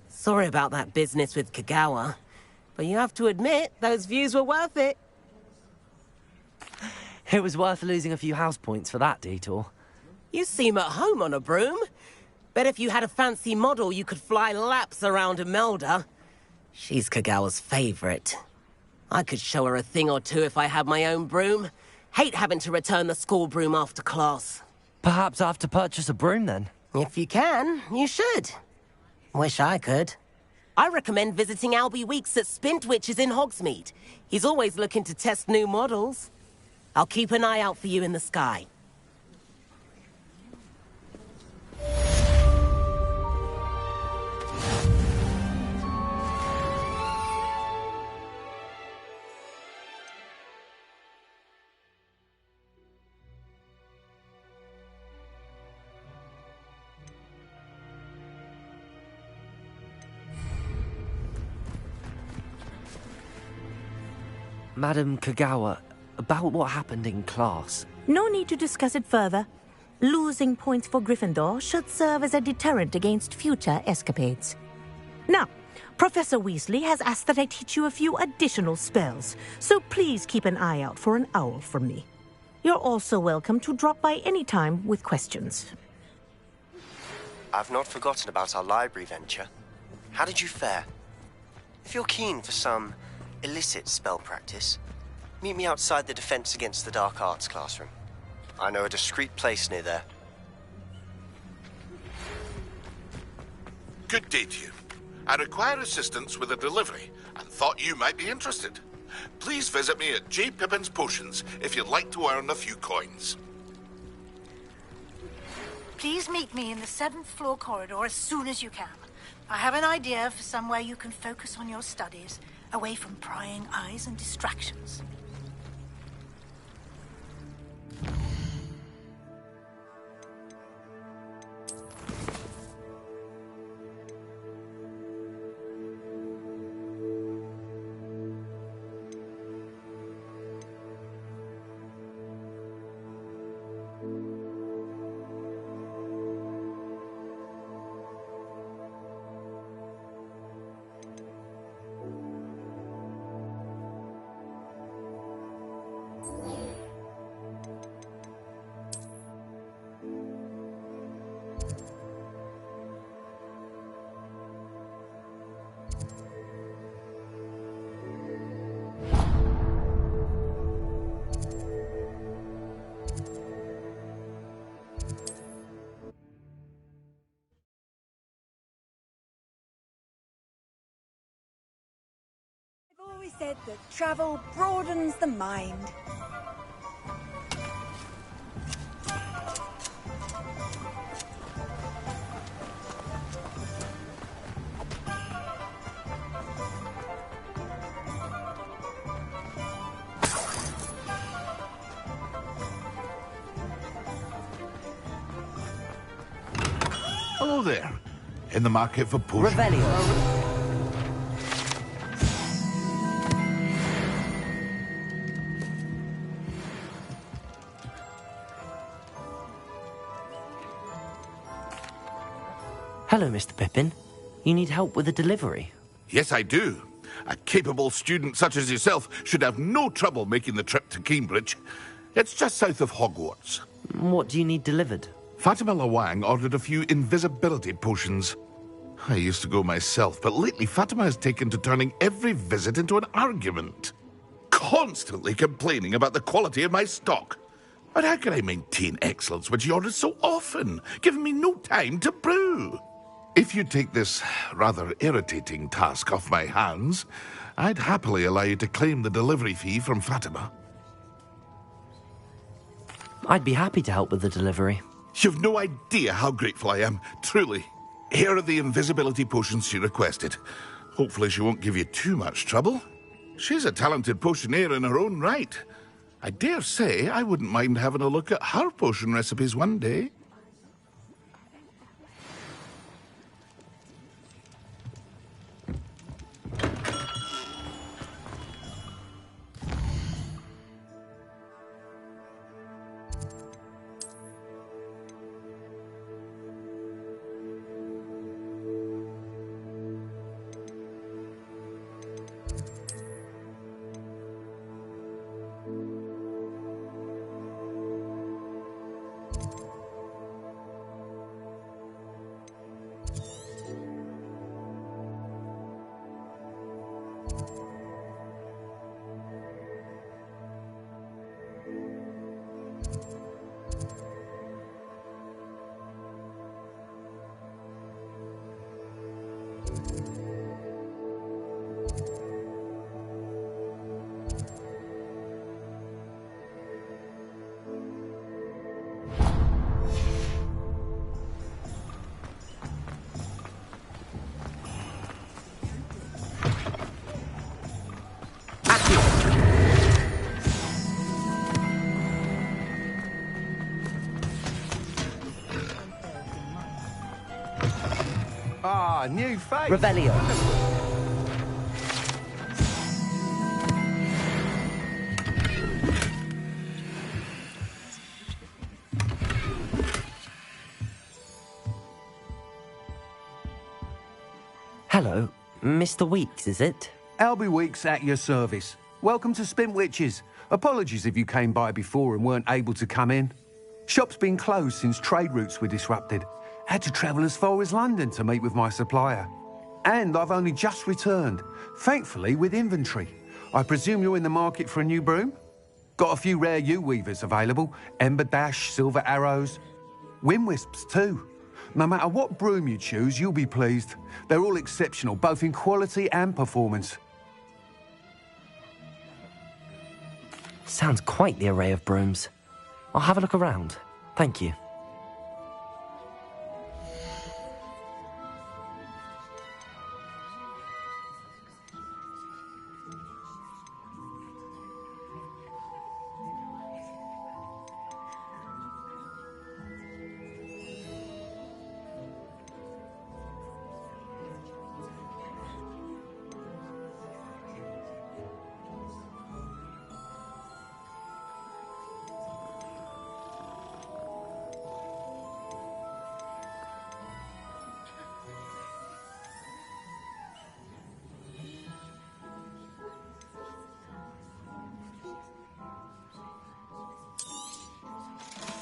Sorry about that business with Kagawa, but you have to admit, those views were worth it. It was worth losing a few house points for that detour. You seem at home on a broom. Bet if you had a fancy model, you could fly laps around Imelda. She's Kagawa's favorite. I could show her a thing or two if I had my own broom. Hate having to return the school broom after class. Perhaps I have to purchase a broom then? If you can, you should. Wish I could. I recommend visiting Albie Weeks at Spintwitches in Hogsmeade. He's always looking to test new models. I'll keep an eye out for you in the sky. Madam Kagawa, about what happened in class. No need to discuss it further. Losing points for Gryffindor should serve as a deterrent against future escapades. Now, Professor Weasley has asked that I teach you a few additional spells, so please keep an eye out for an owl from me. You're also welcome to drop by any time with questions. I've not forgotten about our library venture. How did you fare? If you're keen for some illicit spell practice, meet me outside the Defense Against the Dark Arts classroom. I know a discreet place near there. Good day to you. I require assistance with a delivery and thought you might be interested. Please visit me at J. Pippin's Potions if you'd like to earn a few coins. Please meet me in the 7th floor corridor as soon as you can. I have an idea for somewhere you can focus on your studies, away from prying eyes and distractions. Always said that travel broadens the mind. Hello there. In the market for potions? Hello, Mr. Pippin. You need help with a delivery? Yes, I do. A capable student such as yourself should have no trouble making the trip to Cambridge. It's just south of Hogwarts. What do you need delivered? Fatima Lawang ordered a few invisibility potions. I used to go myself, but lately Fatima has taken to turning every visit into an argument. Constantly complaining about the quality of my stock. But how can I maintain excellence when she orders so often, giving me no time to brew? If you take this rather irritating task off my hands, I'd happily allow you to claim the delivery fee from Fatima. I'd be happy to help with the delivery. You've no idea how grateful I am, truly. Here are the invisibility potions she requested. Hopefully she won't give you too much trouble. She's a talented potioneer in her own right. I dare say I wouldn't mind having a look at her potion recipes one day. Ah, new face. Revelio. Hello, Mr. Weeks, is it? Albie Weeks at your service. Welcome to Spint Witches. Apologies if you came by before and weren't able to come in. Shop's been closed since trade routes were disrupted. Had to travel as far as London to meet with my supplier. And I've only just returned, thankfully with inventory. I presume you're in the market for a new broom? Got a few rare yew-weavers available. Ember Dash, Silver Arrows. Wind Wisps too. No matter what broom you choose, you'll be pleased. They're all exceptional, both in quality and performance. Sounds quite the array of brooms. I'll have a look around. Thank you.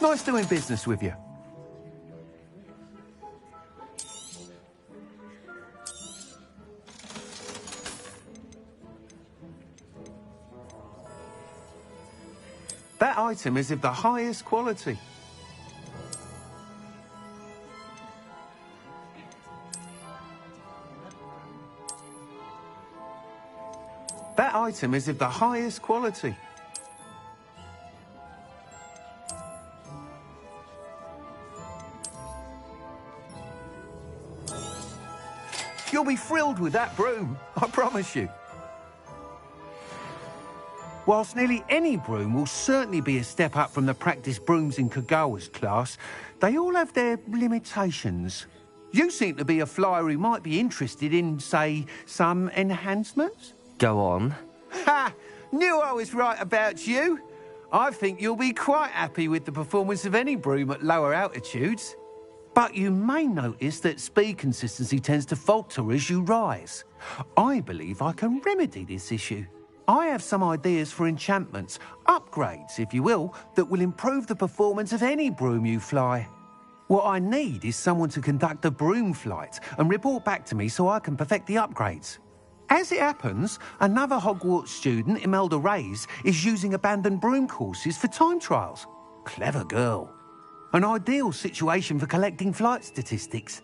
Nice doing business with you. That item is of the highest quality. That item is of the highest quality. You'll be thrilled with that broom, I promise you. Whilst nearly any broom will certainly be a step up from the practice brooms in Kagawa's class, they all have their limitations. You seem to be a flyer who might be interested in, say, some enhancements? Go on. Ha! Knew I was right about you. I think you'll be quite happy with the performance of any broom at lower altitudes. But you may notice that speed consistency tends to falter as you rise. I believe I can remedy this issue. I have some ideas for enchantments, upgrades, if you will, that will improve the performance of any broom you fly. What I need is someone to conduct a broom flight and report back to me so I can perfect the upgrades. As it happens, another Hogwarts student, Imelda Reyes, is using abandoned broom courses for time trials. Clever girl. An ideal situation for collecting flight statistics.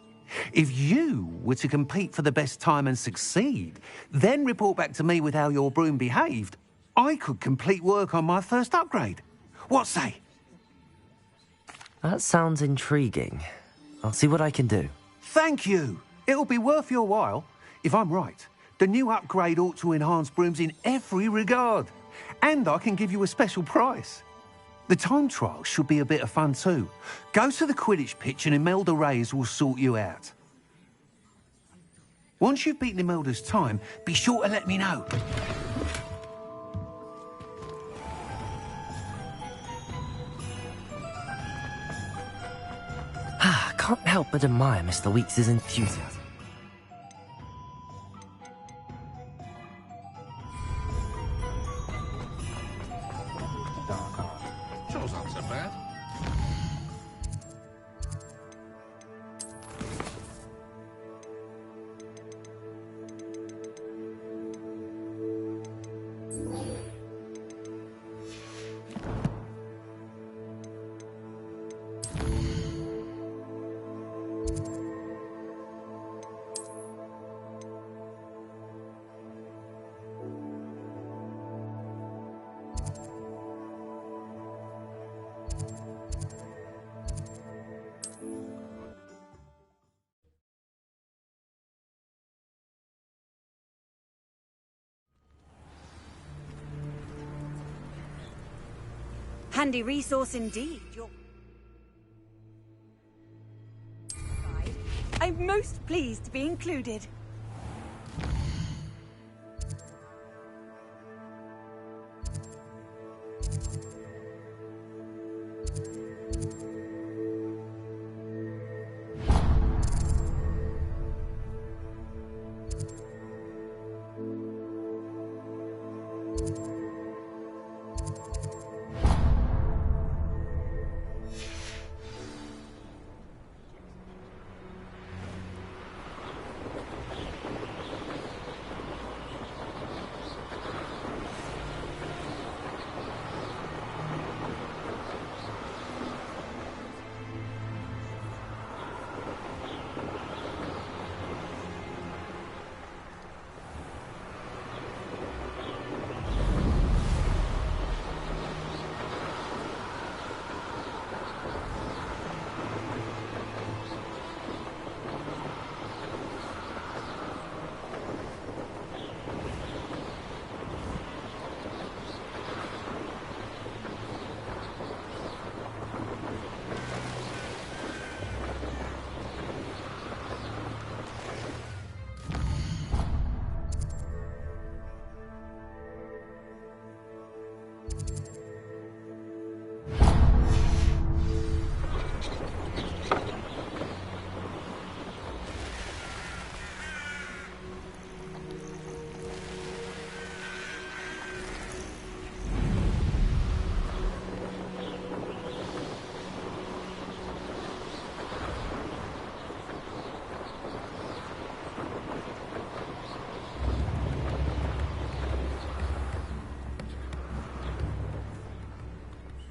If you were to compete for the best time and succeed, then report back to me with how your broom behaved, I could complete work on my first upgrade. What say? That sounds intriguing. I'll see what I can do. Thank you. It'll be worth your while. If I'm right, the new upgrade ought to enhance brooms in every regard. And I can give you a special price. The time trial should be a bit of fun too. Go to the Quidditch pitch and Imelda Reyes will sort you out. Once you've beaten Imelda's time, be sure to let me know. Can't help but admire Mr. Weeks' enthusiasm. Sure's not so bad. Handy resource indeed. I'm most pleased to be included.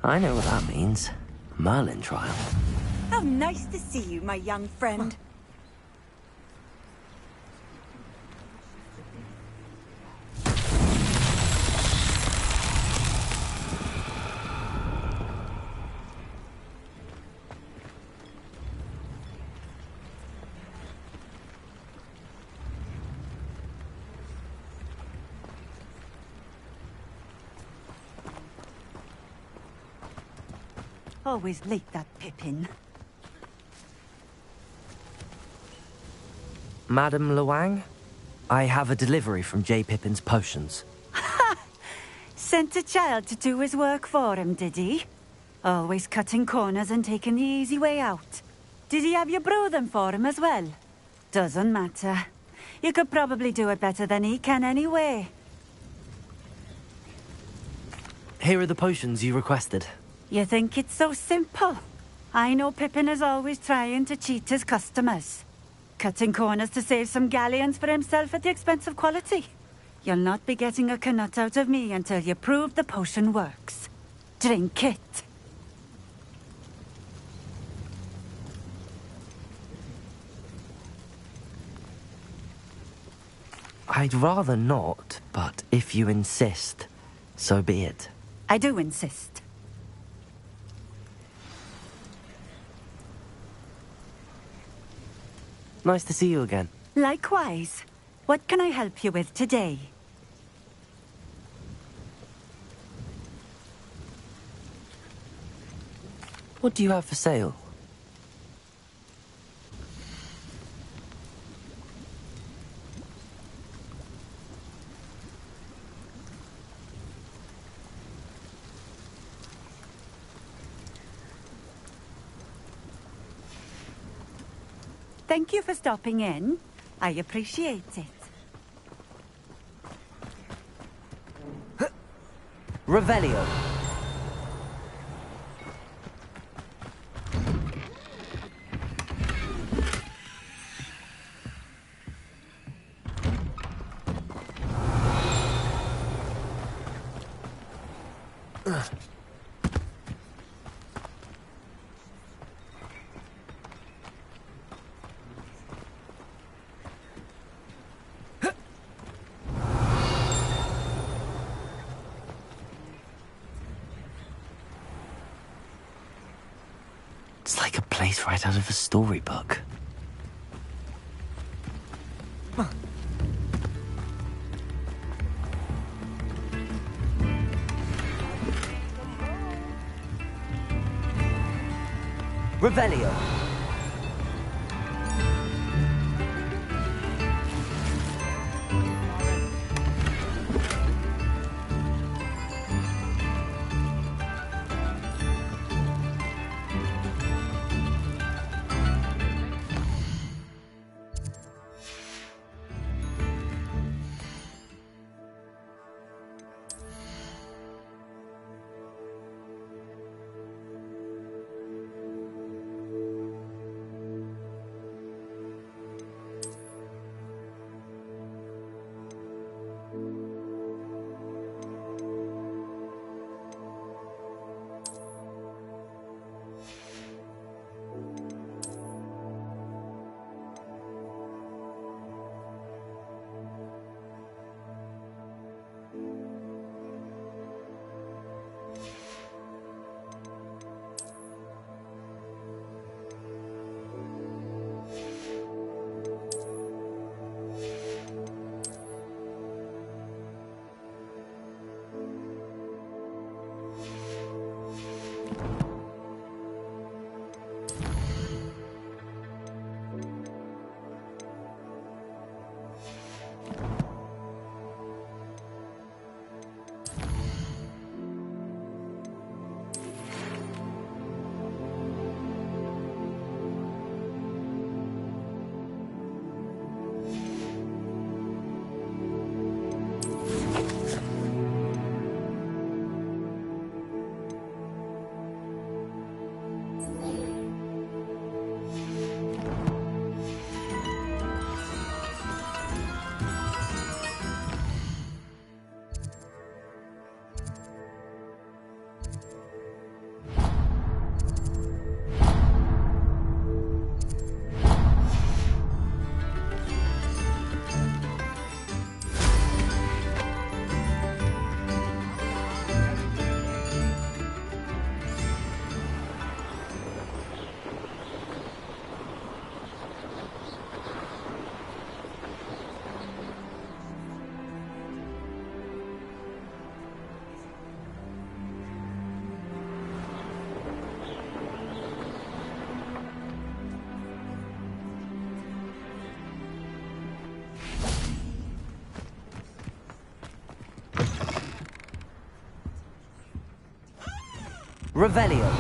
I know what that means. Merlin trial. How nice to see you, my young friend. Always like that Pippin. Madam Luang, I have a delivery from J. Pippin's Potions. Sent a child to do his work for him, did he? Always cutting corners and taking the easy way out. Did he have you brew them for him as well? Doesn't matter. You could probably do it better than he can anyway. Here are the potions you requested. You think it's so simple? I know Pippin is always trying to cheat his customers. Cutting corners to save some galleons for himself at the expense of quality. You'll not be getting a canut out of me until you prove the potion works. Drink it. I'd rather not, but if you insist, so be it. I do insist. Nice to see you again. Likewise. What can I help you with today? What do you have for sale? Thank you for stopping in. I appreciate it. Revelio. It's like a place right out of a storybook. Revelio. Revelio.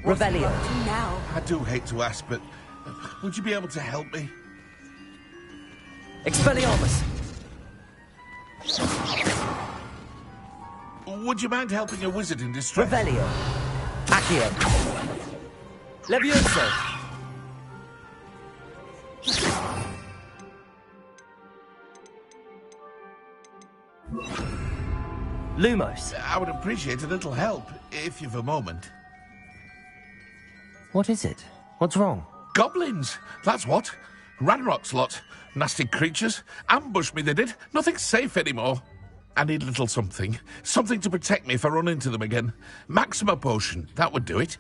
Revelio. Now. I do hate to ask, but would you be able to help me? Expelliarmus. Would you mind helping a wizard in distress? Revelio. Accio. Levioso. Lumos. I would appreciate a little help, if you've a moment. What is it? What's wrong? Goblins! That's what. Ranrock's lot. Nasty creatures. Ambushed me, they did. Nothing's safe anymore. I need a little something. Something to protect me if I run into them again. Maxima potion. That would do it.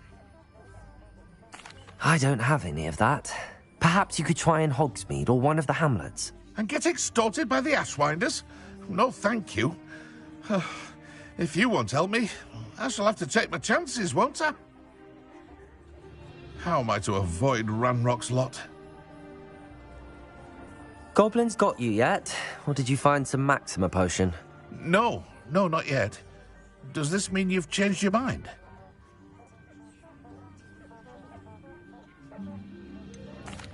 I don't have any of that. Perhaps you could try in Hogsmeade or one of the hamlets. And get extorted by the Ashwinders? No, thank you. If you won't help me, I shall have to take my chances, won't I? How am I to avoid Ranrock's lot? Goblins got you yet? Or did you find some Maxima potion? No, not yet. Does this mean you've changed your mind?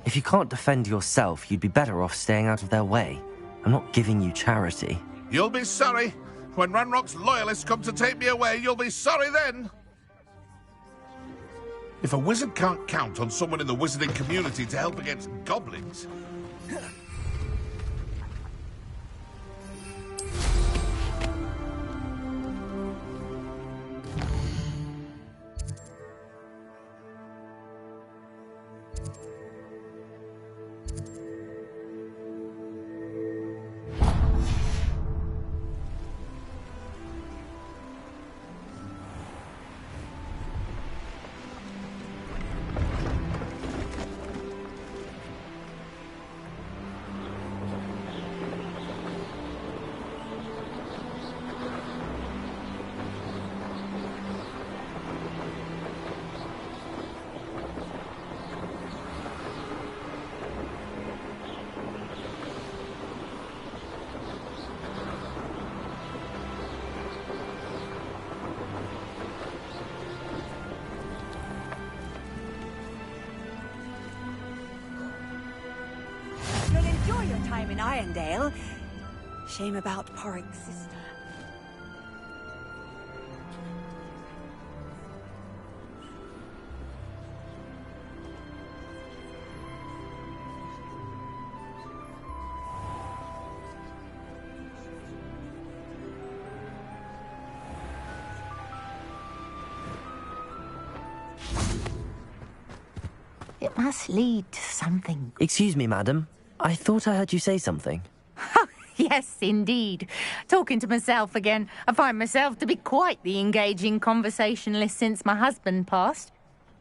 If you can't defend yourself, you'd be better off staying out of their way. I'm not giving you charity. You'll be sorry. When Ranrock's loyalists come to take me away, you'll be sorry then. If a wizard can't count on someone in the wizarding community to help against goblins... Time in Irondale. Shame about Porrick's sister. It must lead to something. Excuse me, madam. I thought I heard you say something. Yes, indeed. Talking to myself again. I find myself to be quite the engaging conversationalist since my husband passed.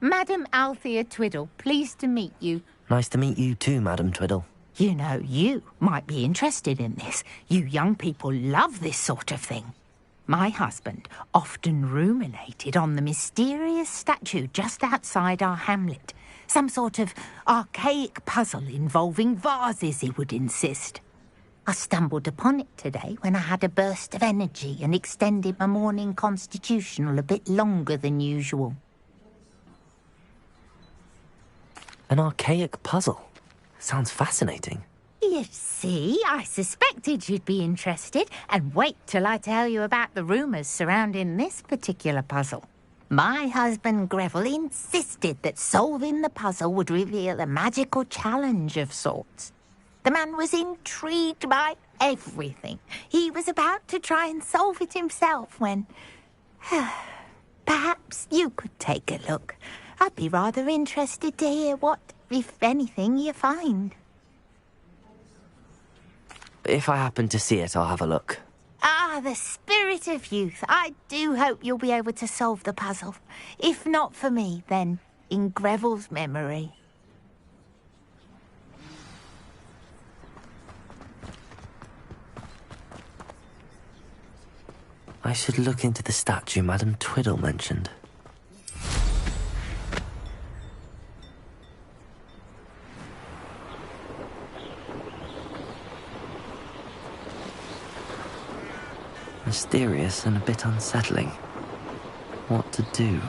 Madam Althea Twiddle, pleased to meet you. Nice to meet you too, Madam Twiddle. You know, you might be interested in this. You young people love this sort of thing. My husband often ruminated on the mysterious statue just outside our hamlet. Some sort of archaic puzzle involving vases, he would insist. I stumbled upon it today when I had a burst of energy and extended my morning constitutional a bit longer than usual. An archaic puzzle? Sounds fascinating. You see, I suspected you'd be interested, and wait till I tell you about the rumours surrounding this particular puzzle. My husband Greville insisted that solving the puzzle would reveal a magical challenge of sorts. The man was intrigued by everything. He was about to try and solve it himself when... Perhaps you could take a look. I'd be rather interested to hear what, if anything, you find. If I happen to see it, I'll have a look. Ah, the spirit of youth. I do hope you'll be able to solve the puzzle. If not for me, then in Greville's memory. I should look into the statue Madame Twiddle mentioned. Mysterious and a bit unsettling. What to do?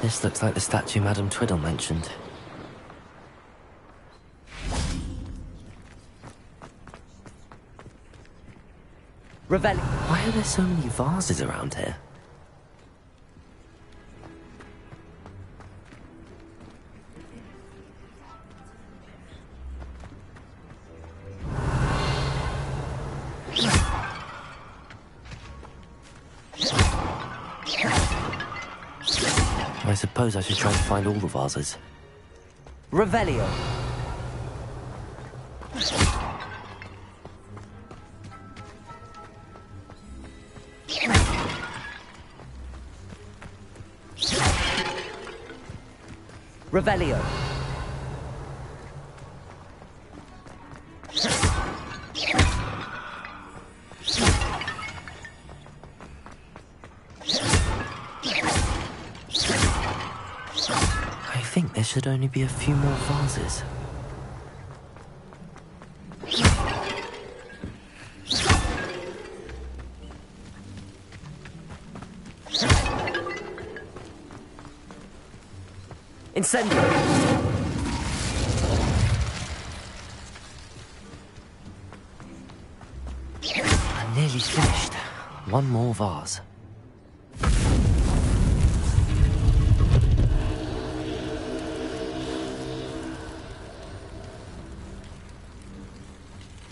This looks like the statue Madame Twiddle mentioned. Revelli. Why are there so many vases around here? I suppose I should try to find all the vases. Revelio. Revelio. I think there should only be a few more vases. Incendio. I'm nearly finished. One more vase.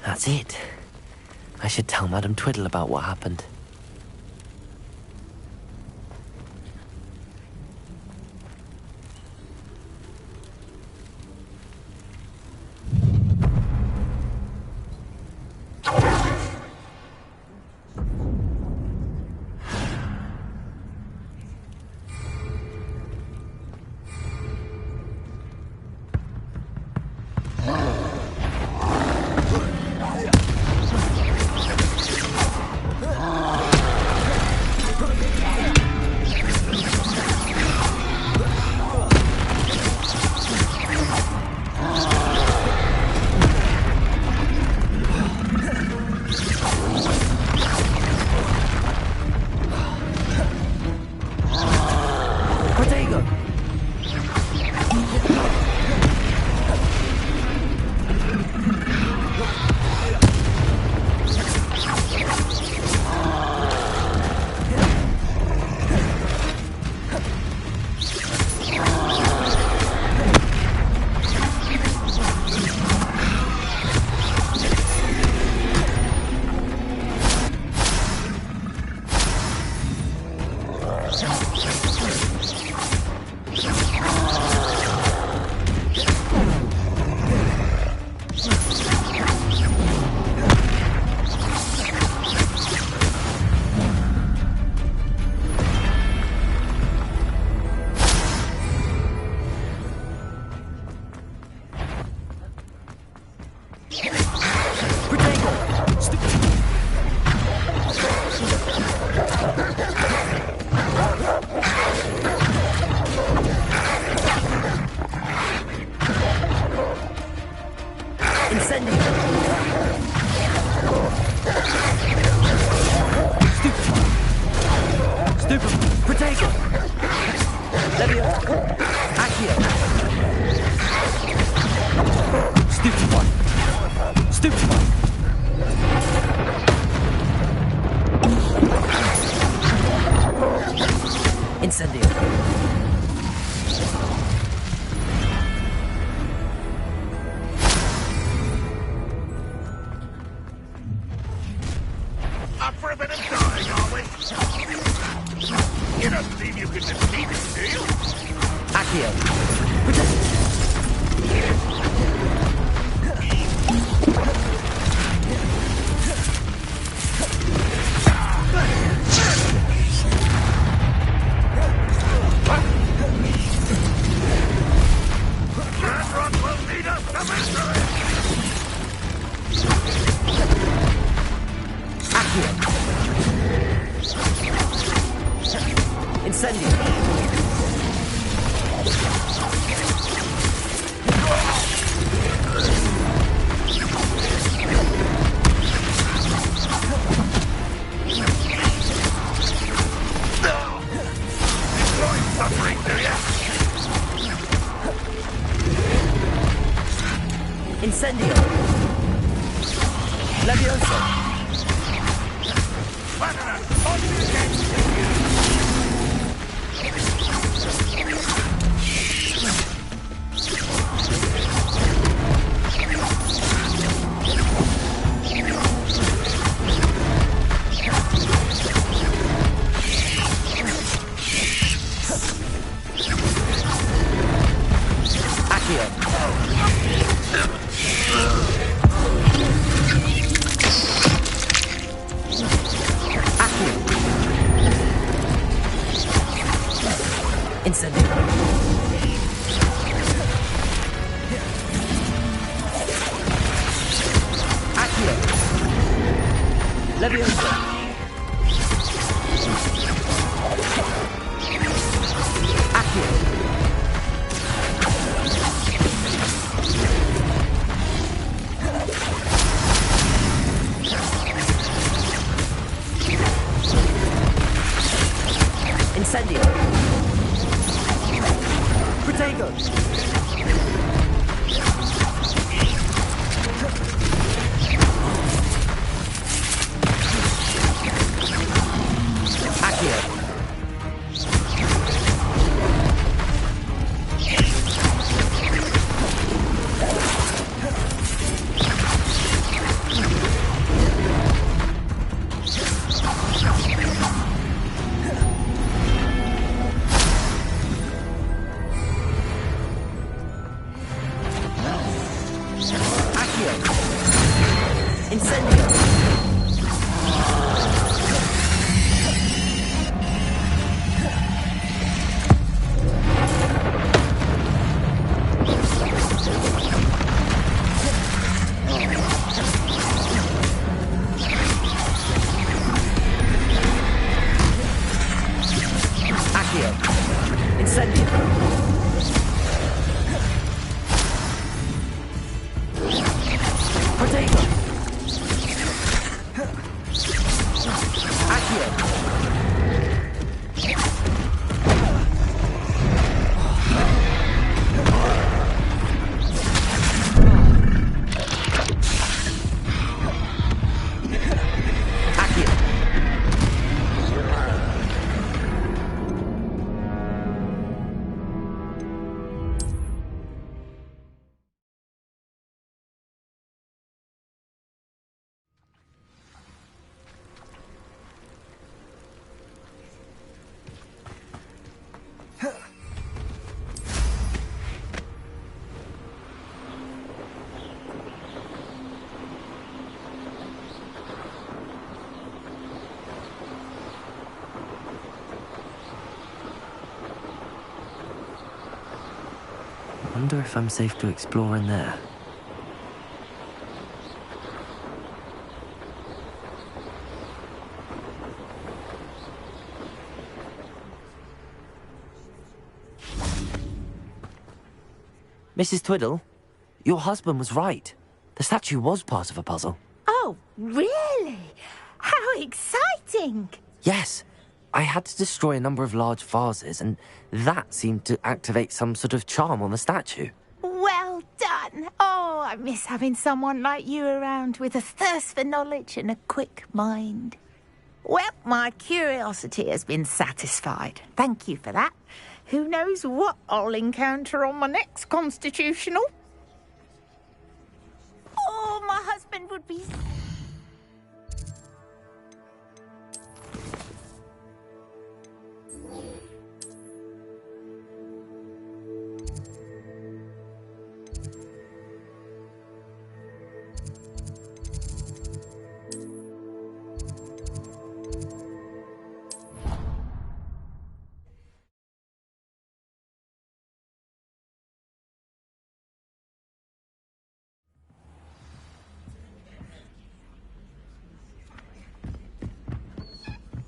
That's it. I should tell Madame Twiddle about what happened. Stupid! Protego! Levio! Accio! Stupid one! Stupid one! Incendio! Up for a bit of dying, are we? You don't believe you can defeat us, do you? Accio! That rock will lead us to victory! Incendio! Enjoy suffering, do ya? Incendio! Levioso! Incendio! Protego! Accio! I wonder if I'm safe to explore in there. Mrs. Twiddle, your husband was right. The statue was part of a puzzle. Oh, really? How exciting! Yes. I had to destroy a number of large vases, and that seemed to activate some sort of charm on the statue. Well done. Oh, I miss having someone like you around with a thirst for knowledge and a quick mind. Well, my curiosity has been satisfied. Thank you for that. Who knows what I'll encounter on my next constitutional? Oh, my husband would be...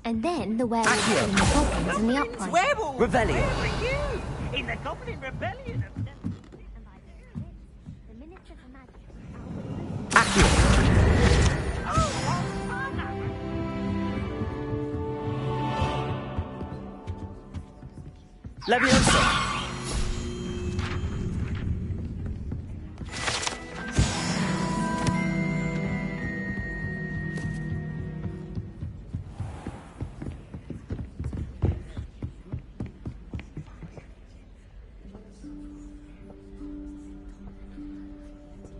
And then the werewolves and the goblins and the upright. Werewolves! Revelio. Where were you? In the Goblin Rebellion. Leviosa.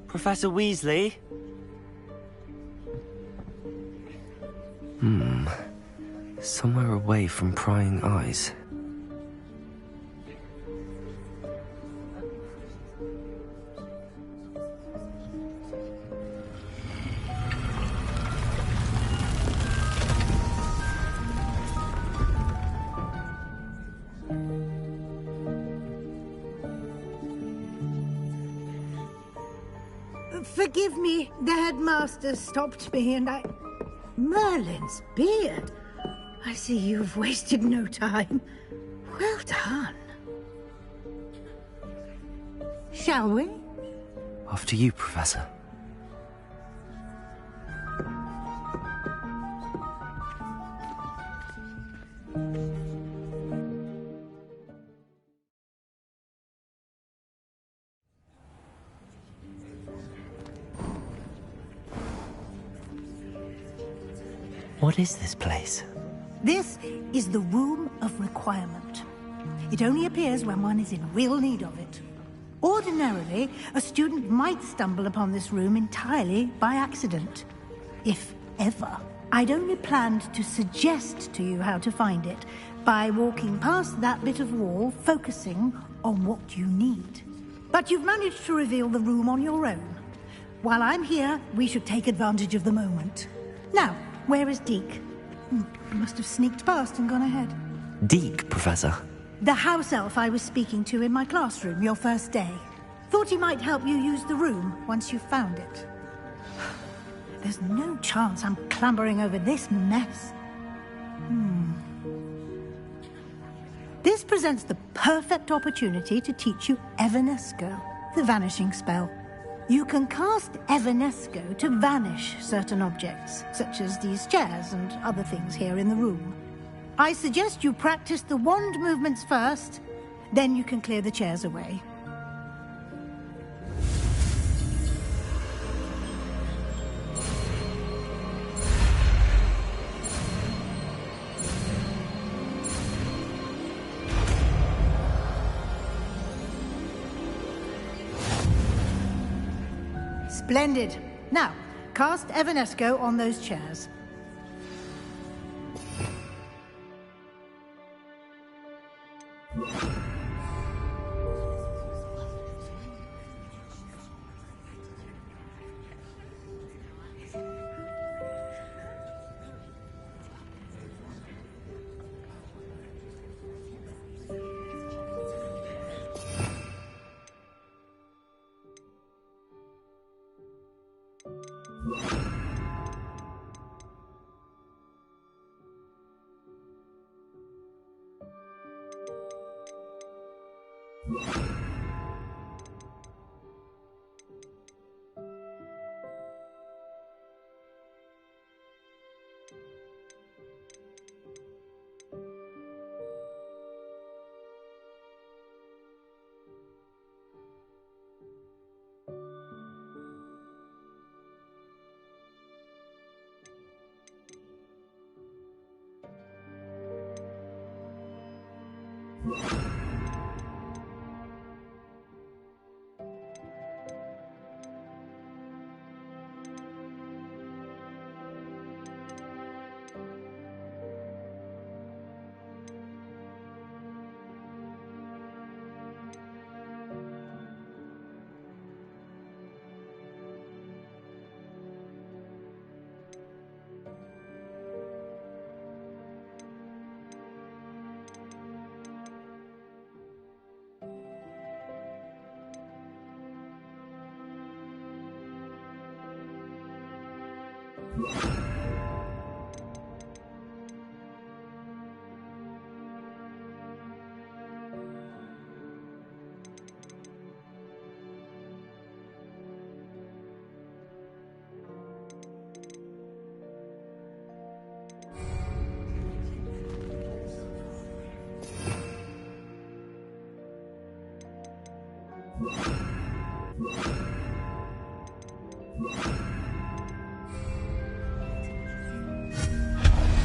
Professor Weasley? Somewhere away from prying eyes. Forgive me, the headmaster stopped me and I... Merlin's beard. I see you've wasted no time. Well done. Shall we? After you, Professor. What is this place? This is the Room of Requirement. It only appears when one is in real need of it. Ordinarily, a student might stumble upon this room entirely by accident. If ever. I'd only planned to suggest to you how to find it by walking past that bit of wall, focusing on what you need. But you've managed to reveal the room on your own. While I'm here, we should take advantage of the moment. Now, where is Deke? He must have sneaked past and gone ahead. Deke, Professor. The house elf I was speaking to in my classroom your first day. Thought he might help you use the room once you found it. There's no chance I'm clambering over this mess. This presents the perfect opportunity to teach you Evanesco, the vanishing spell. You can cast Evanesco to vanish certain objects, such as these chairs and other things here in the room. I suggest you practice the wand movements first, then you can clear the chairs away. Splendid. Now, cast Evanesco on those chairs.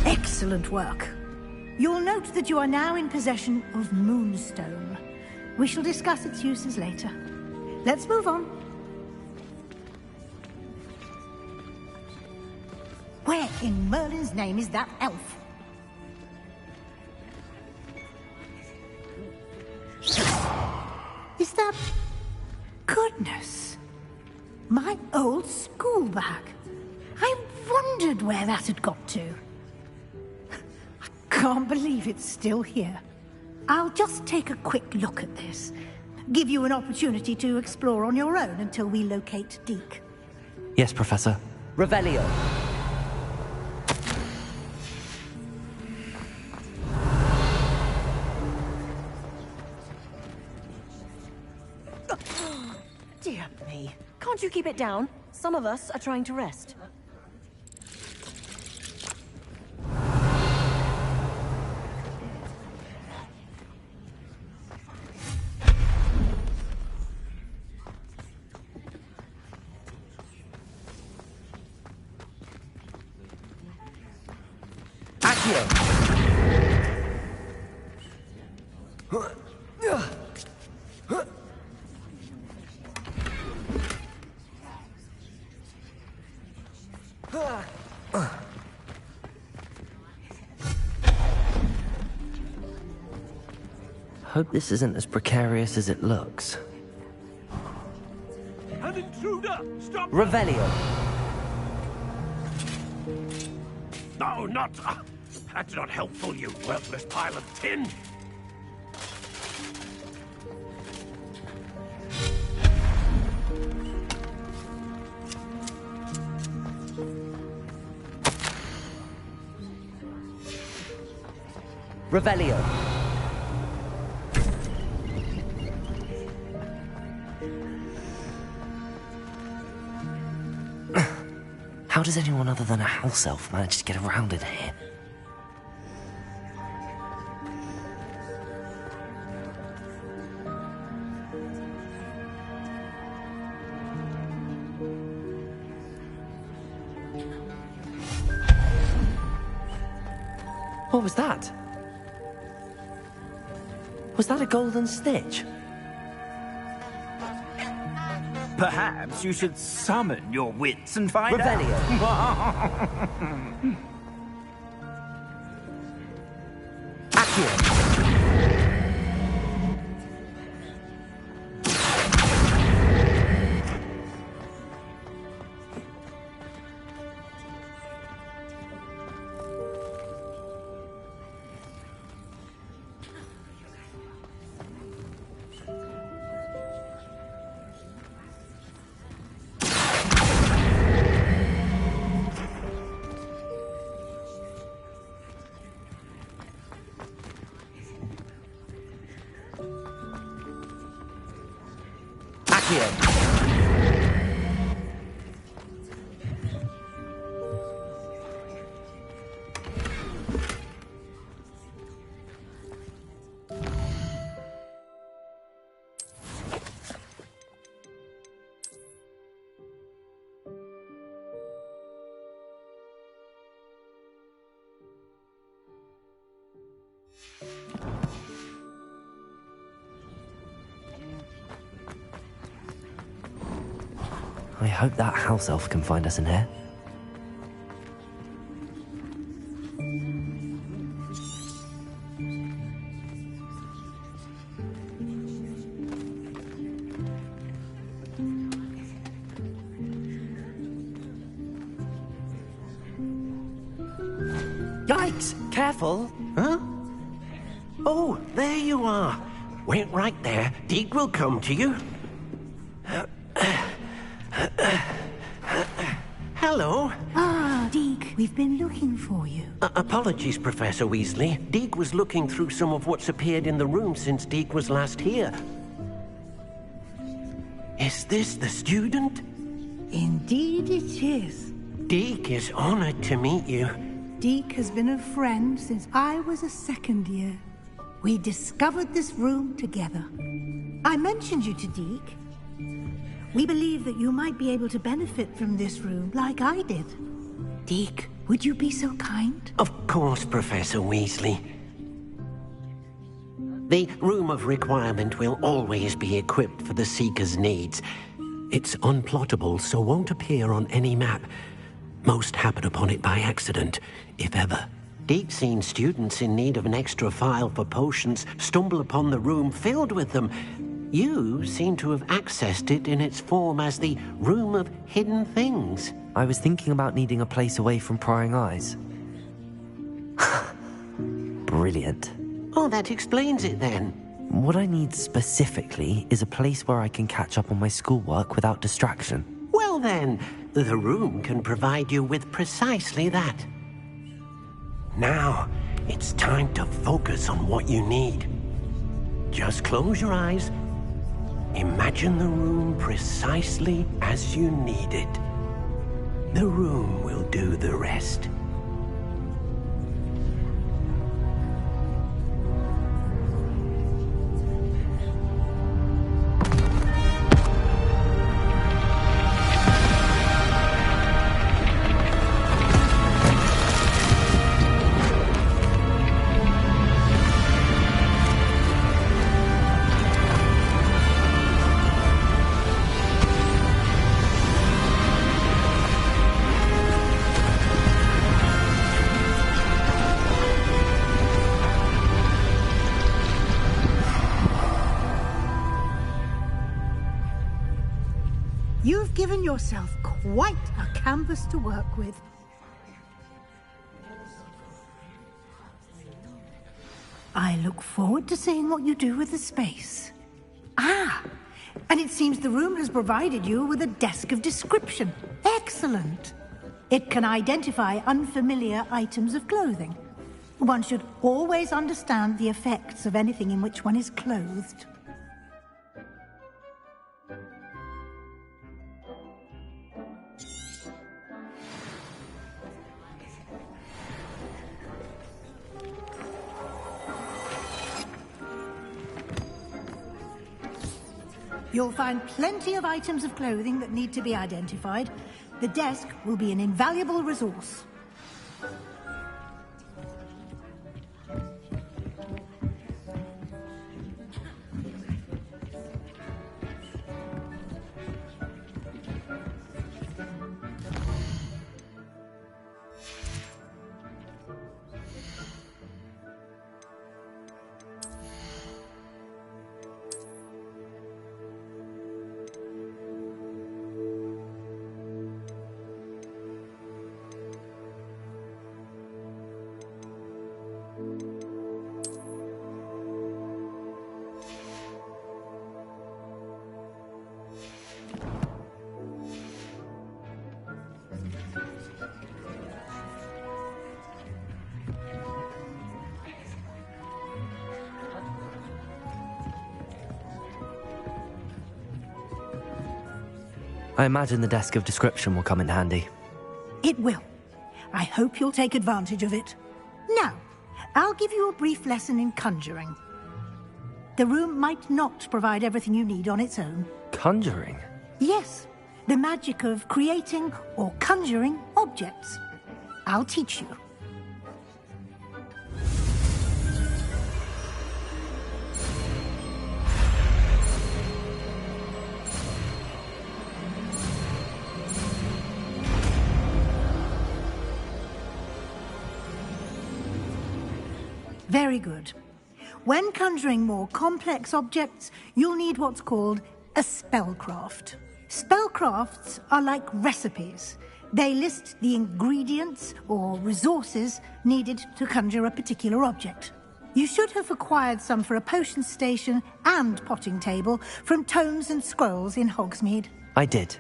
Excellent work. You'll note that you are now in possession of Moonstone. We shall discuss its uses later. Let's move on. Where in Merlin's name is that elf? Is that... Goodness! My old school bag. I wondered where that had got to. I can't believe it's still here. I'll just take a quick look at this. Give you an opportunity to explore on your own until we locate Deke. Yes, Professor. Revelio. Dear me. Can't you keep it down? Some of us are trying to rest. Hope this isn't as precarious as it looks. An intruder! Stop! Revelio. No, not... that's not helpful, you worthless pile of tin! Revelio. How does anyone other than a house elf manage to get around in here? What was that? Was that a golden snitch? Perhaps you should summon your wits and find Revelio. I hope that house elf can find us in here. Yikes! Careful! Huh? Oh, there you are. Wait right there. Deke will come to you. Hello. Ah, Deke, we've been looking for you. Apologies, Professor Weasley. Deke was looking through some of what's appeared in the room since Deke was last here. Is this the student? Indeed it is. Deke is honored to meet you. Deke has been a friend since I was a second year. We discovered this room together. I mentioned you to Deke. We believe that you might be able to benefit from this room like I did. Deke, would you be so kind? Of course, Professor Weasley. The Room of Requirement will always be equipped for the Seeker's needs. It's unplottable, so won't appear on any map. Most happen upon it by accident, if ever. Deke's seen students in need of an extra file for potions stumble upon the room filled with them. You seem to have accessed it in its form as the Room of Hidden Things. I was thinking about needing a place away from prying eyes. Brilliant. Oh, that explains it then. What I need specifically is a place where I can catch up on my schoolwork without distraction. Well then, the room can provide you with precisely that. Now, it's time to focus on what you need. Just close your eyes. Imagine the room precisely as you need it. The room will do the rest. You've given yourself quite a canvas to work with. I look forward to seeing what you do with the space. Ah, and it seems the room has provided you with a desk of description. Excellent. It can identify unfamiliar items of clothing. One should always understand the effects of anything in which one is clothed. You'll find plenty of items of clothing that need to be identified. The desk will be an invaluable resource. I imagine the desk of description will come in handy. It will. I hope you'll take advantage of it. Now, I'll give you a brief lesson in conjuring. The room might not provide everything you need on its own. Conjuring? Yes, the magic of creating or conjuring objects. I'll teach you. Very good. When conjuring more complex objects, you'll need what's called a spellcraft. Spellcrafts are like recipes. They list the ingredients or resources needed to conjure a particular object. You should have acquired some for a potion station and potting table from tomes and scrolls in Hogsmeade. I did.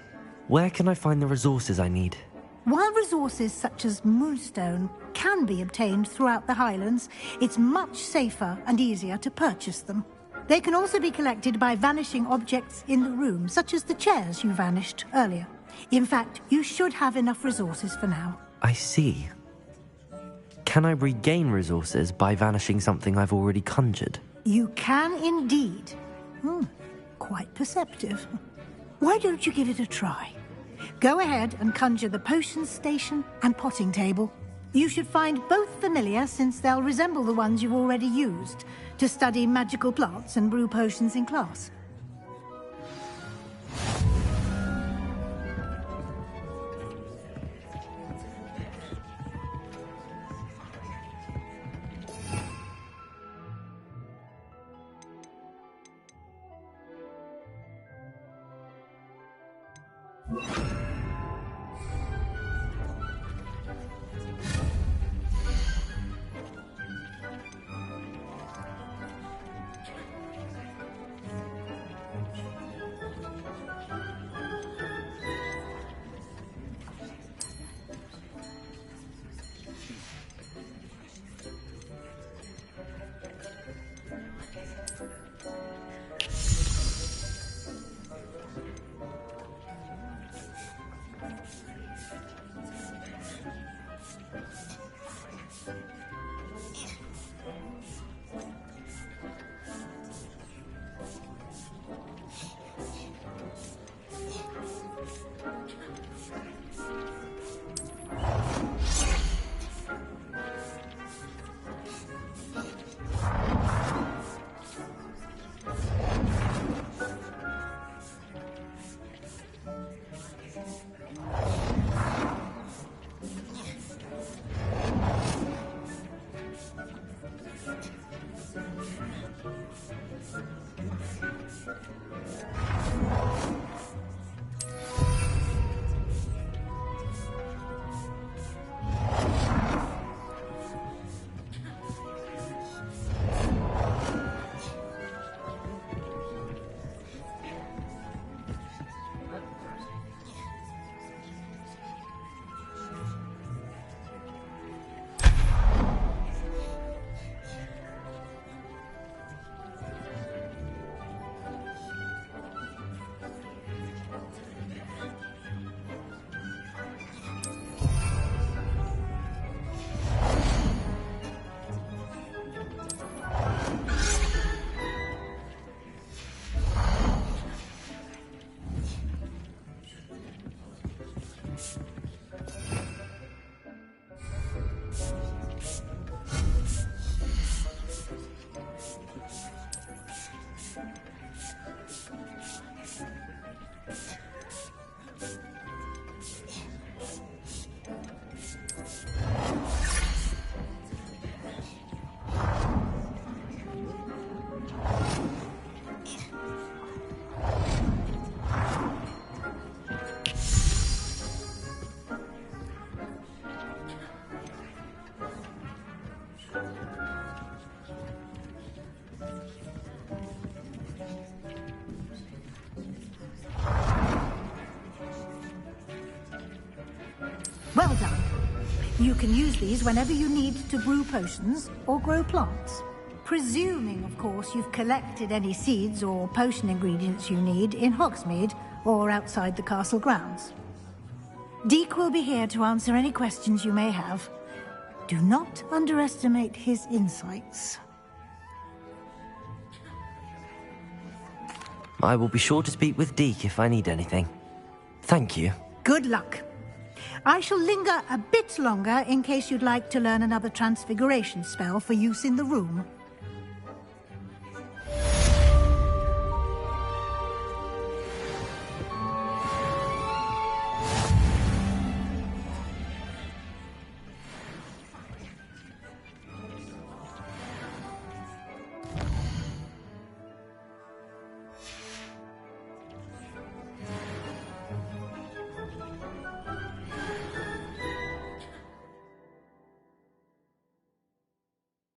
Where can I find the resources I need? While resources such as moonstone can be obtained throughout the Highlands, it's much safer and easier to purchase them. They can also be collected by vanishing objects in the room, such as the chairs you vanished earlier. In fact, you should have enough resources for now. I see. Can I regain resources by vanishing something I've already conjured? You can indeed. Quite perceptive. Why don't you give it a try? Go ahead and conjure the potion station and potting table. You should find both familiar, since they'll resemble the ones you've already used to study magical plants and brew potions in class. Well done. You can use these whenever you need to brew potions or grow plants. Presuming, of course, you've collected any seeds or potion ingredients you need in Hogsmeade or outside the castle grounds. Deek will be here to answer any questions you may have. Do not underestimate his insights. I will be sure to speak with Deek if I need anything. Thank you. Good luck. I shall linger a bit longer in case you'd like to learn another transfiguration spell for use in the room.